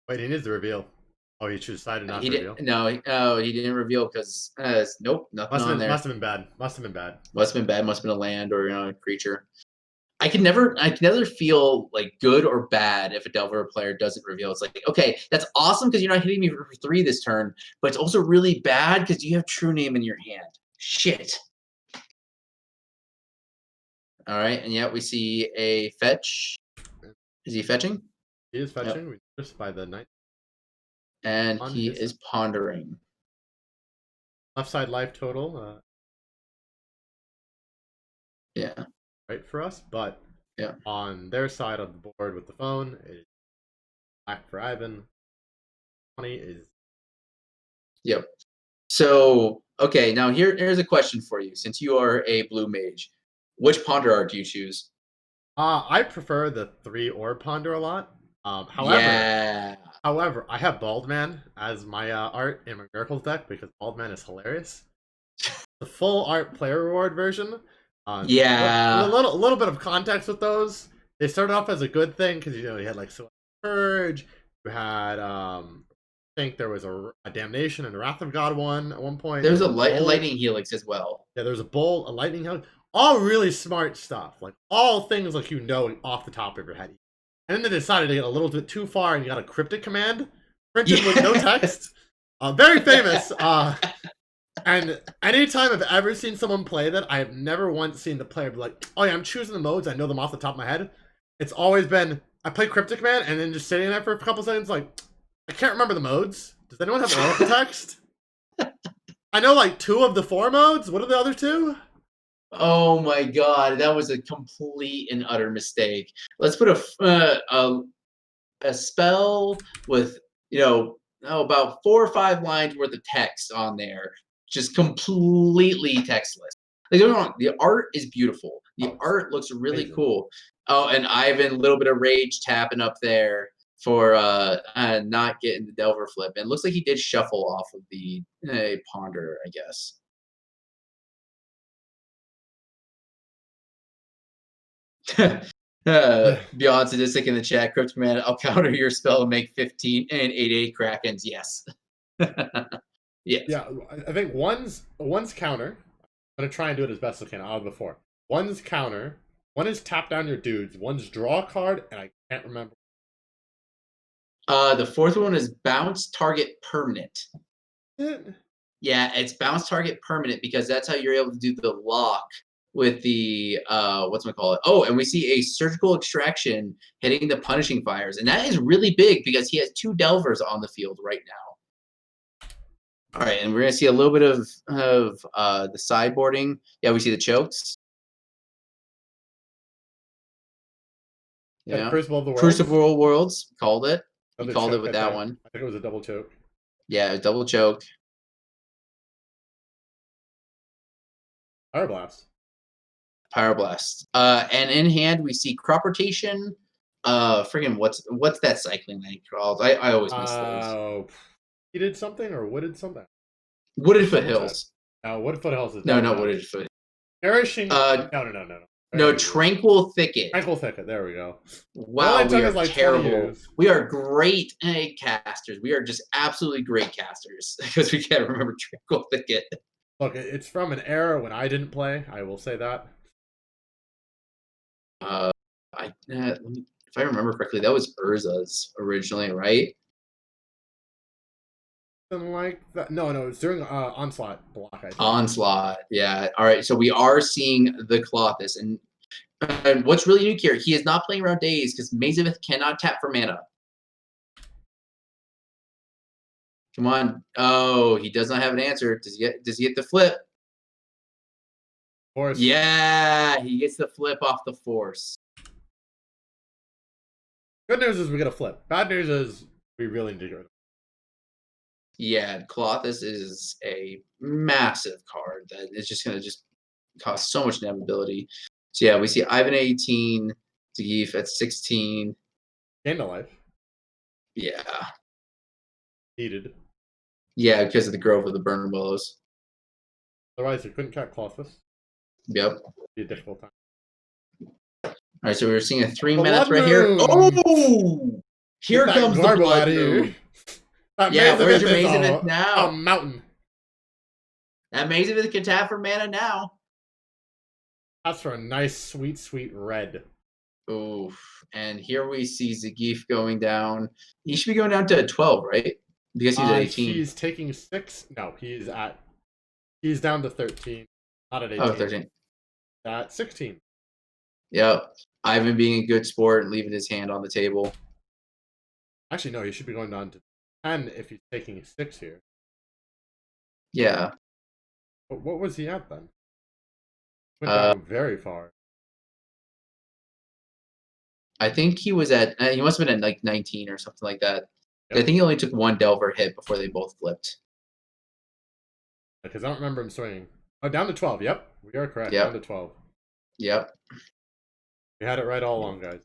Wait, he needs to reveal. Oh, he decided not He to reveal. didn't. No, he didn't reveal because nope, nothing on there. Must have been bad. Must have been bad. Must have been bad. Must have been a land or a creature. I can never feel like good or bad if a Delver player doesn't reveal. It's like, okay, that's awesome because you're not hitting me for 3 this turn, but it's also really bad because you have True Name in your hand. Shit. All right, and yet we see a fetch. Is he fetching? He is fetching. We noticed by the night. And On he his is pondering. left side life total. Yeah. Right for us, but Yeah. on their side of the board with the phone, it's black for Ivan. 20 is. Yep. So, okay, now here's a question for you. Since you are a blue mage, which ponder art do you choose? I prefer the 3 orb ponder a lot. Yeah. However, I have Bald Man as my art in my Miracles deck because Bald Man is hilarious. The full art player reward version. Yeah. A little bit of context with those. They started off as a good thing because you had like Purge. You had I think there was a Damnation and a Wrath of God one at one point. There's a lightning helix as well. Yeah, there's a bowl, a lightning helix. All really smart stuff. Like all things like off the top of your head. And then they decided to get a little bit too far and you got a cryptic command printed with no text. Very famous. And anytime I've ever seen someone play that, I have never once seen the player be like, oh yeah, I'm choosing the modes. I know them off the top of my head. It's always been, I play Cryptic Man and then just sitting there for a couple seconds like, I can't remember the modes. Does anyone have Oracle text? I know like 2 of the 4 modes. What are the other 2? Oh my god, that was a complete and utter mistake. Let's put a spell with about 4 or 5 lines worth of text on there, just completely textless. Like, don't get me wrong, the art is beautiful. The art looks really amazing. cool. Oh, and Ivan, a little bit of rage tapping up there for not getting the Delver flip. And it looks like he did shuffle off of the ponder, I guess. Beyond sadistic in the chat. Crypt Commander, I'll counter your spell and make 15 and 8/8 Krakens. Yes. Yes. Yeah, I think one's counter. I'm gonna try and do it as best as I can. I'll have before. One's counter. One is tap down your dudes. One's draw a card, and I can't remember. The fourth one is bounce target permanent. Eh, Yeah, it's bounce target permanent because that's how you're able to do the lock with the what's it call it? Oh, and we see a surgical extraction hitting the punishing fires, and that is really big because he has 2 delvers on the field right now. All right, and we're gonna see a little bit of the sideboarding. Yeah, we see the chokes. And Yeah, Crucible of the World. Crucible Worlds called it. He Another called it choke, with I that think. one. I think it was a double choke. Yeah, double choke. Fire Blast. Pyroblast. And in hand we see crop rotation. Freaking what's that cycling thing called? I always miss those. He did something or wooded something. Wooded Double check. Foothills. No, Wooded Foothills is No, definitely not not. Wooded Foot. Nourishing. No. No, Tranquil Thicket. Tranquil Thicket. There we go. Wow, we are like terrible. We are great casters. We are just absolutely great casters because we can't remember Tranquil Thicket. Look, it's from an era when I didn't play. I will say that. If I remember correctly, that was Urza's originally, right? Something like that. No, it's during Onslaught block. I think. Onslaught, yeah. All right, so we are seeing the Colossus, and what's really unique here, he is not playing around days because Mazavith cannot tap for mana. Come on. Oh, he does not have an answer. Does he get the flip? Force. Yeah, he gets the flip off the force. Good news is we get a flip. Bad news is we really need to get rid of it. Yeah, Colossus is a massive card that is just going to just cost so much navigability. So yeah, we see Ivan at 18, Zagif at 16. Gain a life. Yeah. Needed. Yeah, because of the Grove of the Burning Willows. Otherwise, you couldn't catch Colossus. Yep. It'd be a difficult time. All right, so we're seeing a 3 Blood minutes right here. Moon! Oh! Here Get that comes the garble Blood out of here. Moon. That Yeah, where's Mazavith your is Mazavith a now? mountain. That Mazavith can tap for mana now. That's for a nice, sweet, sweet red. Oof. And here we see Zagif going down. He should be going down to 12, right? Because he's at 18. He's taking 6. No, he's down to 13. Not at 18. Oh, 13. At 16. Yep. Ivan being a good sport and leaving his hand on the table. Actually, no, he should be going down to 10 if he's taking 6 here. Yeah. But what was he at then? Went down very far. I think he was at, he must have been at like 19 or something like that. Yep. I think he only took 1 Delver hit before they both flipped. Because I don't remember him swinging. Oh, down to 12. Yep, we are correct. Yep. Down to 12. Yep. We had it right all along, guys.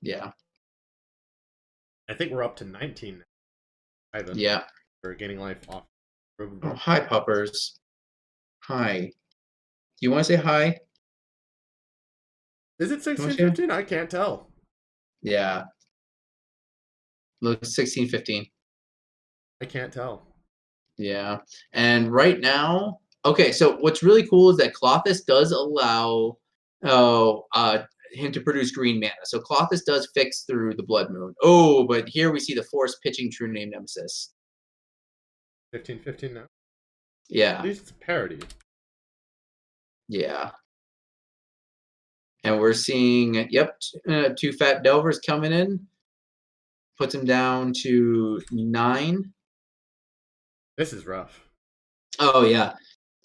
Yeah. I think we're up to 19 now. Ivan. Yeah. We're gaining life off. Oh, hi, puppers. Hi. Do you want to say hi? Is it 16, 15? I can't tell. Yeah. Look, 16, 15. I can't tell. Yeah. And right now, okay, so what's really cool is that Clothis does allow him to produce green mana. So Clothis does fix through the Blood Moon. Oh, but here we see the Force pitching True Name Nemesis. 15, 15 now? Yeah. At least it's a parody. Yeah. And we're seeing, yep, 2 Fat Delvers coming in. Puts him down to 9. This is rough. Oh, yeah.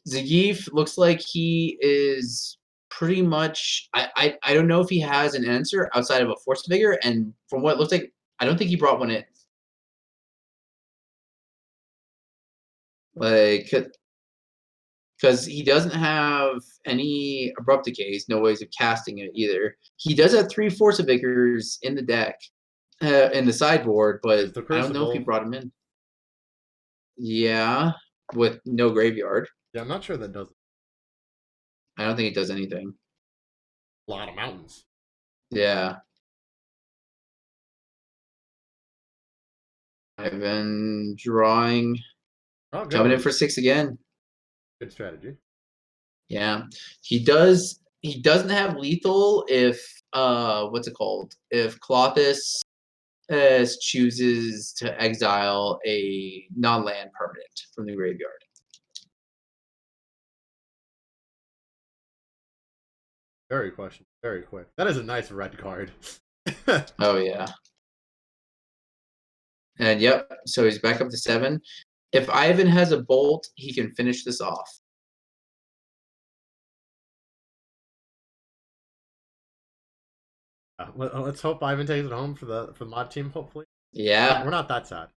Zagif looks like he is pretty much. I don't know if he has an answer outside of a Force Vigor, and from what it looks like, I don't think he brought one in. Like, because he doesn't have any Abrupt Decays, no ways of casting it either. He does have 3 Force Vigors in the deck, in the sideboard, but I don't know if he brought him in. Yeah, with no graveyard. Yeah, I'm not sure that does I don't think it does anything. a lot of mountains. Yeah. Ivan drawing, Oh, good coming in one. for 6 again. Good strategy. Yeah, he does. He doesn't have lethal if what's it called? If Clothis chooses to exile a non-land permanent from the graveyard. Very question. Very quick. That is a nice red card. Oh yeah. And yep, so he's back up to 7. If Ivan has a bolt, he can finish this off. Let's hope Ivan takes it home for the mod team. Hopefully, Yeah, we're not that sad.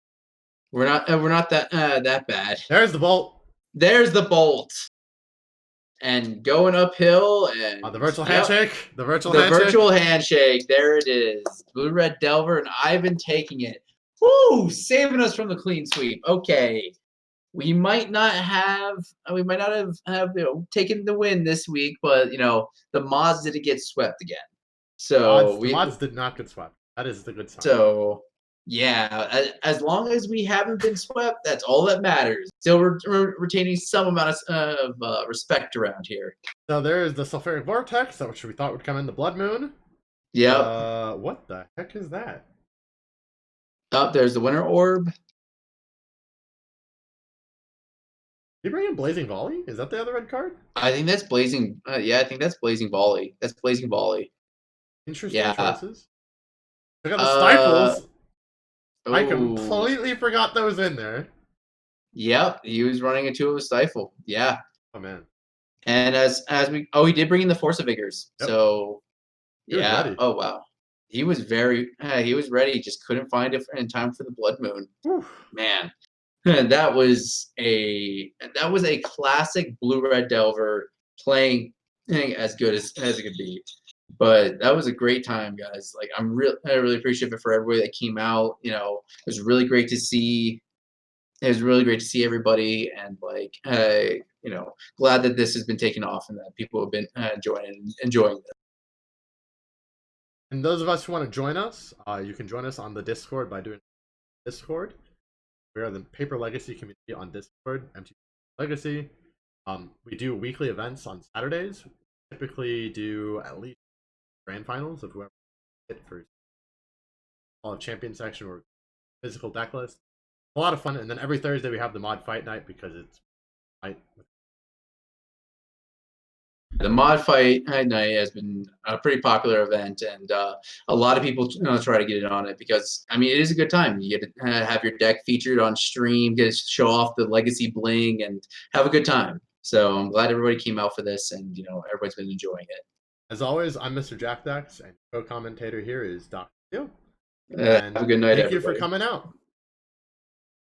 we're not that bad. There's the bolt. There's the bolt, and going uphill, and The virtual yep, handshake. The virtual the handshake. virtual handshake. There it is. Blue Red Delver and Ivan taking it. Woo! Saving us from the clean sweep. Okay. We might not have taken the win this week, but the mods didn't get swept again. So The mods did not get swept. That is the good sign. So yeah, as long as we haven't been swept, that's all that matters. Still retaining some amount of respect around here. So there's the sulfuric vortex, which we thought would come in the blood moon. Yep. What the heck is that? Up there's the winter orb. Did you bring in blazing volley? Is that the other red card? I think that's blazing. Yeah, I think that's blazing volley. That's blazing volley. Interesting choices. Look at the stifles. I completely forgot those in there. Yep, he was running a 2 of a stifle. Yeah. Oh man. And as we he did bring in the force of vigors. Yep. So yeah. Ready. Oh wow. He was he was ready. Just couldn't find it in time for the blood moon. Oof. Man, that was a classic blue red delver playing as good as it could be. But that was a great time, guys. Like I really appreciate it for everybody that came out. It was really great to see. It was really great to see everybody, and glad that this has been taken off and that people have been enjoying this. And those of us who want to join us, you can join us on the Discord by doing Discord. We are the Paper Legacy community on Discord, MTGPL Legacy. We do weekly events on Saturdays. We typically do at least grand finals of whoever hit for all of champion section or physical deck list. A lot of fun, and then every Thursday we have the mod fight night because it's fight. The mod fight night has been a pretty popular event, and a lot of people try to get in on it because it is a good time. You get to have your deck featured on stream, get to show off the legacy bling, and have a good time. So I'm glad everybody came out for this, and everybody's been enjoying it. As always, I'm Mr. Jack Dax, and co-commentator here is Dr. Q. Have a good night, Thank you everybody. for coming out.